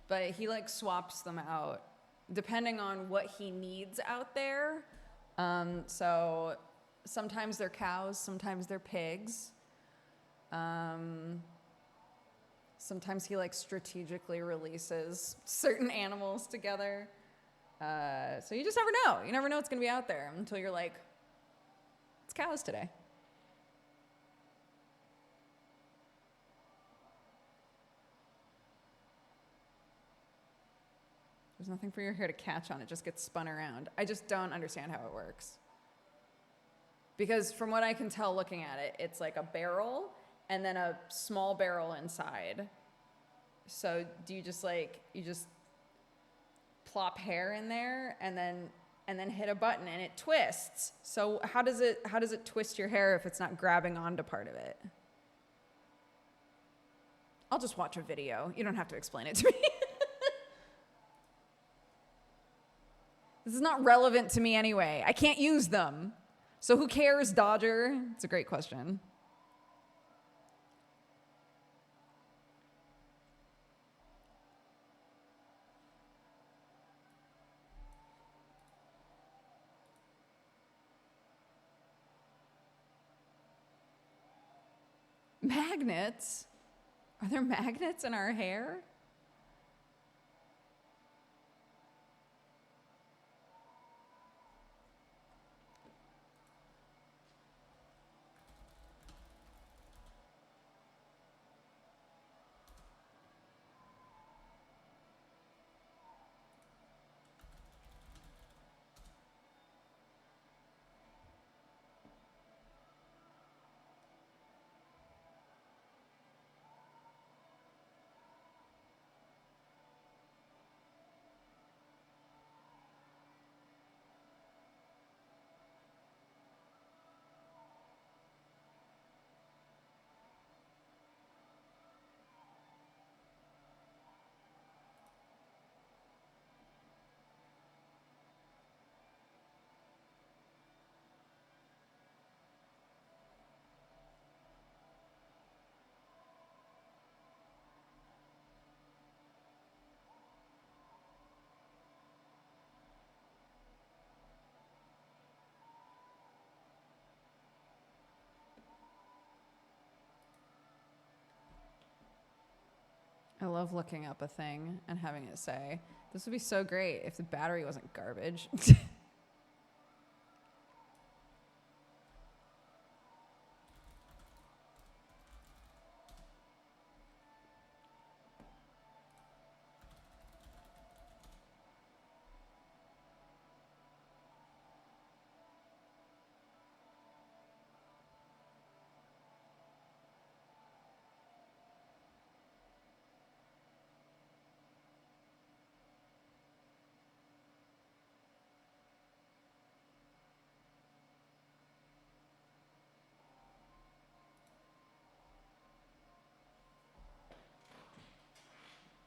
But he like swaps them out depending on what he needs out there. So sometimes they're cows, sometimes they're pigs. Sometimes he like strategically releases certain animals together. So you just never know. You never know what's gonna be out there until you're like, it's cows today. There's nothing for your hair to catch on. It just gets spun around. I just don't understand how it works. Because from what I can tell looking at it, it's like a barrel and then a small barrel inside. So do you just plop hair in there and then hit a button and it twists? So how does it twist your hair if it's not grabbing onto part of it? I'll just watch a video. You don't have to explain it to me. This is not relevant to me anyway. I can't use them. So who cares, Dodger? It's a great question. Magnets? Are there magnets in our hair? I love looking up a thing and having it say, this would be so great if the battery wasn't garbage.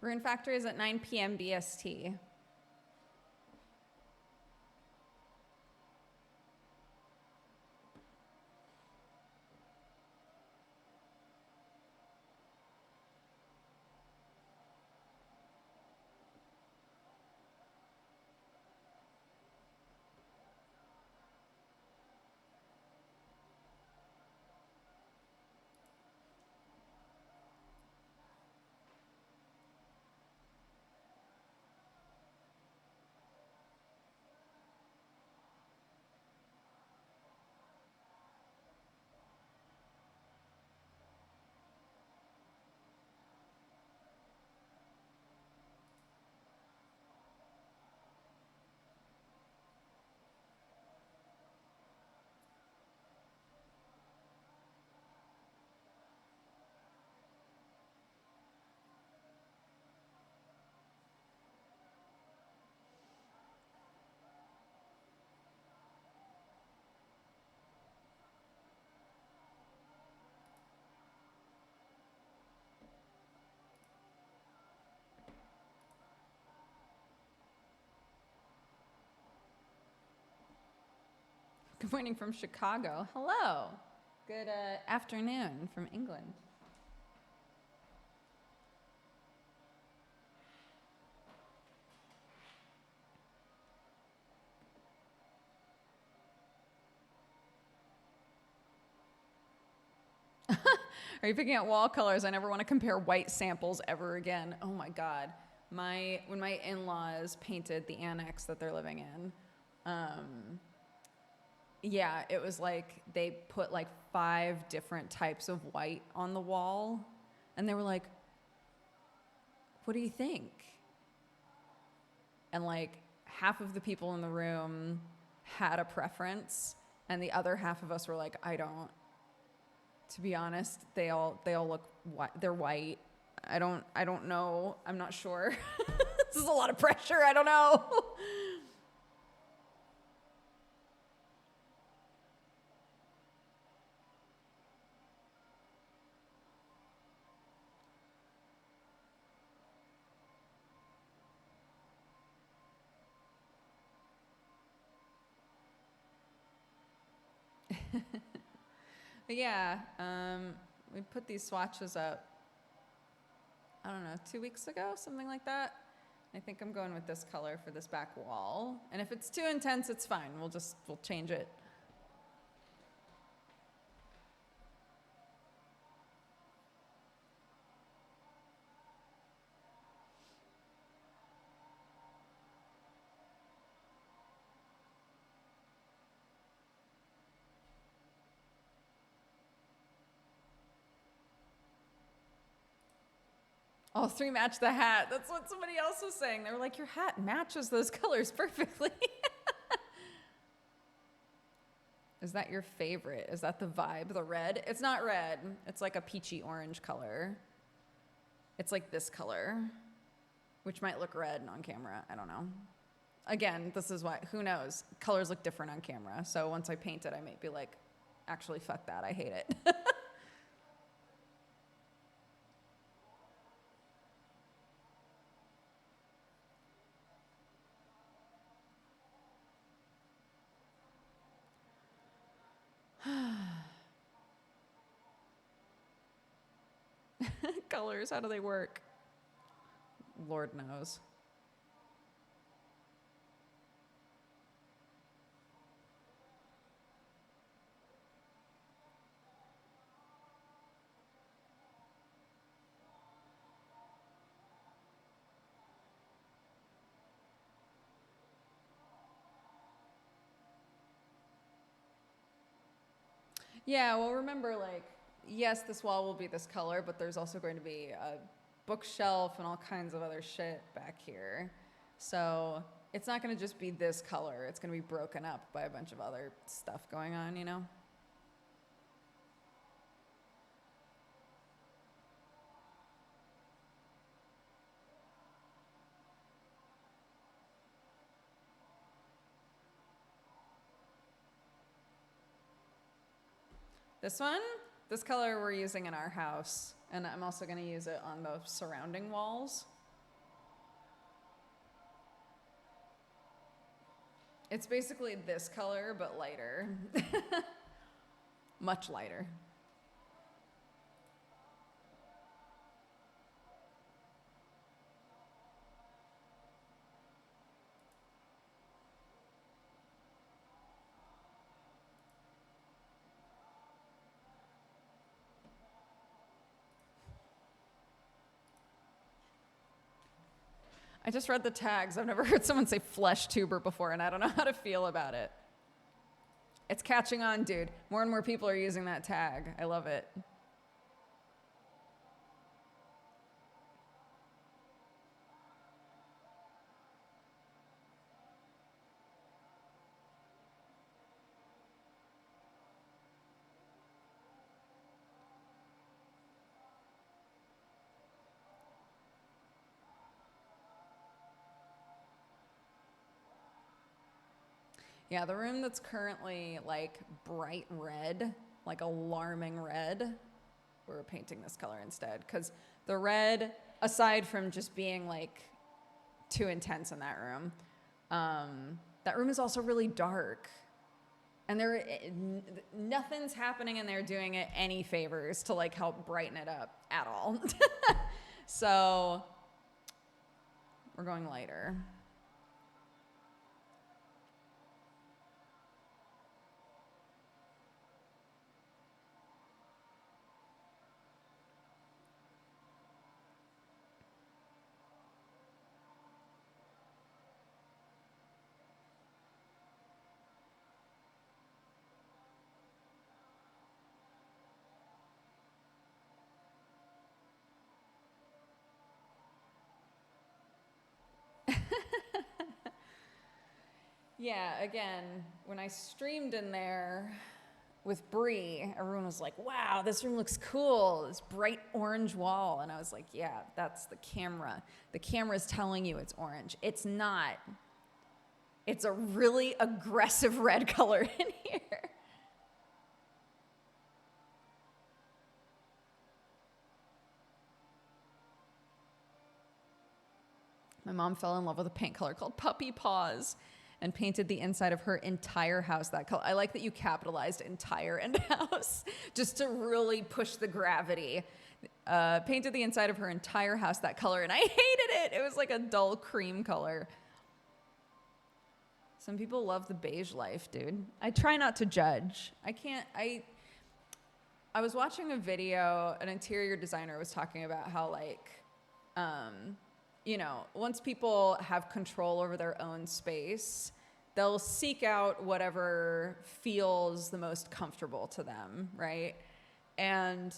Rune Factory is at 9 p.m. BST. Good morning from Chicago. Hello. Good afternoon from England. Are you picking out wall colors? I never want to compare white samples ever again. Oh my God. When my in-laws painted the annex that they're living in, yeah, it was like they put like 5 different types of white on the wall. And they were like, what do you think? And like half of the people in the room had a preference, and the other half of us were like, I don't. To be honest, they all look white. They're white. I don't know. I'm not sure. This is a lot of pressure. I don't know. But yeah, we put these swatches up, I don't know, 2 weeks ago, something like that. I think I'm going with this color for this back wall. And if it's too intense, it's fine. We'll change it. All 3 match the hat. That's what somebody else was saying. They were like, your hat matches those colors perfectly. Is that your favorite? Is that the vibe, the red? It's not red. It's like a peachy orange color. It's like this color, which might look red on camera. I don't know. Again, this is why, who knows? Colors look different on camera. So once I paint it, I might be like, actually, fuck that. I hate it. Colors, how do they work? Lord knows. Yeah, well, remember, like, yes, this wall will be this color, but there's also going to be a bookshelf and all kinds of other shit back here. So it's not going to just be this color. It's going to be broken up by a bunch of other stuff going on, you know? This one, this color we're using in our house, and I'm also going to use it on the surrounding walls. It's basically this color, but lighter. Much lighter. I just read the tags. I've never heard someone say flesh tuber before, and I don't know how to feel about it. It's catching on, dude. More and more people are using that tag. I love it. Yeah, the room that's currently like bright red, like alarming red, we're painting this color instead. Because the red, aside from just being like too intense in that room is also really dark. And nothing's happening in there doing it any favors to like help brighten it up at all. So we're going lighter. Yeah, again, when I streamed in there with Bree, everyone was like, wow, this room looks cool, this bright orange wall. And I was like, yeah, that's the camera. The camera's telling you it's orange. It's not. It's a really aggressive red color in here. My mom fell in love with a paint color called Puppy Paws and painted the inside of her entire house that color. I like that you capitalized entire and house just to really push the gravity. Painted the inside of her entire house that color, and I hated it. It was like a dull cream color. Some people love the beige life, dude. I try not to judge. I was watching a video, an interior designer was talking about how like, you know, once people have control over their own space, they'll seek out whatever feels the most comfortable to them, right? And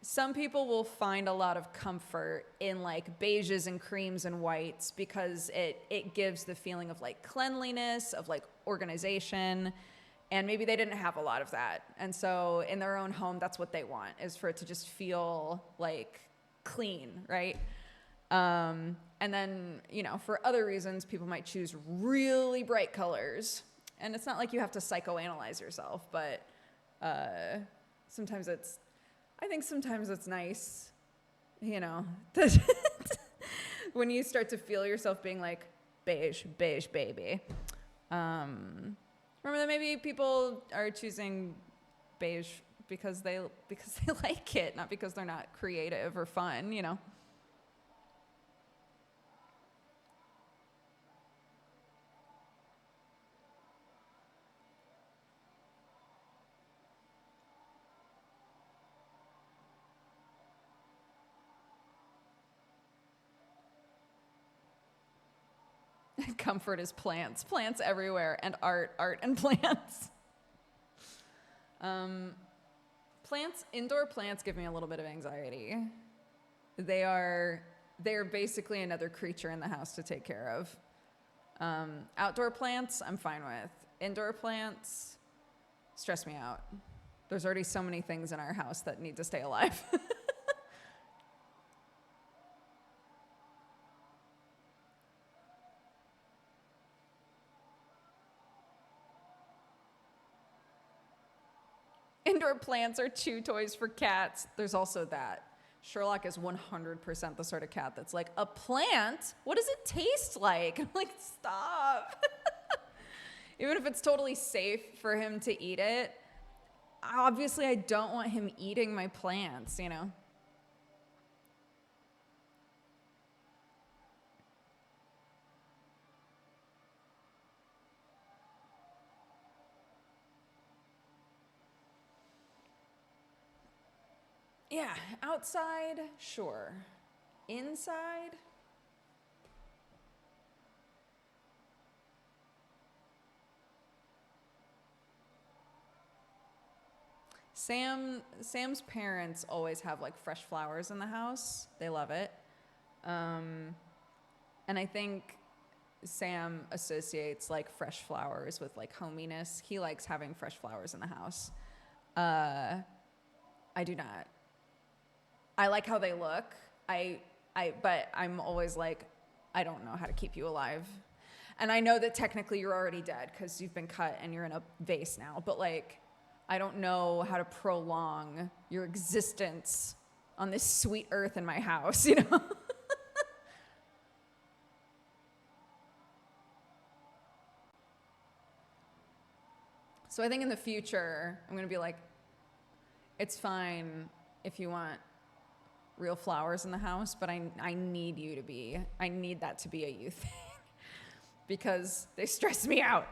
some people will find a lot of comfort in like beiges and creams and whites because it gives the feeling of like cleanliness, of like organization, and maybe they didn't have a lot of that. And so in their own home, that's what they want, is for it to just feel like clean, right? And then, you know, for other reasons, people might choose really bright colors. And it's not like you have to psychoanalyze yourself, but sometimes it's nice, you know, when you start to feel yourself being like, beige, beige, baby. Remember that maybe people are choosing beige because they like it, not because they're not creative or fun, you know. Comfort is plants. Plants everywhere, and art and plants. Indoor plants give me a little bit of anxiety. They're basically another creature in the house to take care of. Outdoor plants, I'm fine with. Indoor plants stress me out. There's already so many things in our house that need to stay alive. Indoor plants are chew toys for cats. There's also that. Sherlock is 100% the sort of cat that's like, a plant? What does it taste like? I'm like, stop. Even if it's totally safe for him to eat it, obviously I don't want him eating my plants, you know? Yeah, outside, sure. Inside? Sam's parents always have like fresh flowers in the house. They love it. And I think Sam associates like fresh flowers with like hominess. He likes having fresh flowers in the house. I do not. I like how they look. But I'm always like, I don't know how to keep you alive. And I know that technically you're already dead because you've been cut and you're in a vase now. But like, I don't know how to prolong your existence on this sweet earth in my house, you know? So I think in the future, I'm going to be like, it's fine if you want real flowers in the house, but I need that to be a you thing because they stress me out.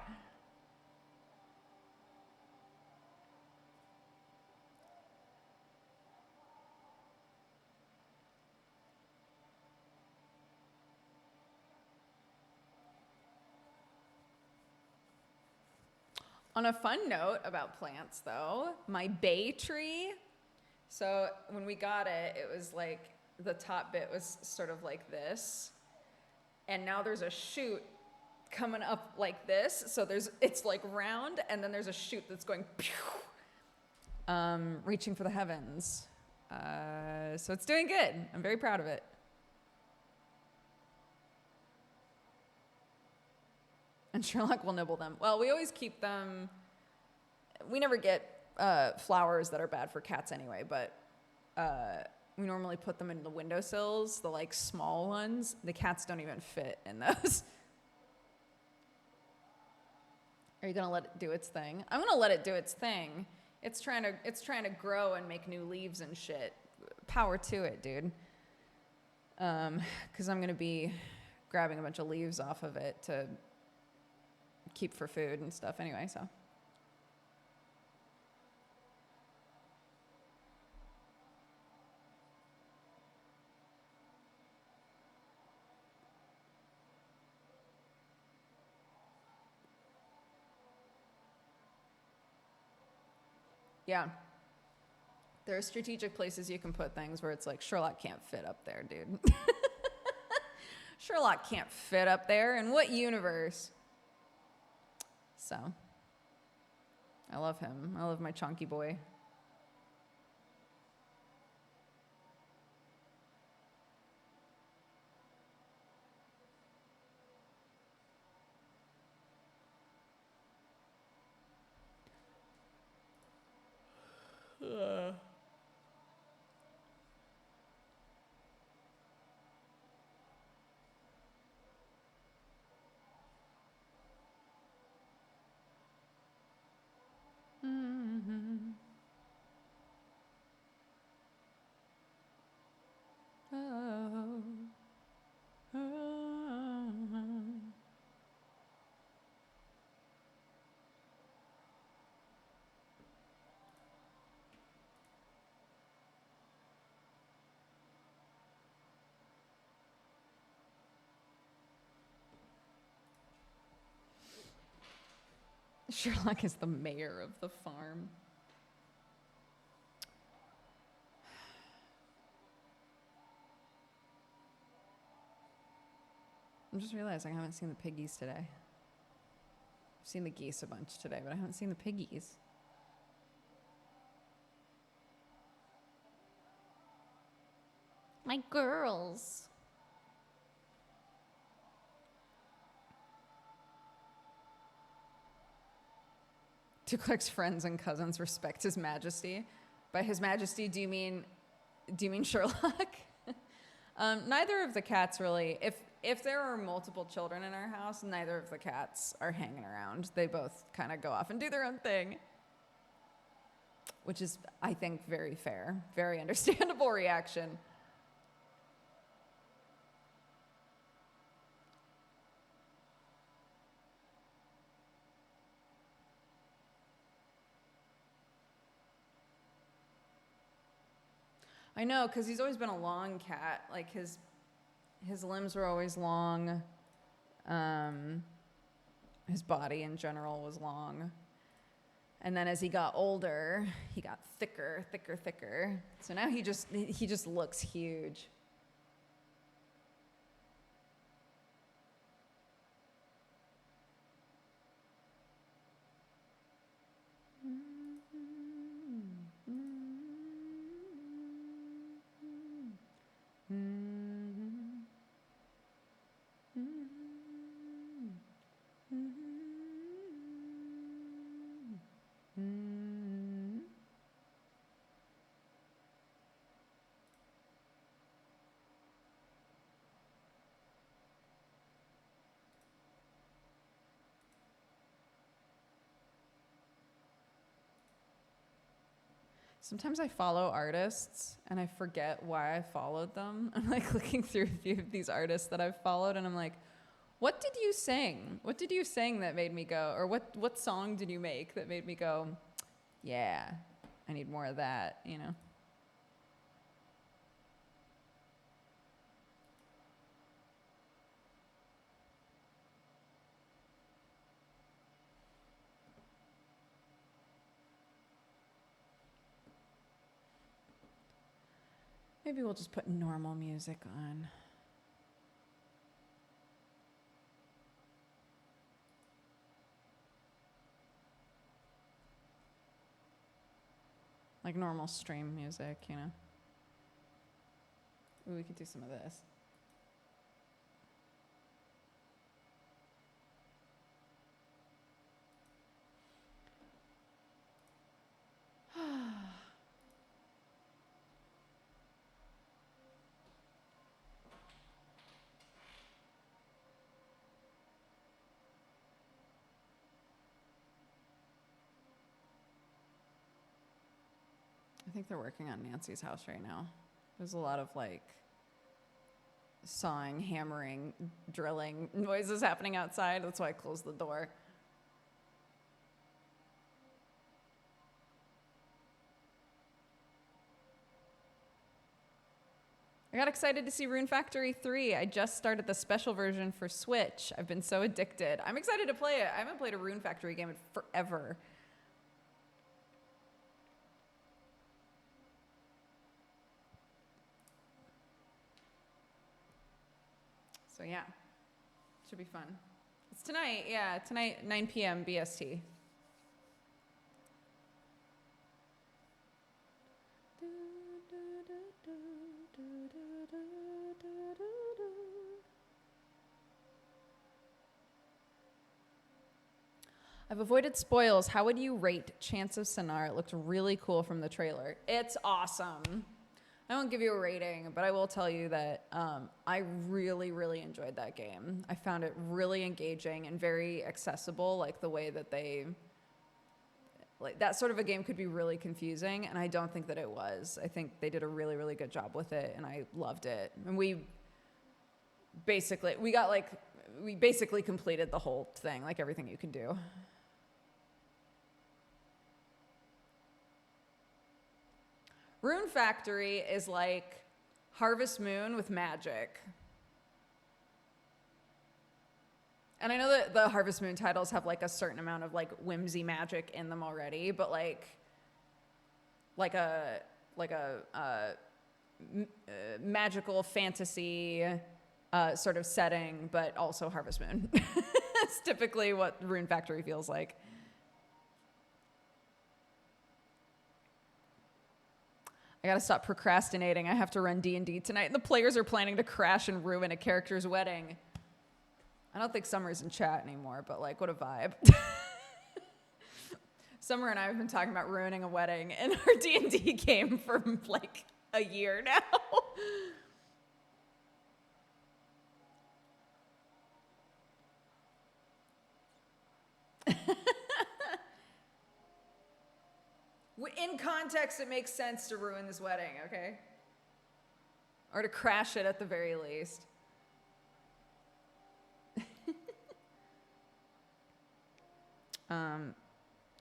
On a fun note about plants, though, my bay tree. So when we got it, it was like the top bit was sort of like this. And now there's a shoot coming up like this. So it's like round, and then there's a shoot that's going pew, reaching for the heavens. So it's doing good. I'm very proud of it. And Sherlock will nibble them. Well, we always keep them. We never get flowers that are bad for cats anyway, but we normally put them in the windowsills, the like small ones. The cats don't even fit in those. Are you gonna let it do its thing? I'm gonna let it do its thing. It's trying to grow and make new leaves and shit. Power to it, dude. 'Cause I'm gonna be grabbing a bunch of leaves off of it to keep for food and stuff anyway, so. Yeah. There are strategic places you can put things where it's like, Sherlock can't fit up there, dude. Sherlock can't fit up there. In what universe? So, I love him. I love my chunky boy. Sherlock is the mayor of the farm. I'm just realizing I haven't seen the piggies today. I've seen the geese a bunch today, but I haven't seen the piggies. My girls. To Clark's friends and cousins respect His Majesty. By His Majesty, do you mean Sherlock? Neither of the cats really. If there are multiple children in our house, neither of the cats are hanging around. They both kind of go off and do their own thing, which is, I think, very fair, very understandable reaction. I know, because he's always been a long cat. Like, his limbs were always long. His body in general was long. And then as he got older, he got thicker. So now he just looks huge. Sometimes I follow artists and I forget why I followed them. I'm like looking through a few of these artists that I've followed and I'm like, what did you sing? What did you sing that made me go, or what song did you make that made me go, yeah, I need more of that, you know? Maybe we'll just put normal music on. Like normal stream music, you know? Ooh, we could do some of this. I think they're working on Nancy's house right now. There's a lot of like sawing, hammering, drilling noises happening outside. That's why I closed the door. I got excited to see Rune Factory 3. I just started the special version for Switch. I've been so addicted. I'm excited to play it. I haven't played a Rune Factory game in forever. So yeah, should be fun. It's tonight, yeah, tonight, 9 p.m. BST. I've avoided spoils. How would you rate Chance of Sonar? It looked really cool from the trailer. It's awesome. I won't give you a rating, but I will tell you that I really, really enjoyed that game. I found it really engaging and very accessible, like the way that they... Like that sort of a game could be really confusing, and I don't think that it was. I think they did a really, really good job with it, and I loved it. And we basically completed the whole thing, like everything you can do. Rune Factory is like Harvest Moon with magic. And I know that the Harvest Moon titles have like a certain amount of like whimsy magic in them already, but like a magical fantasy sort of setting, but also Harvest Moon. That's typically what Rune Factory feels like. I gotta stop procrastinating. I have to run D&D tonight, and the players are planning to crash and ruin a character's wedding. I don't think Summer's in chat anymore, but like, what a vibe. Summer and I have been talking about ruining a wedding in our D&D game for like a year now. In context, it makes sense to ruin this wedding, okay? Or to crash it at the very least.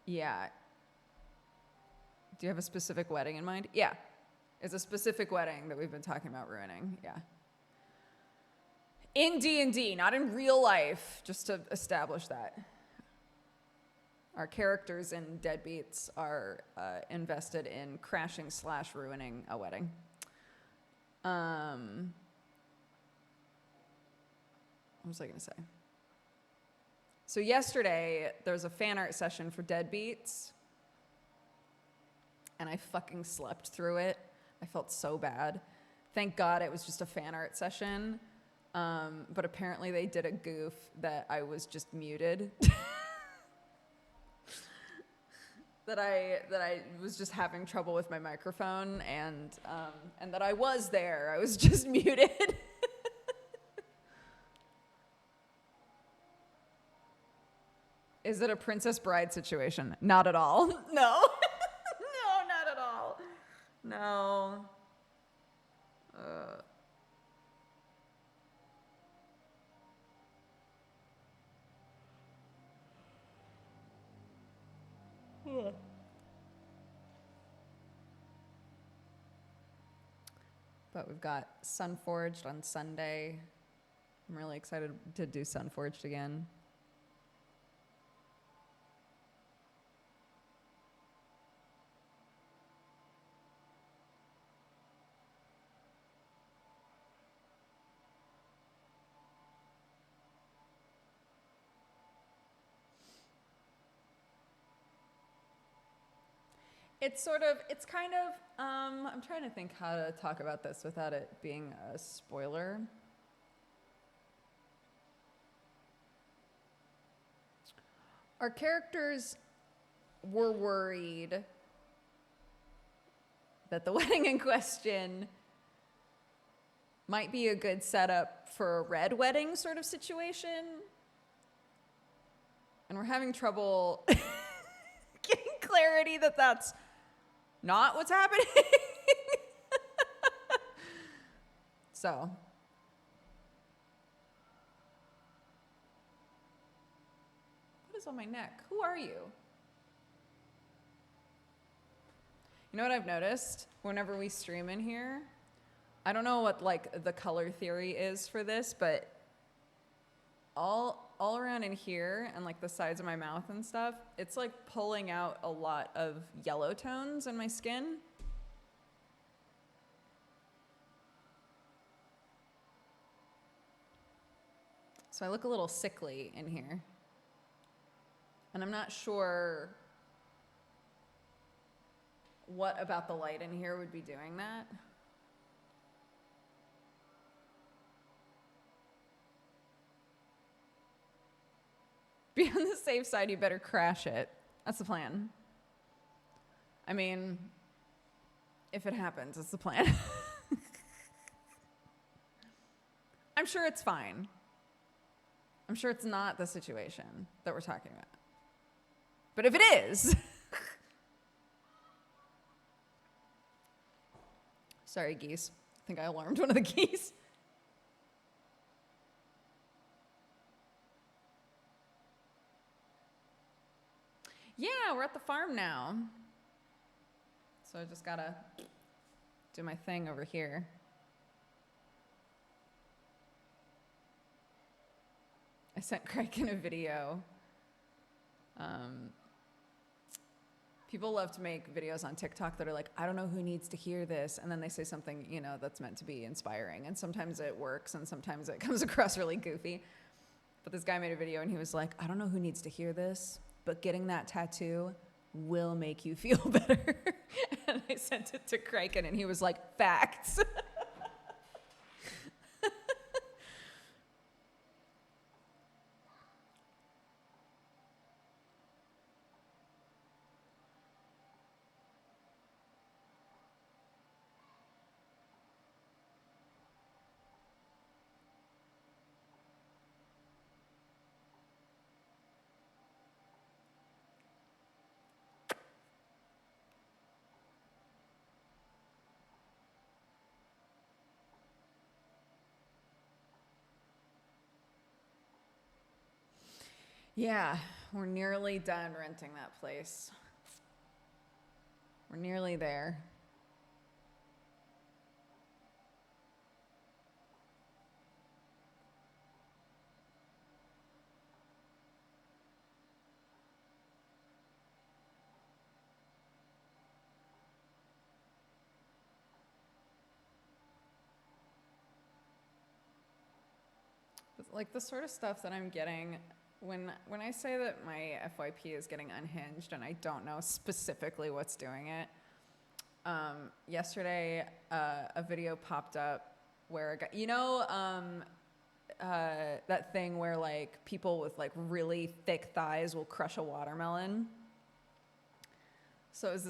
Yeah. Do you have a specific wedding in mind? Yeah. It's a specific wedding that we've been talking about ruining, yeah. In D&D, not in real life, just to establish that. Our characters in Deadbeats are invested in crashing/ruining a wedding. What was I going to say? So yesterday, there was a fan art session for Deadbeats, and I fucking slept through it. I felt so bad. Thank God it was just a fan art session, but apparently they did a goof that I was just muted. that I was just having trouble with my microphone, and that I was there. I was just muted. Is it a Princess Bride situation? Not at all. No. No, not at all. No. But we've got Sunforged on Sunday. I'm really excited to do Sunforged again. I'm trying to think how to talk about this without it being a spoiler. Our characters were worried that the wedding in question might be a good setup for a red wedding sort of situation. And we're having trouble getting clarity that that's not what's happening. So. What is on my neck? Who are you? You know what I've noticed? Whenever we stream in here, I don't know what like the color theory is for this, but all around in here and like the sides of my mouth and stuff, it's like pulling out a lot of yellow tones in my skin. So I look a little sickly in here. And I'm not sure what about the light in here would be doing that. Be on the safe side, you better crash it. That's the plan. I mean, if it happens, it's the plan. I'm sure it's fine. I'm sure it's not the situation that we're talking about. But if it is, sorry, geese. I think I alarmed one of the geese. Yeah, we're at the farm now. So I just gotta do my thing over here. I sent Craig in a video. People love to make videos on TikTok that are like, I don't know who needs to hear this. And then they say something, you know, that's meant to be inspiring. And sometimes it works and sometimes it comes across really goofy. But this guy made a video and he was like, I don't know who needs to hear this, but getting that tattoo will make you feel better. And I sent it to Kraken and he was like, facts. Yeah, we're nearly done renting that place. We're nearly there. Like the sort of stuff that I'm getting when I say that my FYP is getting unhinged and I don't know specifically what's doing it. Yesterday, a video popped up where a guy, you know, that thing where like people with like really thick thighs will crush a watermelon. So it was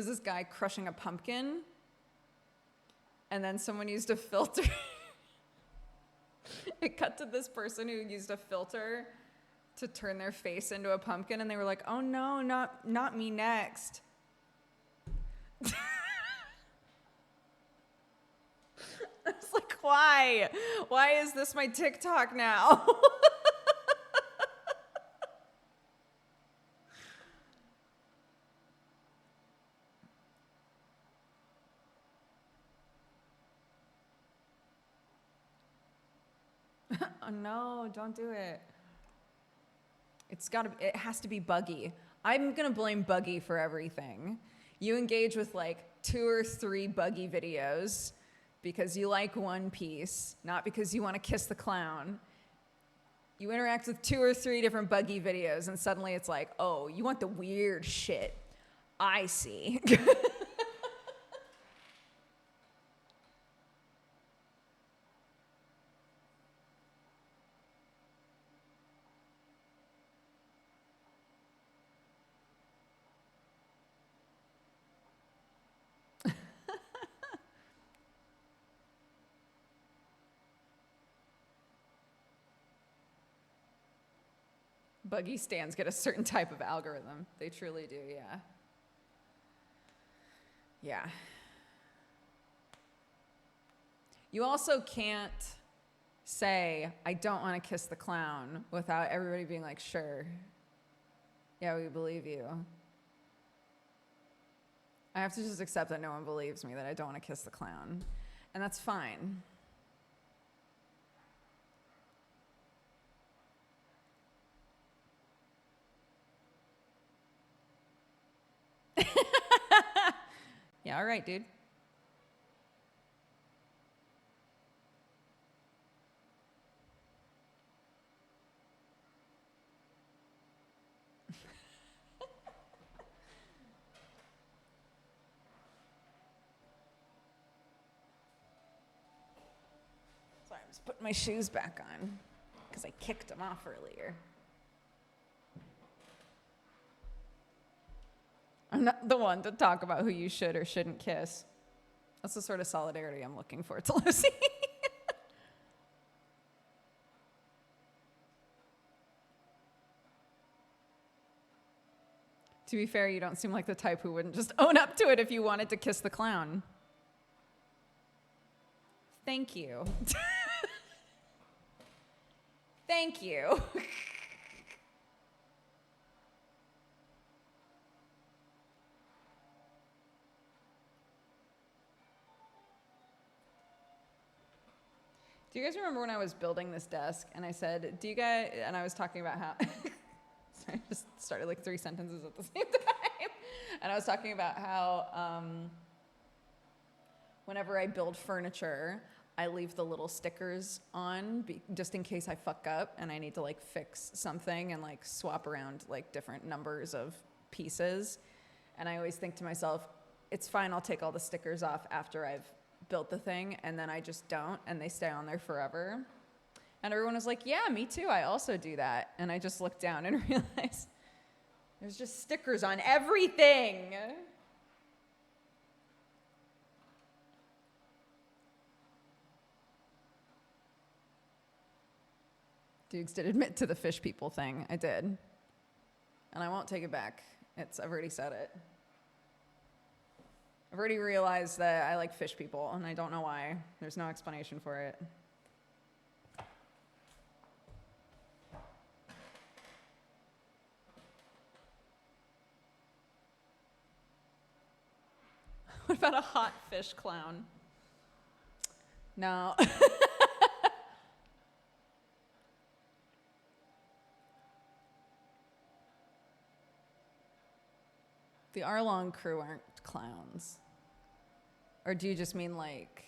this guy crushing a pumpkin, and then someone used a filter. It cut to this person who used a filter to turn their face into a pumpkin, and they were like, oh no, not me next. I was like, why? Why is this my TikTok now? Oh no, don't do it. It has to be Buggy. I'm gonna blame Buggy for everything. You engage with like 2 or 3 Buggy videos because you like One Piece, not because you want to kiss the clown. You interact with 2 or 3 different Buggy videos, and suddenly it's like, oh, you want the weird shit. I see. Buggy stands get a certain type of algorithm. They truly do, yeah. Yeah. You also can't say, I don't want to kiss the clown without everybody being like, sure. Yeah, we believe you. I have to just accept that no one believes me that I don't want to kiss the clown. And that's fine. Yeah, all right, dude. Sorry, I'm just putting my shoes back on because I kicked them off earlier. I'm not the one to talk about who you should or shouldn't kiss. That's the sort of solidarity I'm looking for to Lucy. To be fair, you don't seem like the type who wouldn't just own up to it if you wanted to kiss the clown. Thank you. Thank you. Do you guys remember when I was building this desk and I said, and I was talking about how, sorry, I just started like 3 sentences at the same time. And I was talking about how whenever I build furniture, I leave the little stickers on just in case I fuck up and I need to like fix something and like swap around like different numbers of pieces. And I always think to myself, it's fine, I'll take all the stickers off after I've built the thing, and then I just don't, and they stay on there forever. And everyone was like, yeah, me too, I also do that. And I just looked down and realized there's just stickers on everything. Dukes did admit to the fish people thing. I did. And I won't take it back. I've already said it. I've already realized that I like fish people, and I don't know why. There's no explanation for it. What about a hot fish clown? No. The Arlong crew aren't clowns. Or do you just mean like,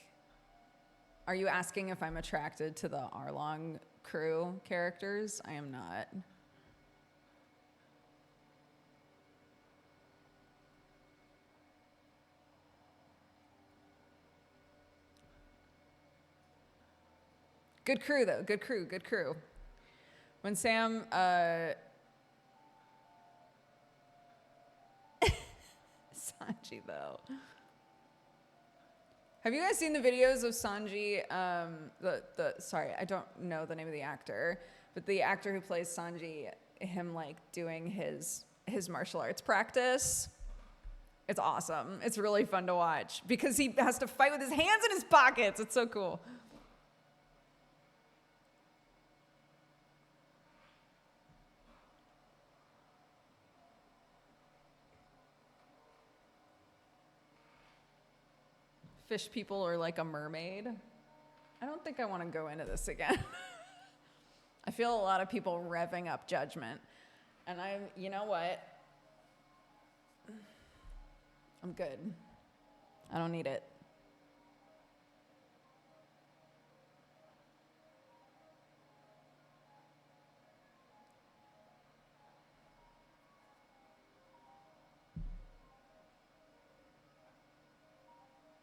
are you asking if I'm attracted to the Arlong crew characters? I am not. Good crew though, good crew, good crew. When Sam, Sanji though. Have you guys seen the videos of Sanji? Sorry, I don't know the name of the actor, but the actor who plays Sanji, him like doing his martial arts practice. It's awesome. It's really fun to watch because he has to fight with his hands in his pockets. It's so cool. Fish people are like a mermaid. I don't think I want to go into this again. I feel a lot of people revving up judgment. And you know what? I'm good. I don't need it.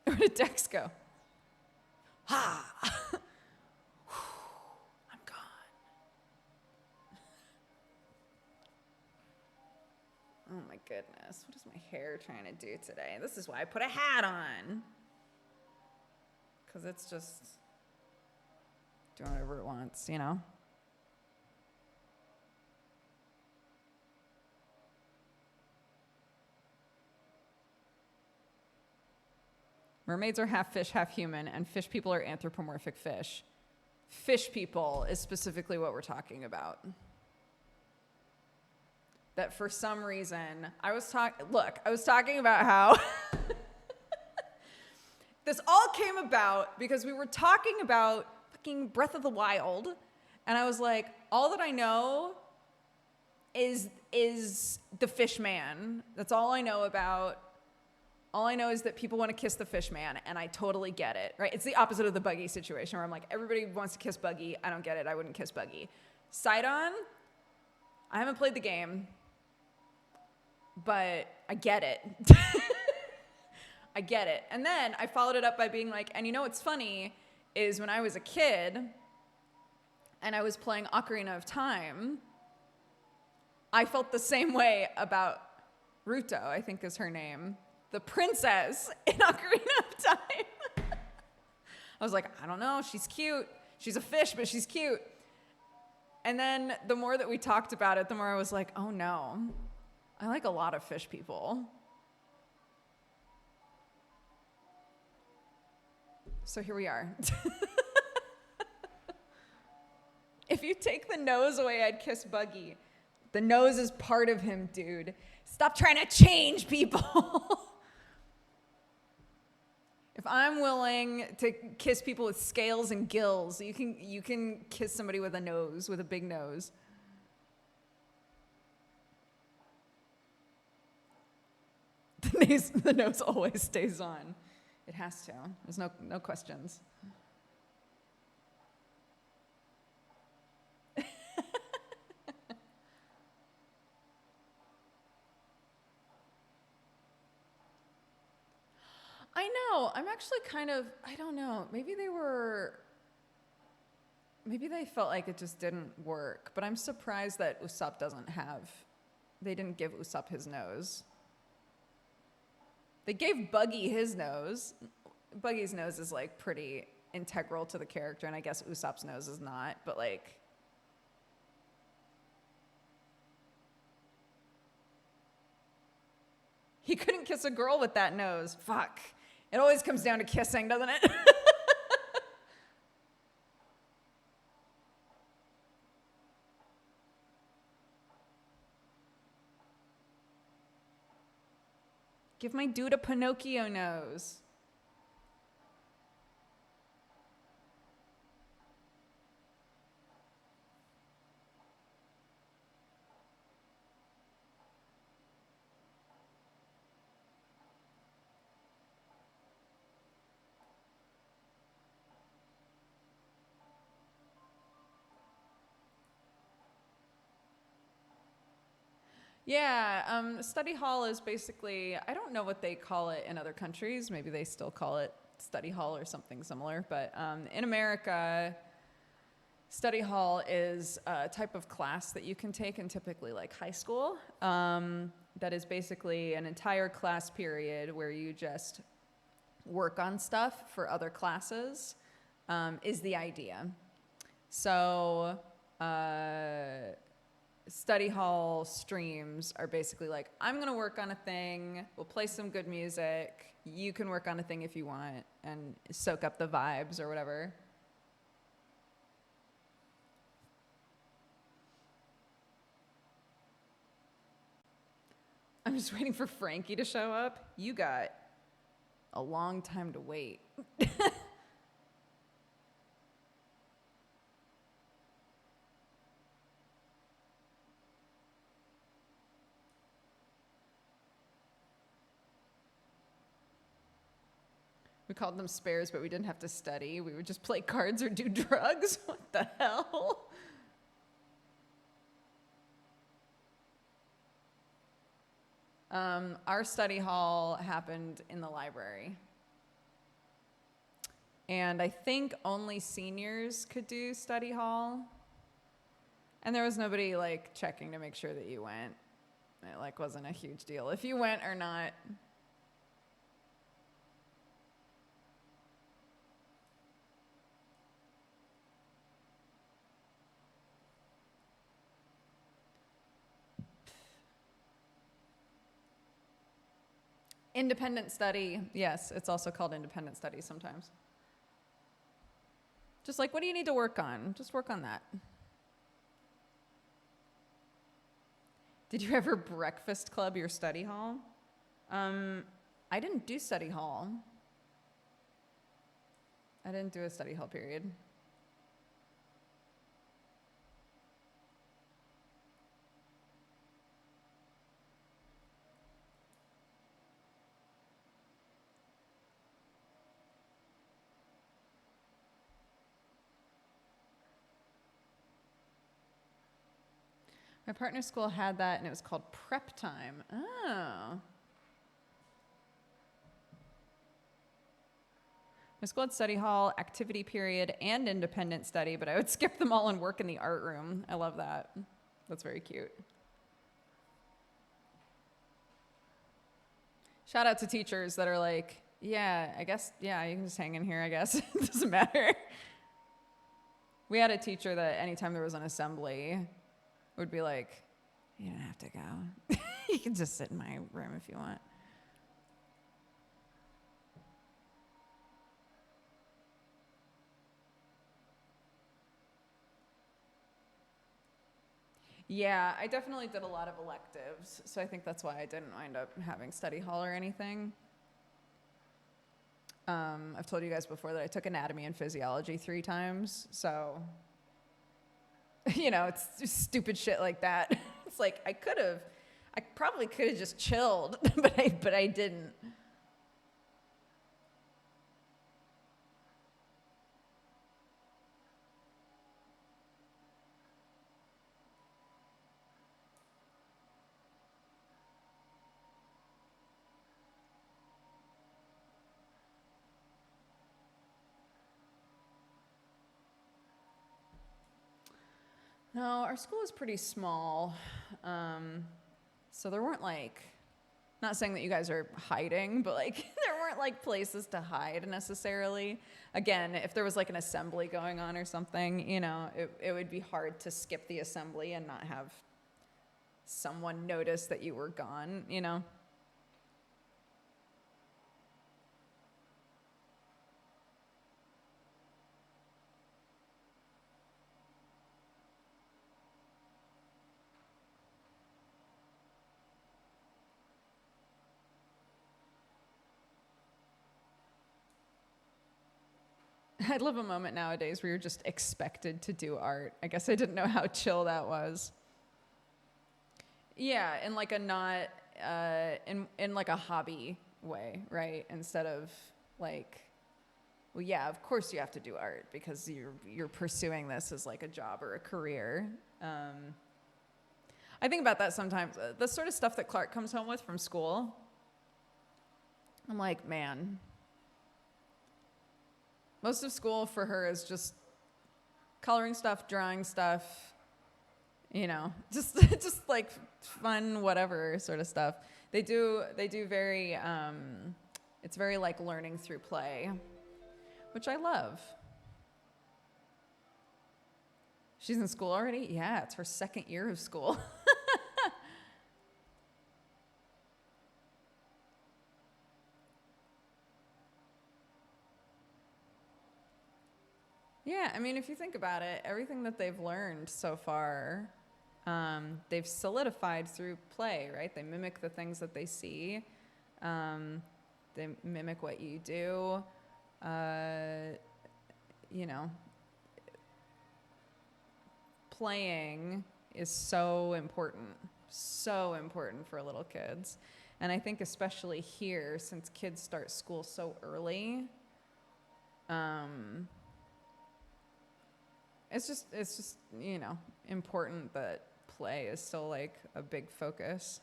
Where did Dex go? Ha! I'm gone. Oh my goodness. What is my hair trying to do today? This is why I put a hat on. Because it's just doing whatever it wants, you know? Mermaids are half fish, half human, and fish people are anthropomorphic fish. Fish people is specifically what we're talking about. That for some reason, I was talking about how this all came about because we were talking about fucking Breath of the Wild, and I was like, all that I know is the fish man. That's all I know about. All I know is that people want to kiss the fish man, and I totally get it, right? It's the opposite of the Buggy situation where I'm like, everybody wants to kiss Buggy. I don't get it. I wouldn't kiss Buggy. Sidon, I haven't played the game, but I get it. I get it. And then I followed it up by being like, and you know what's funny is when I was a kid and I was playing Ocarina of Time, I felt the same way about Ruto, I think is her name. The princess in Ocarina of Time. I was like, I don't know, she's cute. She's a fish, but she's cute. And then the more that we talked about it, the more I was like, oh no, I like a lot of fish people. So here we are. If you take the nose away, I'd kiss Buggy. The nose is part of him, dude. Stop trying to change people. If I'm willing to kiss people with scales and gills, you can kiss somebody with a nose, with a big nose. The nose always stays on. It has to. There's no questions. I know. I'm actually I don't know. Maybe they felt like it just didn't work. But I'm surprised that Usopp they didn't give Usopp his nose. They gave Buggy his nose. Buggy's nose is like pretty integral to the character, and I guess Usopp's nose is not, but like, he couldn't kiss a girl with that nose. Fuck. It always comes down to kissing, doesn't it? Give my dude a Pinocchio nose. Yeah, study hall is basically, I don't know what they call it in other countries. Maybe they still call it study hall or something similar. But in America, study hall is a type of class that you can take in typically like high school. That is basically an entire class period where you just work on stuff for other classes, is the idea. So study hall streams are basically like, I'm going to work on a thing, we'll play some good music, you can work on a thing if you want, and soak up the vibes or whatever. I'm just waiting for Frankie to show up. You got a long time to wait. We called them spares, but we didn't have to study. We would just play cards or do drugs. What the hell? Our study hall happened in the library. And I think only seniors could do study hall. And there was nobody like checking to make sure that you went. It like wasn't a huge deal if you went or not. Independent study, yes, it's also called independent study sometimes. Just like, what do you need to work on? Just work on that. Did you ever breakfast club your study hall? I didn't do study hall. I didn't do a study hall period. My partner's school had that, and it was called prep time. Oh. My school had study hall, activity period, and independent study, but I would skip them all and work in the art room. I love that. That's very cute. Shout out to teachers that are like, yeah, I guess, yeah, you can just hang in here, I guess. It doesn't matter. We had a teacher that anytime there was an assembly, would be like, you don't have to go. You can just sit in my room if you want. Yeah, I definitely did a lot of electives, so I think that's why I didn't wind up having study hall or anything. I've told you guys before that I took anatomy and physiology 3 times, so you know, it's just stupid shit like that. It's like I probably could have just chilled, but I didn't. No, our school is pretty small. So there weren't like, not saying that you guys are hiding, but like there weren't like places to hide necessarily. Again, if there was like an assembly going on or something, you know, it would be hard to skip the assembly and not have someone notice that you were gone, you know? I'd love a moment nowadays where you're just expected to do art. I guess I didn't know how chill that was. Yeah, in like a not, in like a hobby way, right? Instead of like, well, yeah, of course you have to do art because you're pursuing this as like a job or a career. I think about that sometimes. The sort of stuff that Clark comes home with from school, I'm like, man, most of school for her is just coloring stuff, drawing stuff, you know, just like fun, whatever sort of stuff. They do very, it's very like learning through play, which I love. She's in school already? Yeah, it's her second year of school. Yeah, I mean, if you think about it, everything that they've learned so far, they've solidified through play, right? They mimic the things that they see. They mimic what you do. You know, playing is so important for little kids. And I think especially here, since kids start school so early, it's just, you know, important that play is still like a big focus.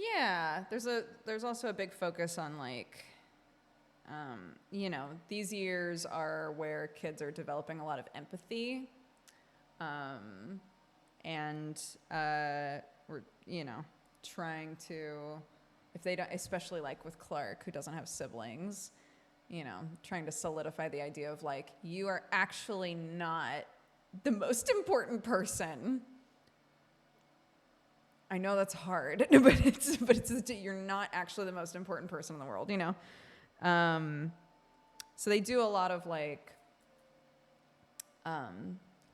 Yeah, there's also a big focus on like, you know, these years are where kids are developing a lot of empathy, and we're, you know, trying to, if they don't, especially like with Clark, who doesn't have siblings, you know, trying to solidify the idea of like, you are actually not the most important person. I know that's hard, but it's you're not actually the most important person in the world, you know. So they do a lot of like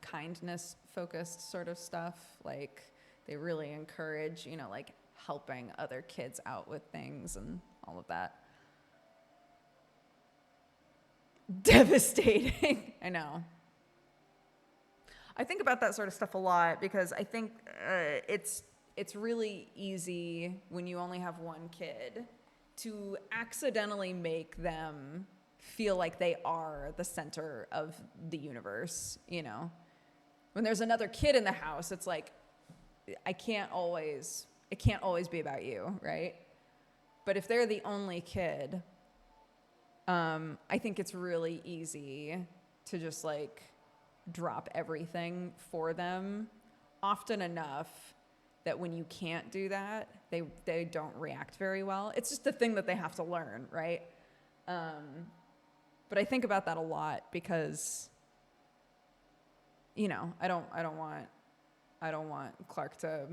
kindness focused sort of stuff. Like they really encourage, you know, like helping other kids out with things and all of that. Devastating. I know. I think about that sort of stuff a lot because I think it's really easy when you only have one kid to accidentally make them feel like they are the center of the universe, you know? When there's another kid in the house, it's like, it can't always be about you, right? But if they're the only kid, I think it's really easy to just like drop everything for them often enough that when you can't do that, they don't react very well. It's just a thing that they have to learn, right? But I think about that a lot because, you know, I don't want Clark to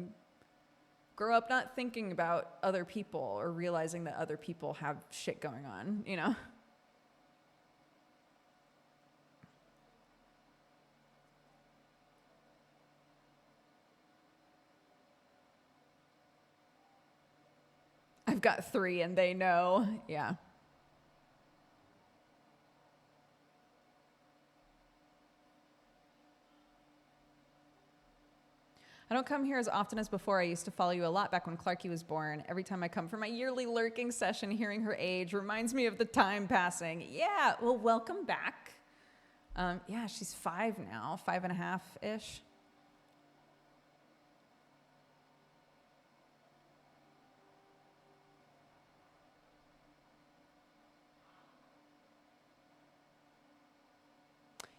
grow up not thinking about other people or realizing that other people have shit going on, you know? I've got 3 and they know. Yeah. I don't come here as often as before. I used to follow you a lot back when Clarky was born. Every time I come for my yearly lurking session, hearing her age reminds me of the time passing. Yeah, well, welcome back. Yeah, she's 5 now, 5.5-ish.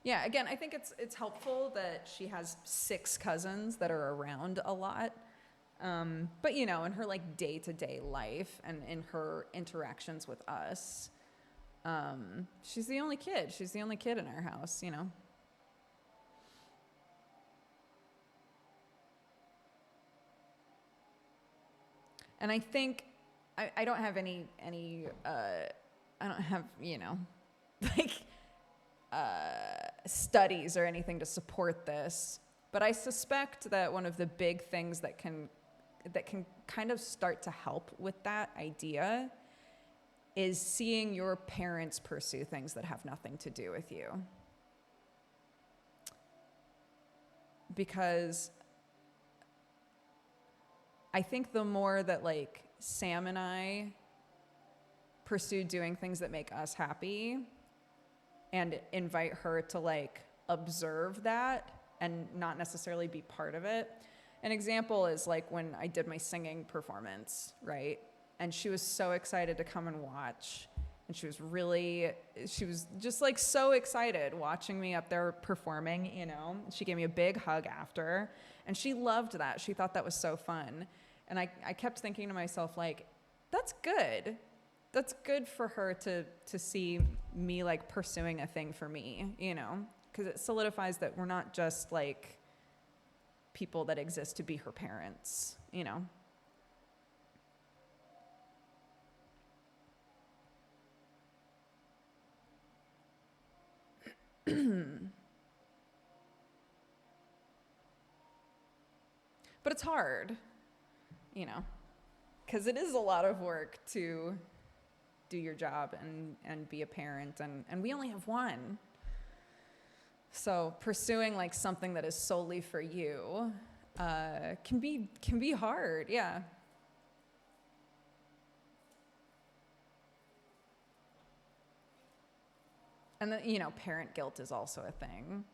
Yeah, again, I think it's helpful that she has 6 cousins that are around a lot. But, you know, in her, like, day-to-day life and in her interactions with us, she's the only kid. She's the only kid in our house, you know. And I think I don't have any I don't have, you know, like studies or anything to support this, but I suspect that one of the big things that can kind of start to help with that idea is seeing your parents pursue things that have nothing to do with you. Because I think the more that like Sam and I pursue doing things that make us happy and invite her to like observe that and not necessarily be part of it. An example is like when I did my singing performance, right? And she was so excited to come and watch. And she was just like so excited watching me up there performing, you know. She gave me a big hug after. And she loved that. She thought that was so fun. And I kept thinking to myself, like, that's good. That's good for her to see me like pursuing a thing for me, you know, because it solidifies that we're not just like people that exist to be her parents, you know. But it's hard, you know, because it is a lot of work to do your job and be a parent, and we only have one. So pursuing like something that is solely for you can be hard, yeah. And then, you know, parent guilt is also a thing.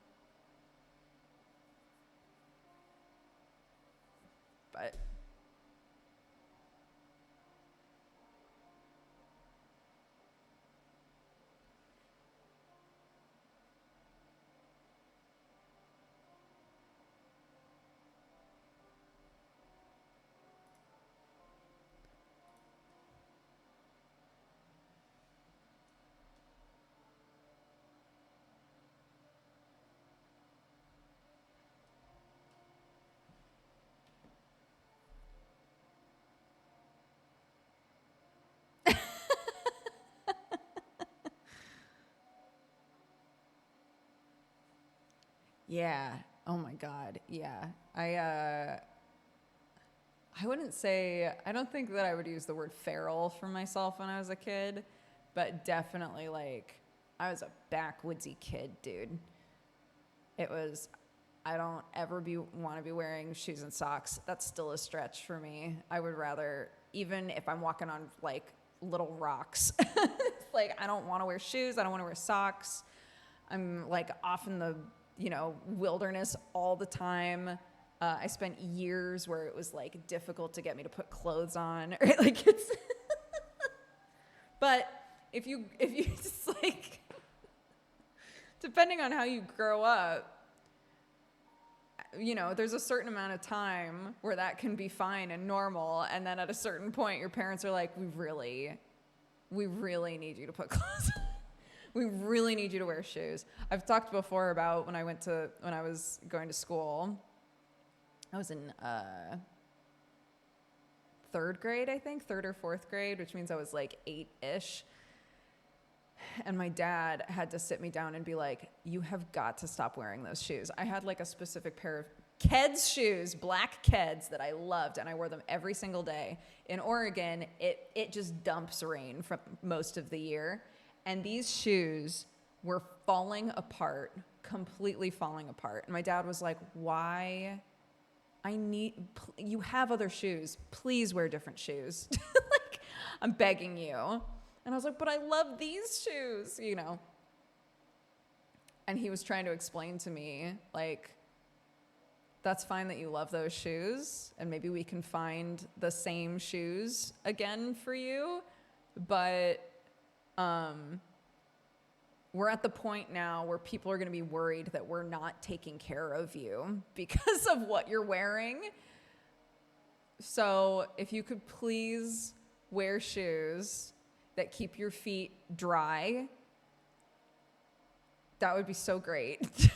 But yeah. Oh my God. Yeah. I wouldn't say, I don't think that I would use the word feral for myself when I was a kid, but definitely like I was a backwoodsy kid, dude. It was, I don't ever want to be wearing shoes and socks. That's still a stretch for me. I would rather, even if I'm walking on like little rocks, like I don't want to wear shoes. I don't want to wear socks. I'm like off in the, you know, wilderness all the time. I spent years where it was like difficult to get me to put clothes on, right? Like it's, but if you just like, depending on how you grow up, you know, there's a certain amount of time where that can be fine and normal. And then at a certain point, your parents are like, we really need you to put clothes on. We really need you to wear shoes. I've talked before about when I was going to school. I was in third grade, I think, third or fourth grade, which means I was like 8-ish. And my dad had to sit me down and be like, you have got to stop wearing those shoes. I had like a specific pair of Keds shoes, black Keds that I loved, and I wore them every single day. In Oregon, it just dumps rain from most of the year. And these shoes were falling apart, completely falling apart. And my dad was like, why? You have other shoes. Please wear different shoes. Like, I'm begging you. And I was like, but I love these shoes, you know. And he was trying to explain to me, like, that's fine that you love those shoes, and maybe we can find the same shoes again for you, but we're at the point now where people are going to be worried that we're not taking care of you because of what you're wearing. So if you could please wear shoes that keep your feet dry, that would be so great.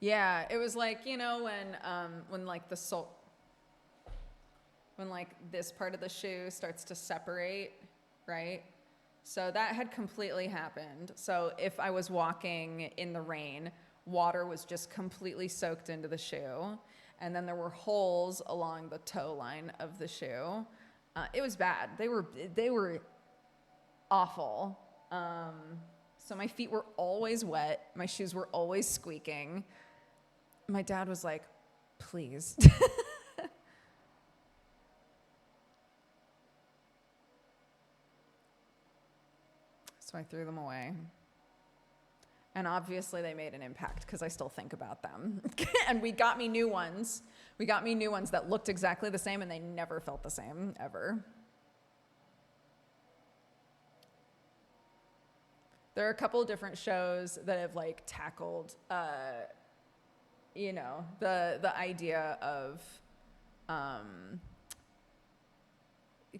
Yeah, it was like, you know, when like the sole, when like this part of the shoe starts to separate, right? So that had completely happened. So if I was walking in the rain, water was just completely soaked into the shoe. And then there were holes along the toe line of the shoe. It was bad. They were awful. So my feet were always wet. My shoes were always squeaking. my dad was like, please. So I threw them away. And obviously they made an impact because I still think about them. And we got me new ones. We got me new ones that looked exactly the same and they never felt the same, ever. There are a couple of different shows that have like tackled, you know, the idea of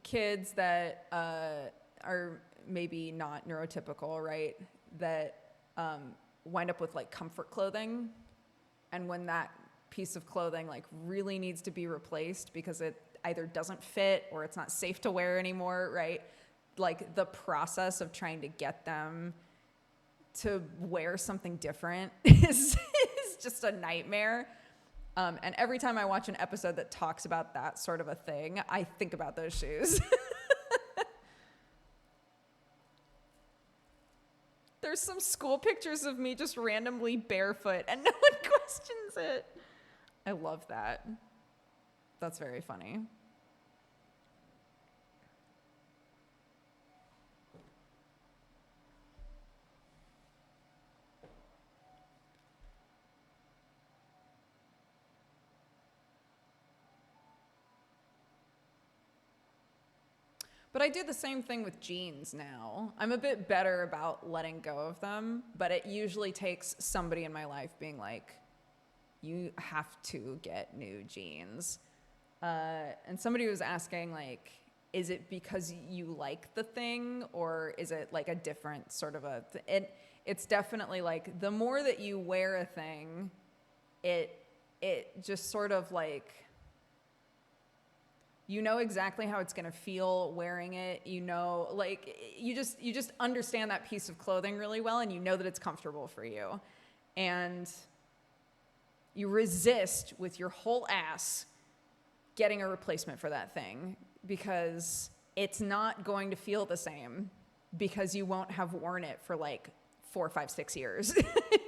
kids that are maybe not neurotypical, right? That wind up with like comfort clothing, and when that piece of clothing like really needs to be replaced because it either doesn't fit or it's not safe to wear anymore, right? Like the process of trying to get them to wear something different is just a nightmare. And every time I watch an episode that talks about that sort of a thing, I think about those shoes. There's some school pictures of me just randomly barefoot and no one questions it. I love that. That's very funny. But I do the same thing with jeans now. I'm a bit better about letting go of them, but it usually takes somebody in my life being like, you have to get new jeans. And somebody was asking, like, is it because you like the thing, or is it like a different sort of a it's definitely like the more that you wear a thing, it just sort of like, you know exactly how it's going to feel wearing it. You know, like you just understand that piece of clothing really well, and you know that it's comfortable for you. And you resist with your whole ass getting a replacement for that thing because it's not going to feel the same because you won't have worn it for like 4, 5, 6 years.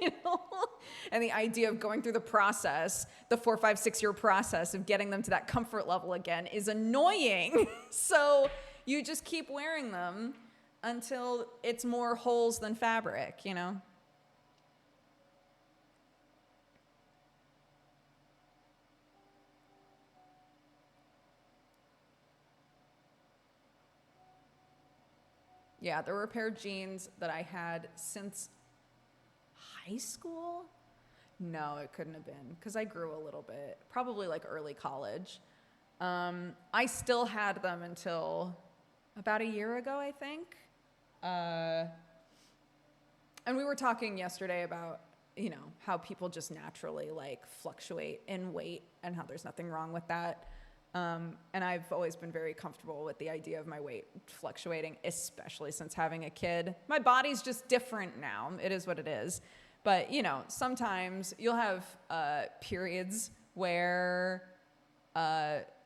You know? And the idea of going through the process, the 4, 5, 6 year process of getting them to that comfort level again is annoying. So you just keep wearing them until it's more holes than fabric, you know? Yeah, there were a pair of jeans that I had since high school. No, it couldn't have been because I grew a little bit, probably like early college. I still had them until about a year ago, I think. And we were talking yesterday about, you know, how people just naturally like fluctuate in weight and how there's nothing wrong with that. And I've always been very comfortable with the idea of my weight fluctuating, especially since having a kid. My body's just different now. It is what it is. But, you know, sometimes you'll have periods where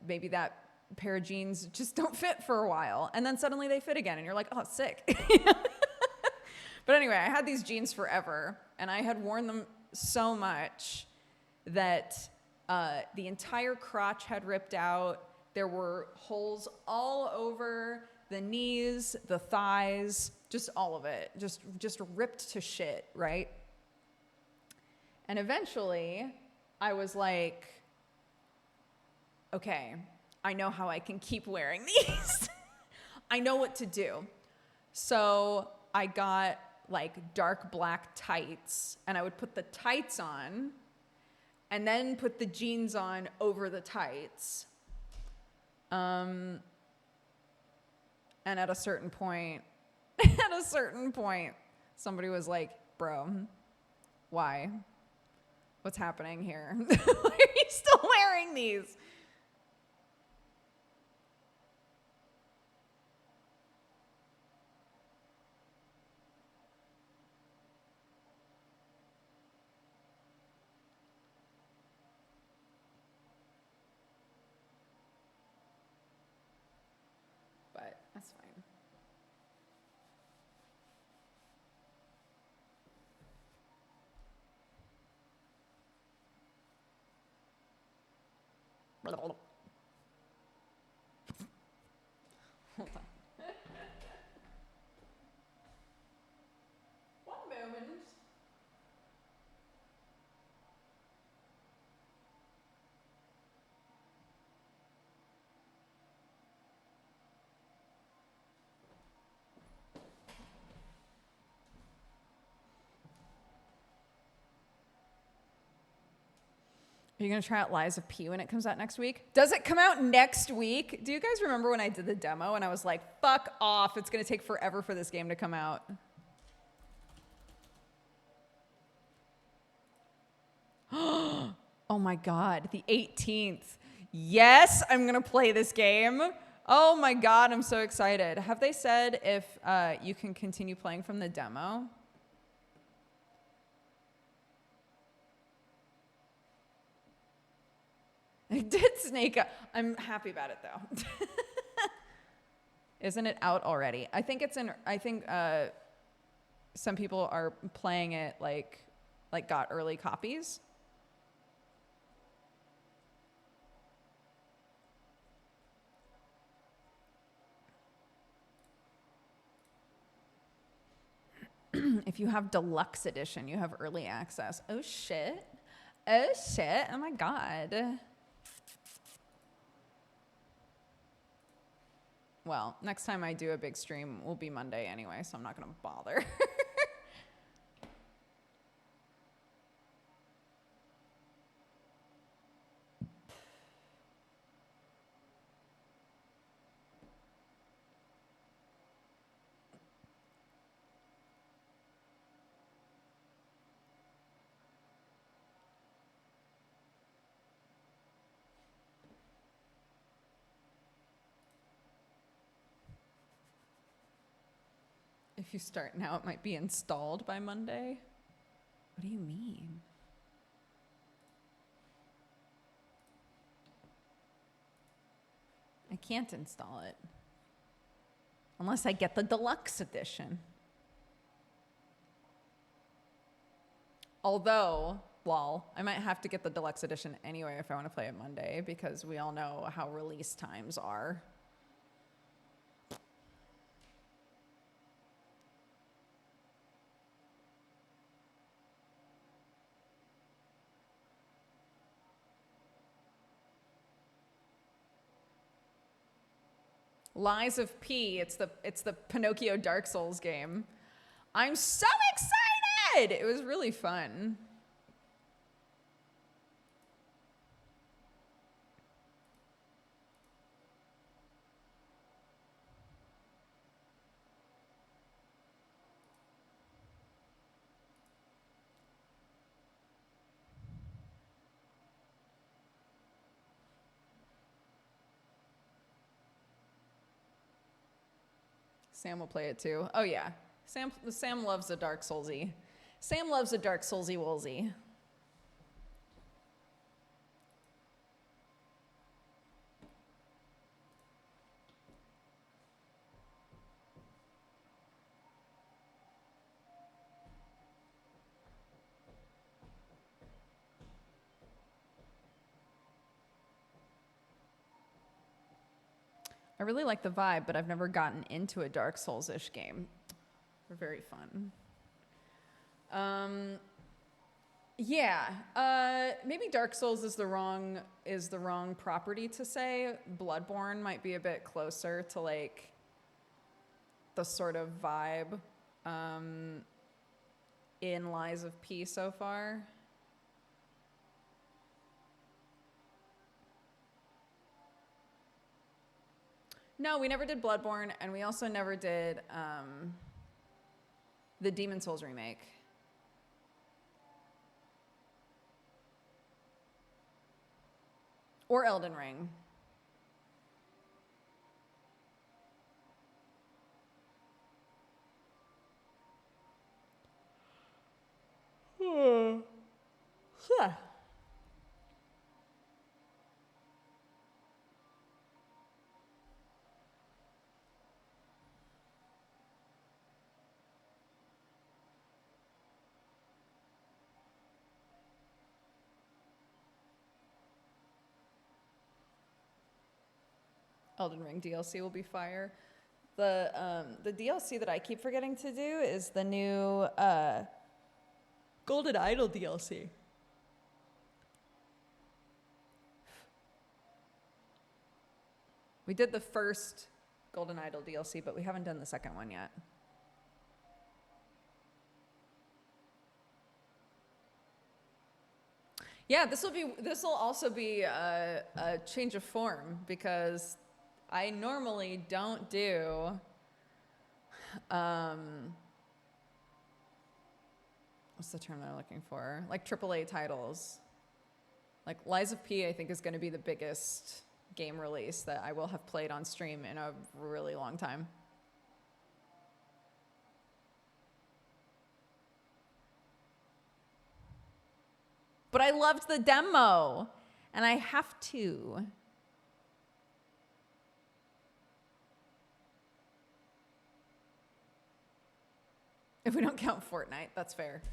maybe that pair of jeans just don't fit for a while. And then suddenly they fit again. And you're like, oh, sick. But anyway, I had these jeans forever. And I had worn them so much that the entire crotch had ripped out. There were holes all over the knees, the thighs, just all of it. Just ripped to shit, right? And eventually, I was like, okay, I know how I can keep wearing these. I know what to do. So I got like dark black tights, and I would put the tights on and then put the jeans on over the tights. And at a certain point, somebody was like, bro, why? What's happening here? Why are you still wearing these? But that's fine. Hold on. One moment. Are you going to try out Lies of P when it comes out next week? Does it come out next week? Do you guys remember when I did the demo and I was like, fuck off, it's going to take forever for this game to come out? Oh my God, the 18th. Yes, I'm going to play this game. Oh my God, I'm so excited. Have they said if you can continue playing from the demo? I did snake up. I'm happy about it though. Isn't it out already? I think it's in. I think some people are playing it like got early copies. If you have deluxe edition, you have early access. Oh shit. Oh shit. Oh my God. Well, next time I do a big stream will be Monday anyway, so I'm not going to bother. If you start now, it might be installed by Monday. What do you mean? I can't install it. Unless I get the deluxe edition. Although, lol, I might have to get the deluxe edition anyway if I want to play it Monday, because we all know how release times are. Lies of P. It's the Pinocchio Dark Souls game. I'm so excited! It was really fun. Sam will play it too. Oh yeah, Sam loves a Dark Soulsy. Sam loves a Dark Soulsy Woolsy. I really like the vibe, but I've never gotten into a Dark Souls-ish game. They're very fun. Yeah, maybe Dark Souls is the wrong property to say. Bloodborne might be a bit closer to like the sort of vibe in Lies of P so far. No, we never did Bloodborne, and we also never did the Demon Souls remake. Or Elden Ring. Yeah. Elden Ring DLC will be fire. The DLC that I keep forgetting to do is the new Golden Idol DLC. We did the first Golden Idol DLC, but we haven't done the second one yet. Yeah, this will also be a change of form because I normally don't do what's the term that I'm looking for? Like AAA titles. Like Lies of P, I think, is going to be the biggest game release that I will have played on stream in a really long time. But I loved the demo, and I have to. If we don't count Fortnite, that's fair.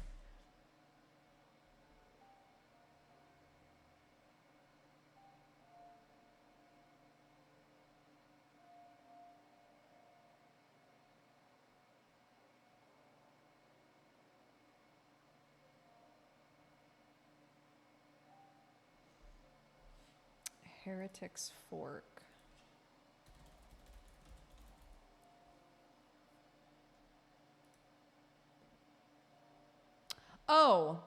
Heretic's Fork. Oh,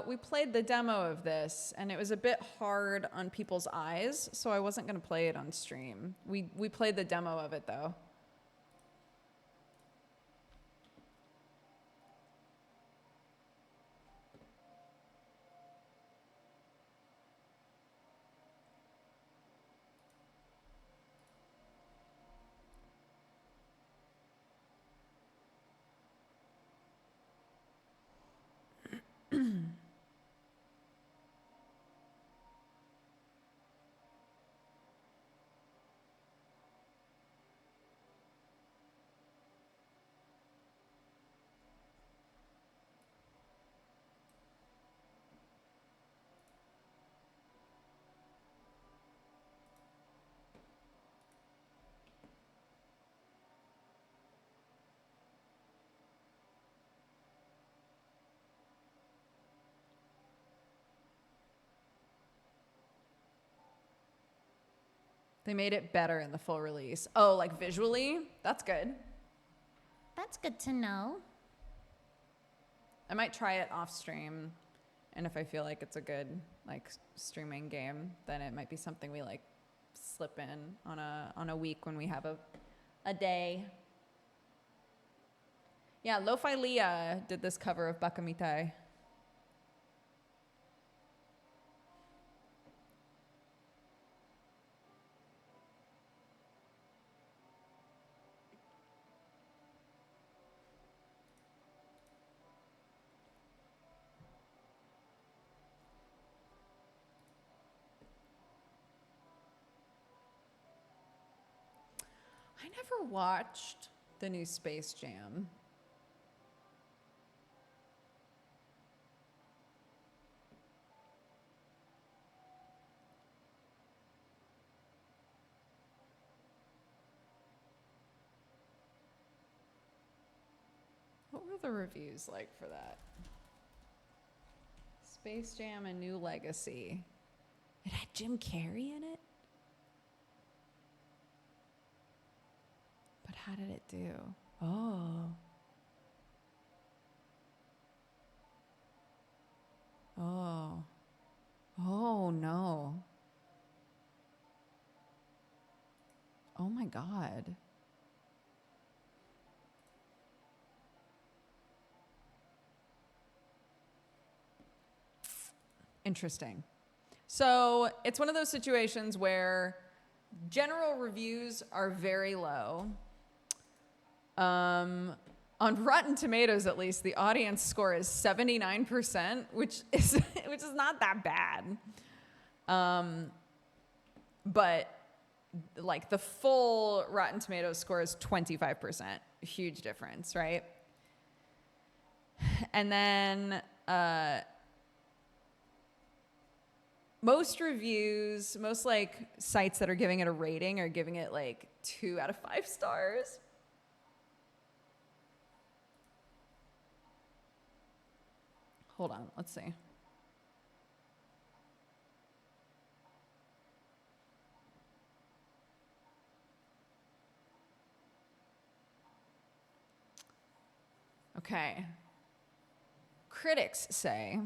we played the demo of this, and it was a bit hard on people's eyes, so I wasn't going to play it on stream. We played the demo of it, though. They made it better in the full release. Oh, like visually? That's good. That's good to know. I might try it off stream, and if I feel like it's a good like streaming game, then it might be something we like slip in on a week when we have a day. Yeah, Lo-Fi Leah did this cover of Bakamitai. I never watched the new Space Jam. What were the reviews like for that? Space Jam: A New Legacy. It had Jim Carrey in it? But how did it do? Oh. Oh. Oh, no. Oh, my God. Interesting. So it's one of those situations where general reviews are very low. On Rotten Tomatoes, at least, the audience score is 79%, which is not that bad. But like the full Rotten Tomatoes score is 25%. Huge difference, right? And then most reviews, most like sites that are giving it a rating are giving it like 2 out of 5 stars. Hold on, let's see. Okay. Critics say,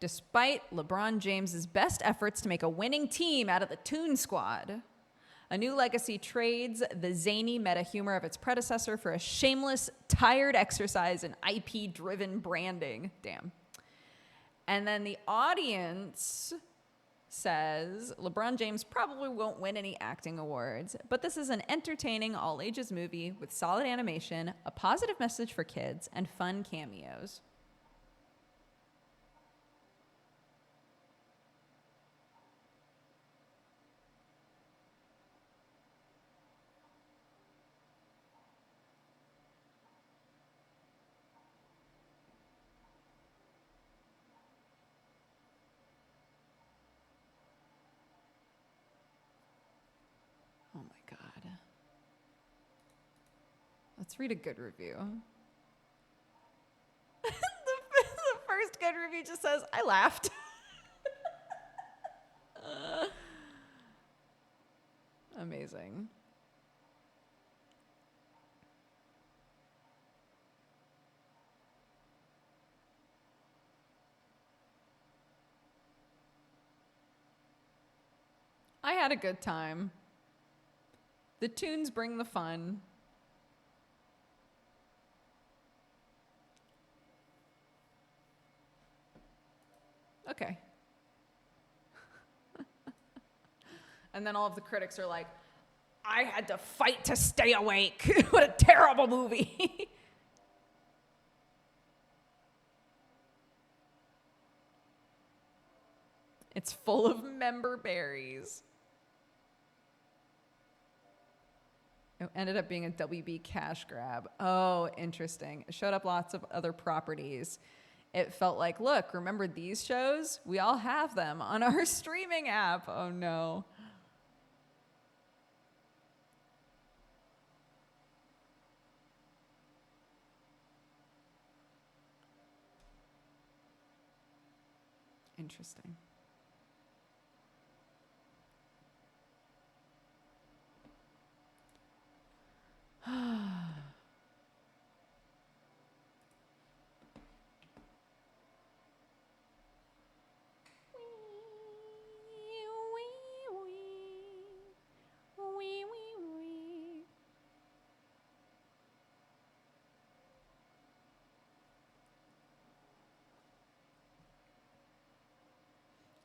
despite LeBron James's best efforts to make a winning team out of the Toon Squad, a new legacy trades the zany meta humor of its predecessor for a shameless, tired exercise in IP-driven branding. Damn. And then the audience says LeBron James probably won't win any acting awards, but this is an entertaining all-ages movie with solid animation, a positive message for kids, and fun cameos. Oh my God. Let's read a good review. The first good review just says, I laughed. Amazing. I had a good time. The tunes bring the fun. Okay. And then all of the critics are like, I had to fight to stay awake. What a terrible movie. It's full of member berries. It ended up being a WB cash grab. Oh, interesting. It showed up lots of other properties. It felt like, look, remember these shows? We all have them on our streaming app. Oh, no. Interesting.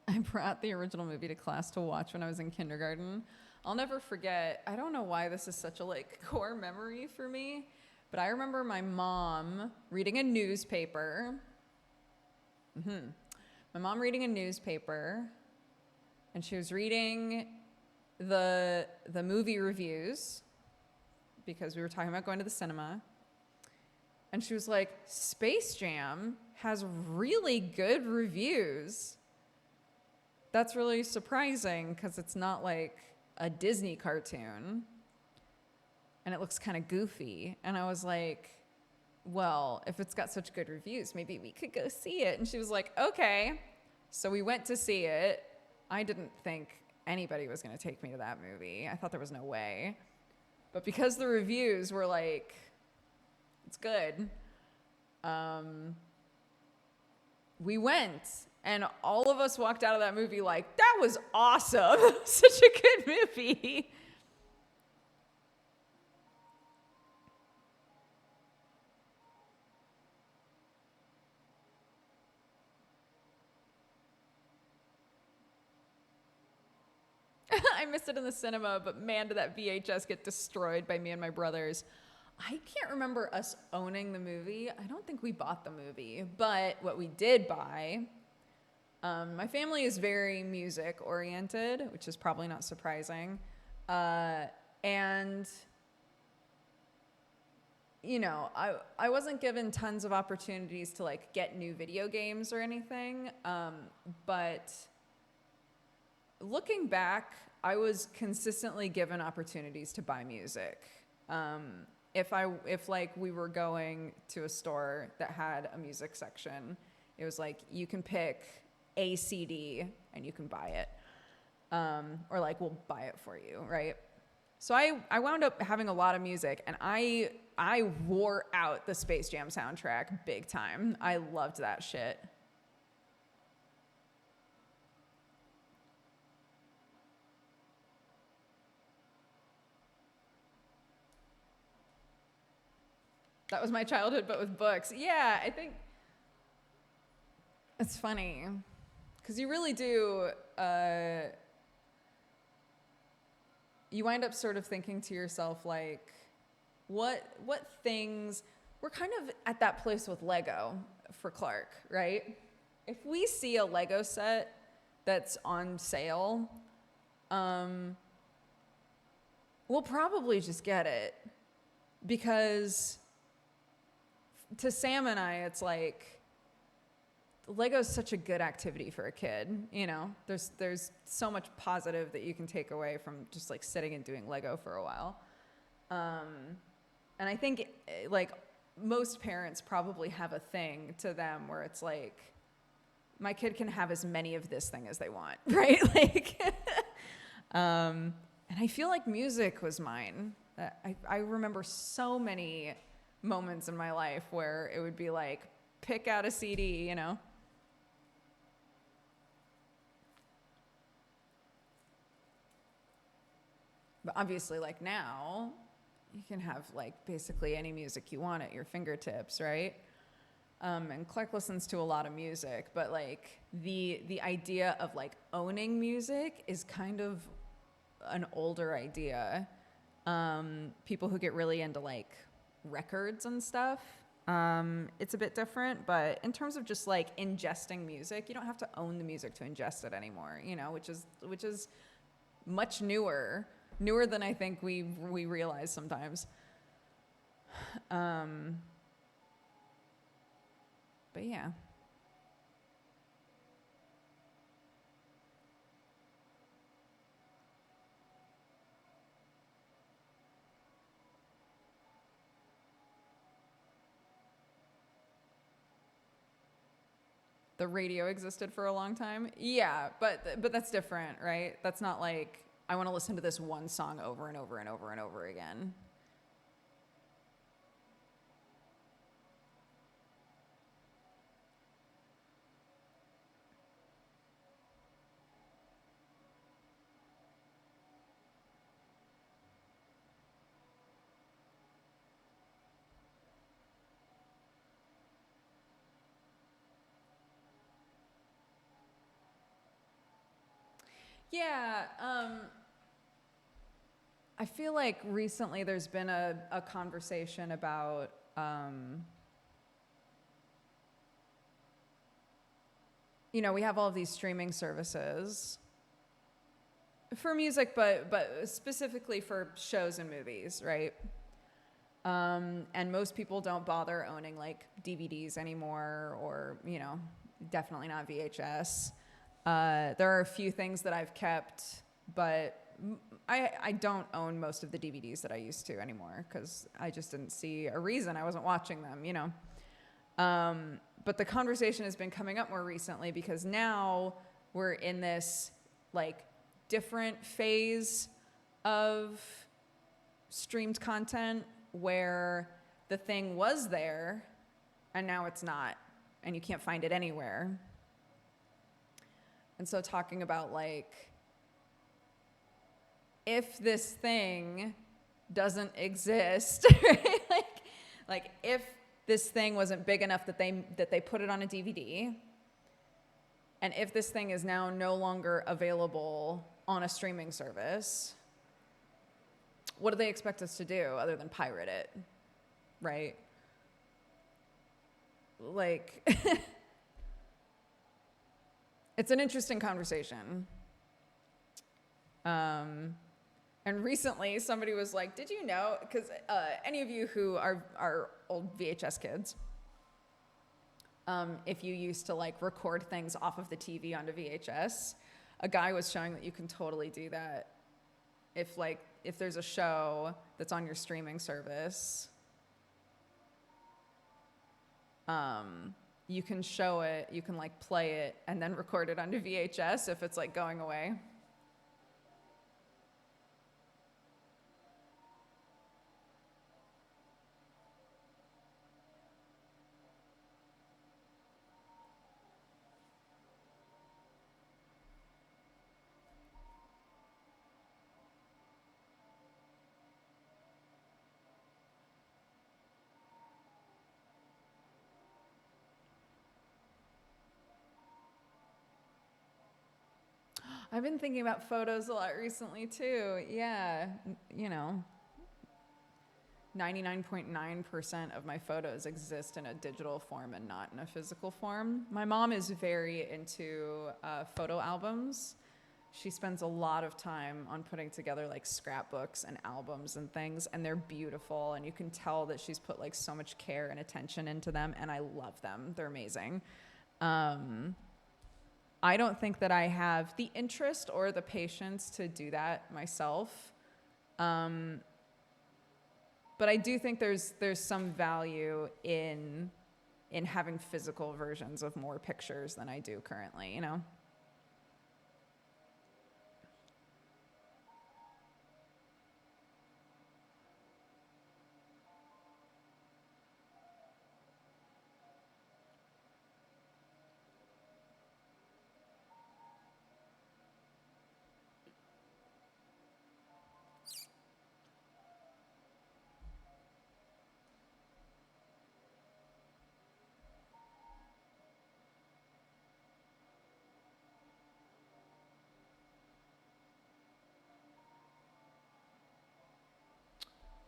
I brought the original movie to class to watch when I was in kindergarten. I'll never forget. I don't know why this is such a like core memory for me, but I remember my mom reading a newspaper. My mom reading a newspaper, and she was reading the movie reviews because we were talking about going to the cinema. And she was like, Space Jam has really good reviews. That's really surprising because it's not like a Disney cartoon and it looks kind of goofy. And I was like, well, if it's got such good reviews, maybe we could go see it. And she was like, okay. So we went to see it. I didn't think anybody was going to take me to that movie. I thought there was no way. But because the reviews were like, it's good, we went. And all of us walked out of that movie like, that was awesome. Such a good movie. I missed it in the cinema, but man, did that VHS get destroyed by me and my brothers. I can't remember us owning the movie. I don't think we bought the movie. But what we did buy... my family is very music oriented, which is probably not surprising. And, you know, I wasn't given tons of opportunities to like get new video games or anything. But looking back, I was consistently given opportunities to buy music. If like we were going to a store that had a music section, it was like, you can pick a CD and you can buy it. Or like, we'll buy it for you, right? So I wound up having a lot of music, and I wore out the Space Jam soundtrack big time. I loved that shit. That was my childhood, but with books. Yeah, I think it's funny because you really do. You wind up sort of thinking to yourself, like, what things. We're kind of at that place with Lego for Clark, right? If we see a Lego set that's on sale, we'll probably just get it because to Sam and I, it's like Lego's such a good activity for a kid. You know, there's so much positive that you can take away from just like sitting and doing Lego for a while. And I think like most parents probably have a thing to them where it's like, my kid can have as many of this thing as they want, right? Like, and I feel like music was mine. I remember so many moments in my life where it would be like, pick out a CD, you know? But obviously, like now, you can have like basically any music you want at your fingertips, right? And Clark listens to a lot of music, but like the idea of like owning music is kind of an older idea. People who get really into like records and stuff, it's a bit different, but in terms of just like ingesting music, you don't have to own the music to ingest it anymore, you know, which is much newer than I think we realize sometimes. But yeah. The radio existed for a long time. Yeah, but that's different, right? That's not like I want to listen to this one song over and over and over and over again. Yeah, I feel like recently there's been a conversation about you know, we have all of these streaming services for music, but specifically for shows and movies, right? And most people don't bother owning like DVDs anymore, or you know, definitely not VHS. There are a few things that I've kept, but I don't own most of the DVDs that I used to anymore because I just didn't see a reason. I wasn't watching them, you know. But the conversation has been coming up more recently because now we're in this like different phase of streamed content where the thing was there and now it's not, and you can't find it anywhere. And so talking about like, if this thing doesn't exist, right? like if this thing wasn't big enough that they put it on a DVD, and if this thing is now no longer available on a streaming service, what do they expect us to do other than pirate it, right? Like, it's an interesting conversation. And recently somebody was like, did you know, because any of you who are old VHS kids, if you used to like record things off of the TV onto VHS, a guy was showing that you can totally do that if there's a show that's on your streaming service, you can show it, you can like play it and then record it onto VHS if it's like going away. I've been thinking about photos a lot recently too. Yeah, you know, 99.9% of my photos exist in a digital form and not in a physical form. My mom is very into photo albums. She spends a lot of time on putting together like scrapbooks and albums and things, and they're beautiful, and you can tell that she's put like so much care and attention into them, and I love them. They're amazing. I don't think that I have the interest or the patience to do that myself. But I do think there's some value in having physical versions of more pictures than I do currently, you know?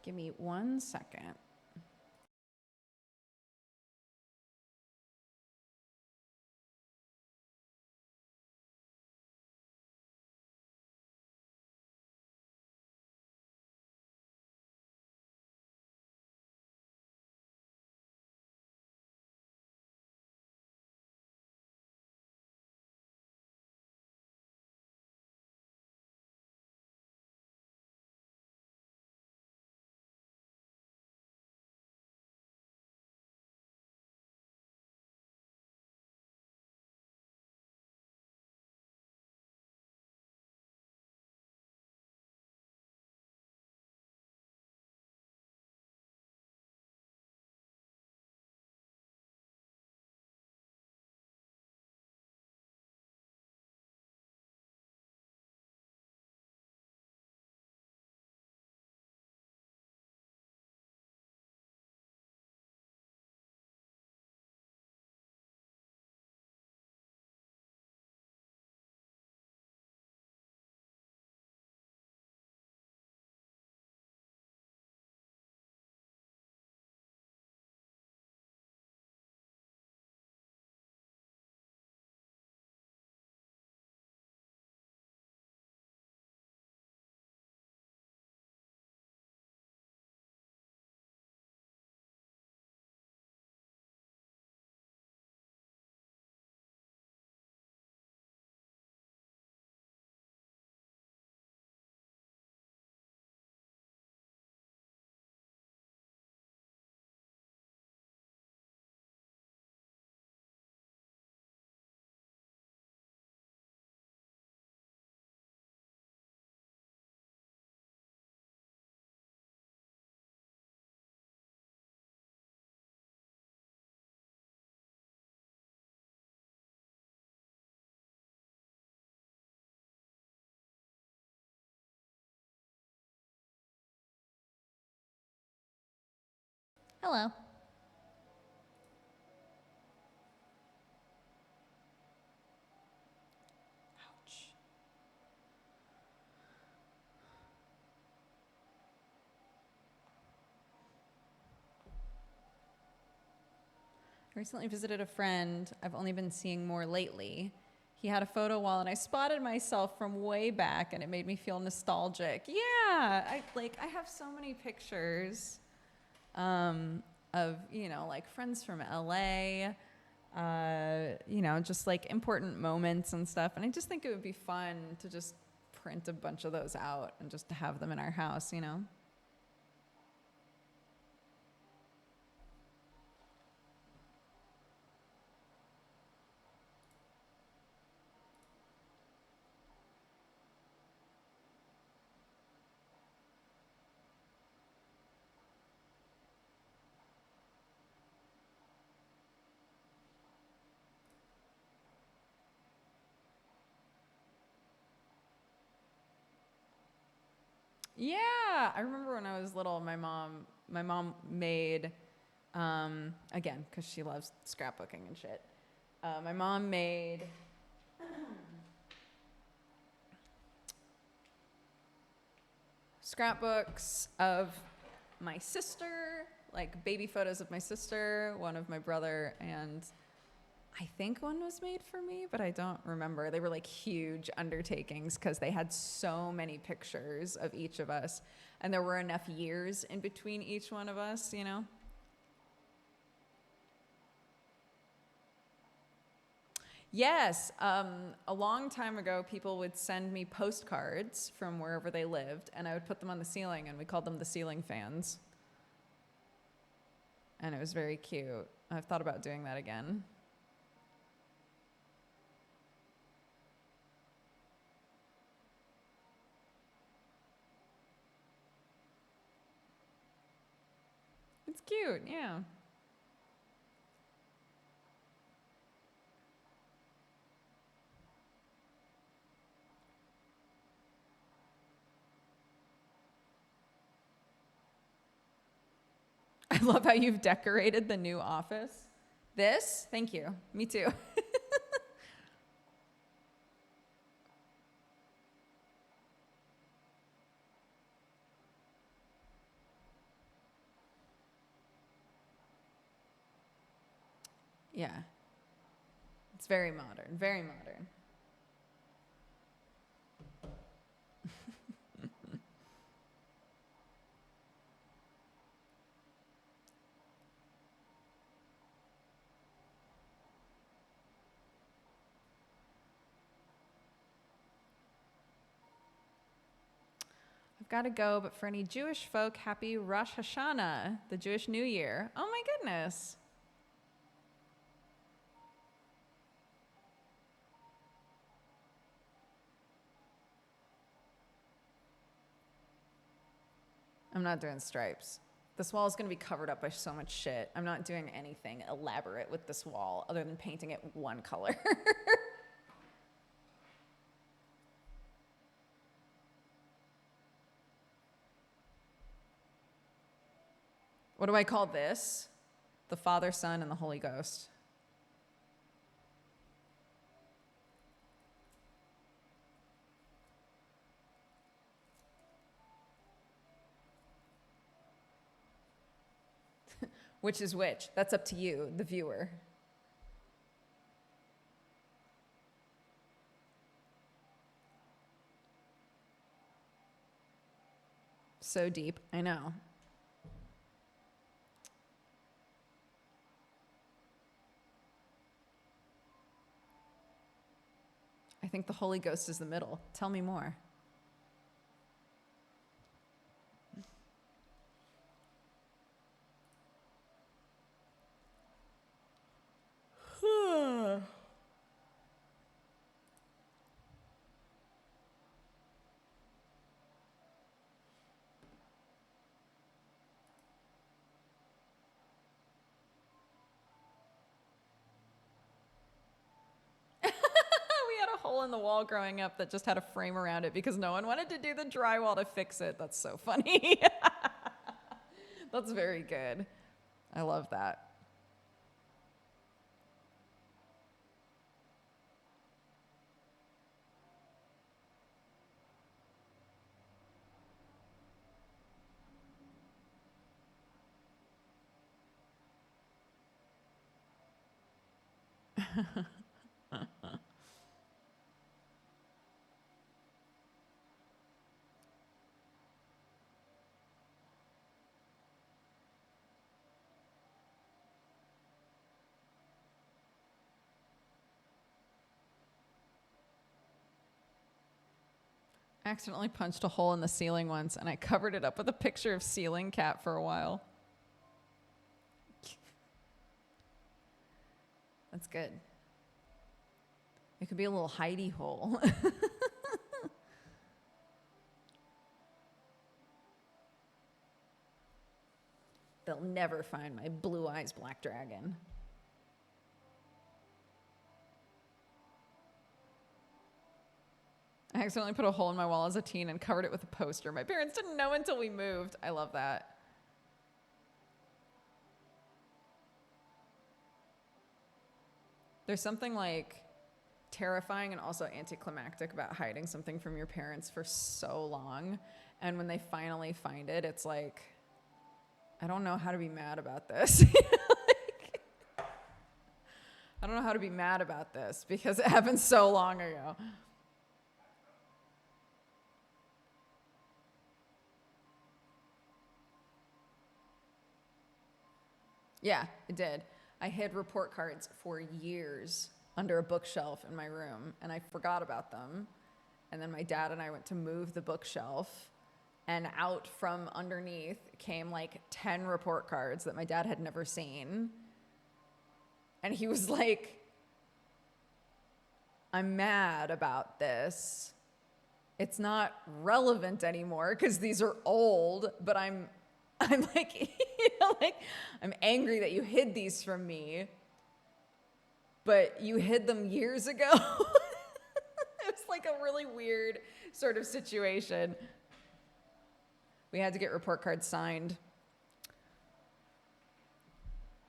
Give me 1 second. Hello. Ouch. I recently visited a friend I've only been seeing more lately. He had a photo wall and I spotted myself from way back and it made me feel nostalgic. Yeah, I have so many pictures of, you know, like friends from LA, You know, just like important moments and stuff. And I just think it would be fun to just print a bunch of those out and just to have them in our house, you know? Yeah, I remember when I was little, my mom made, again, because she loves scrapbooking and shit. My mom made scrapbooks of my sister, like baby photos of my sister, one of my brother, and I think one was made for me, but I don't remember. They were like huge undertakings because they had so many pictures of each of us, and there were enough years in between each one of us, you know? Yes, a long time ago, people would send me postcards from wherever they lived, and I would put them on the ceiling, and we called them the ceiling fans. And it was very cute. I've thought about doing that again. It's cute, yeah. I love how you've decorated the new office. This? Thank you. Me too. Yeah. It's very modern, very modern. I've got to go, but for any Jewish folk, happy Rosh Hashanah, the Jewish New Year. Oh my goodness. I'm not doing stripes. This wall is going to be covered up by so much shit. I'm not doing anything elaborate with this wall other than painting it one color. What do I call this? The Father, Son, and the Holy Ghost. Which is which? That's up to you, the viewer. So deep, I know. I think the Holy Ghost is the middle. Tell me more. We had a hole in the wall growing up that just had a frame around it because no one wanted to do the drywall to fix it. That's so funny. That's very good. I love that. I accidentally punched a hole in the ceiling once, and I covered it up with a picture of ceiling cat for a while. That's good. It could be a little hidey hole. They'll never find my blue eyes black dragon. I accidentally put a hole in my wall as a teen and covered it with a poster. My parents didn't know until we moved. I love that. There's something like terrifying and also anticlimactic about hiding something from your parents for so long. And when they finally find it, it's like, I don't know how to be mad about this. Like, I don't know how to be mad about this because it happened so long ago. Yeah, it did. I hid report cards for years under a bookshelf in my room, and I forgot about them. And then my dad and I went to move the bookshelf, and out from underneath came like 10 report cards that my dad had never seen. And he was like, I'm mad about this. It's not relevant anymore because these are old, but I'm like, like, I'm angry that you hid these from me, but you hid them years ago. It was like a really weird sort of situation. We had to get report cards signed.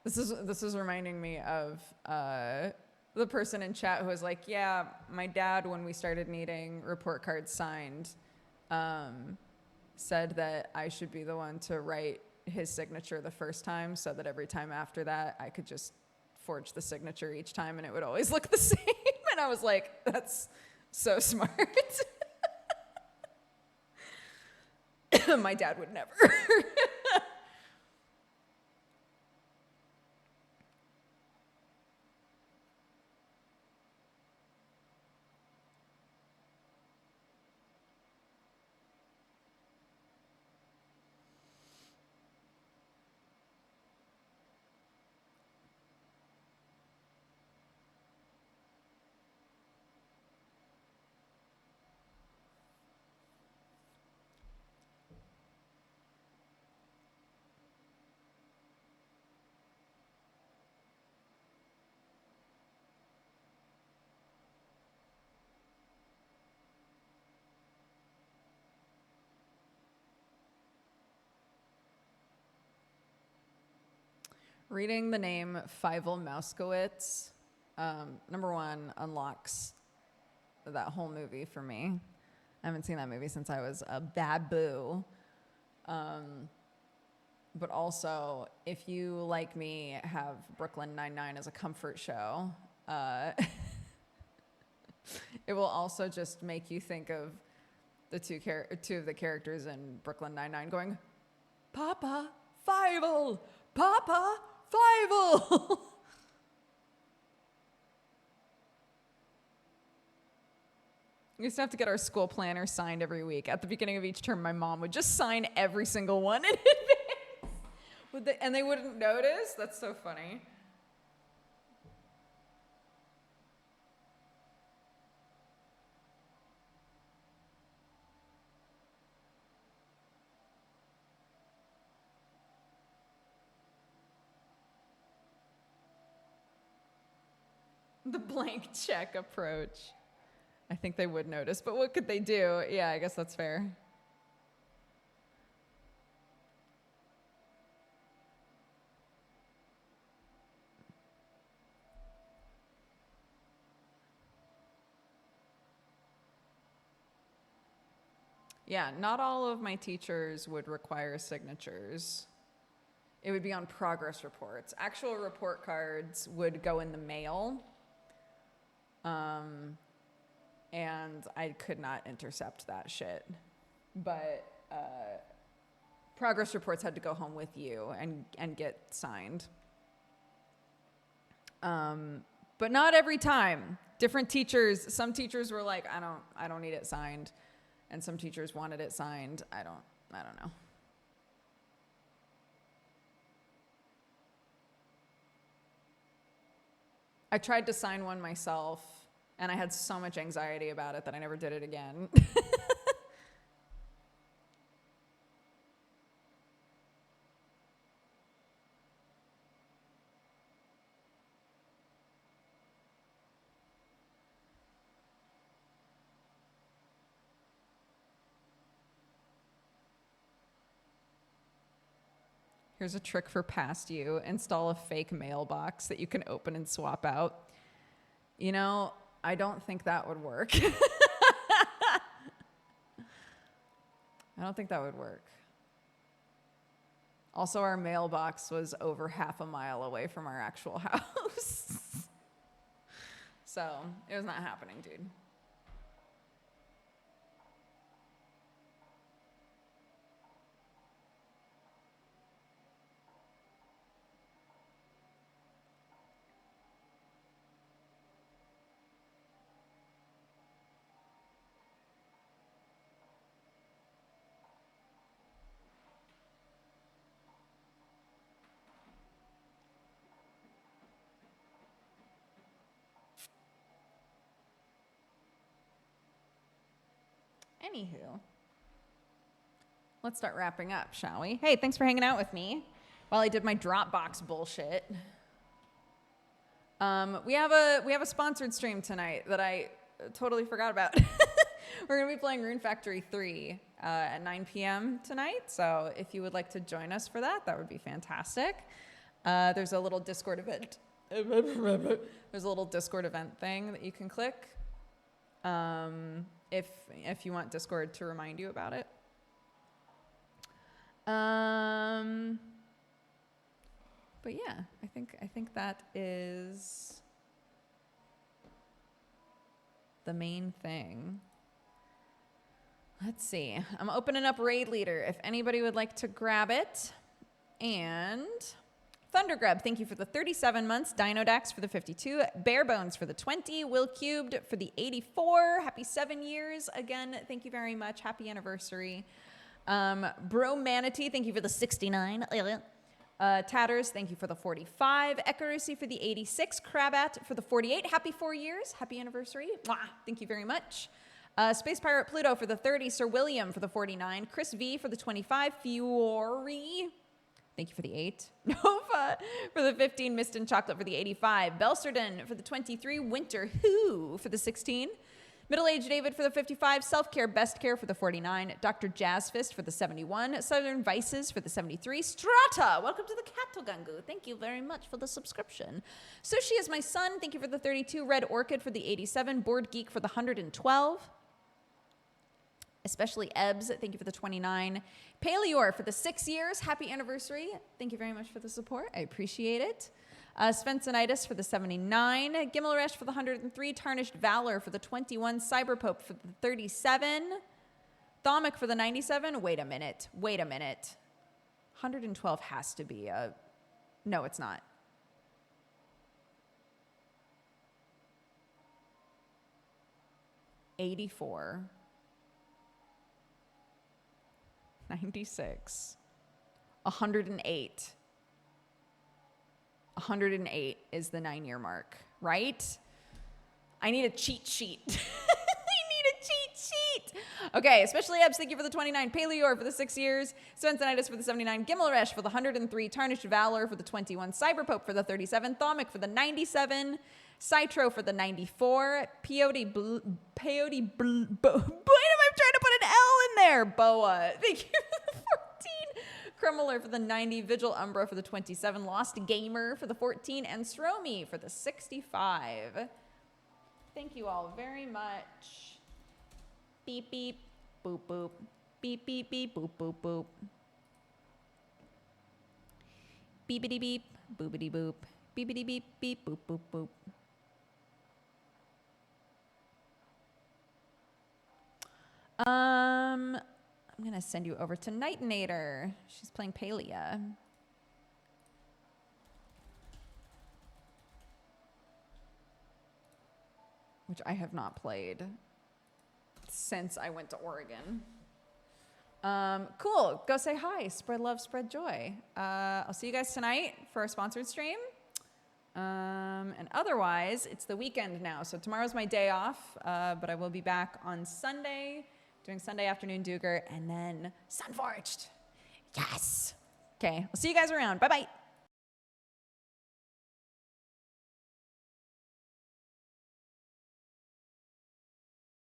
This is reminding me of the person in chat who was like, yeah, my dad, when we started needing report cards signed, said that I should be the one to write his signature the first time so that every time after that I could just forge the signature each time and it would always look the same. And I was like, that's so smart. My dad would never. Reading the name Fievel Mouskowitz, number one, unlocks that whole movie for me. I haven't seen that movie since I was a baboo. But also, if you, like me, have Brooklyn Nine-Nine as a comfort show, it will also just make you think of the two of the characters in Brooklyn Nine-Nine going, Papa Fievel! Papa Fievel! We used to have to get our school planner signed every week. At the beginning of each term, my mom would just sign every single one in advance. And they wouldn't notice? That's so funny. The blank check approach. I think they would notice, but what could they do? Yeah, I guess that's fair. Yeah, not all of my teachers would require signatures. It would be on progress reports. Actual report cards would go in the mail. And I could not intercept that shit. But progress reports had to go home with you and get signed. But not every time. Different teachers, some teachers were like, I don't need it signed. and some teachers wanted it signed. I don't know. I tried to sign one myself, and I had so much anxiety about it that I never did it again. Here's a trick for past you. Install a fake mailbox that you can open and swap out. You know, I don't think that would work. I don't think that would work. Also, our mailbox was over half a mile away from our actual house. So it was not happening, dude. Anywho, let's start wrapping up, shall we? Hey, thanks for hanging out with me while I did my Dropbox bullshit. We have a sponsored stream tonight that I totally forgot about. We're going to be playing Rune Factory 3 at 9 p.m. tonight. So if you would like to join us for that, that would be fantastic. There's a little Discord event. There's a little Discord event thing that you can click if you want Discord to remind you about it. But yeah, I think that is the main thing. Let's see. I'm opening up Raid Leader if anybody would like to grab it. And Thundergrub, thank you for the 37 months. Dinodax for the 52. Barebones for the 20. Will Cubed for the 84. Happy 7 years. Again, thank you very much. Happy anniversary. Bro Manatee, thank you for the 69. Tatters, thank you for the 45. Ekarusi for the 86. Crabat for the 48. Happy 4 years. Happy anniversary. Mwah. Thank you very much. Space Pirate Pluto for the 30. Sir William for the 49. Chris V for the 25. Fiori, thank you for the 8. Nova for the 15. Mist and Chocolate for the 85. Belserden for the 23. Winter Who for the 16. Middle-aged David for the 55. Self-Care Best Care for the 49. Dr. Jazzfist for the 71. Southern Vices for the 73. Strata, welcome to the Katogangu. Thank you very much for the subscription. Sushi is my son. Thank you for the 32. Red Orchid for the 87. Board Geek for the 112. Especially Ebbs, thank you for the 29. Paleor for the 6 years. Happy anniversary. Thank you very much for the support. I appreciate it. Svensonitis for the 79. Gimmelresh for the 103. Tarnished Valor for the 21. Cyberpope for the 37. Thomic for the 97. Wait a minute. 112 has to be a... No, it's not. $84. 96. 108. 108 is the 9-year mark, right? I need a cheat sheet. I need a cheat sheet. Okay, especially Ebbs, thank you for the 29. Paleor for the 6 years. Svensonitis for the 79. Gimmelresh for the 103. Tarnished Valor for the 21. Cyberpope for the 37. Thomic for the 97. Citro for the 94. Peyote wait, am I trying to put an L in there? Boa. Thank you for the 14. Krummeler for the 90. Vigil Umbra for the 27. Lost Gamer for the 14. And Sromi for the 65. Thank you all very much. Beep, beep, boop, boop. Beep, beep, beep, boop, boop, boop. Beepity beep, boopity boop. Beepity beep, beep, boop, boop, boop. I'm going to send you over to Nightinator. She's playing Palia. Which I have not played. since I went to Oregon. Cool. Go say hi. Spread love, spread joy. I'll see you guys tonight for a sponsored stream. And otherwise, it's the weekend now. So tomorrow's my day off, but I will be back on Sunday doing Sunday afternoon Duger and then Sunforged. Yes. Okay. I'll see you guys around. Bye-bye.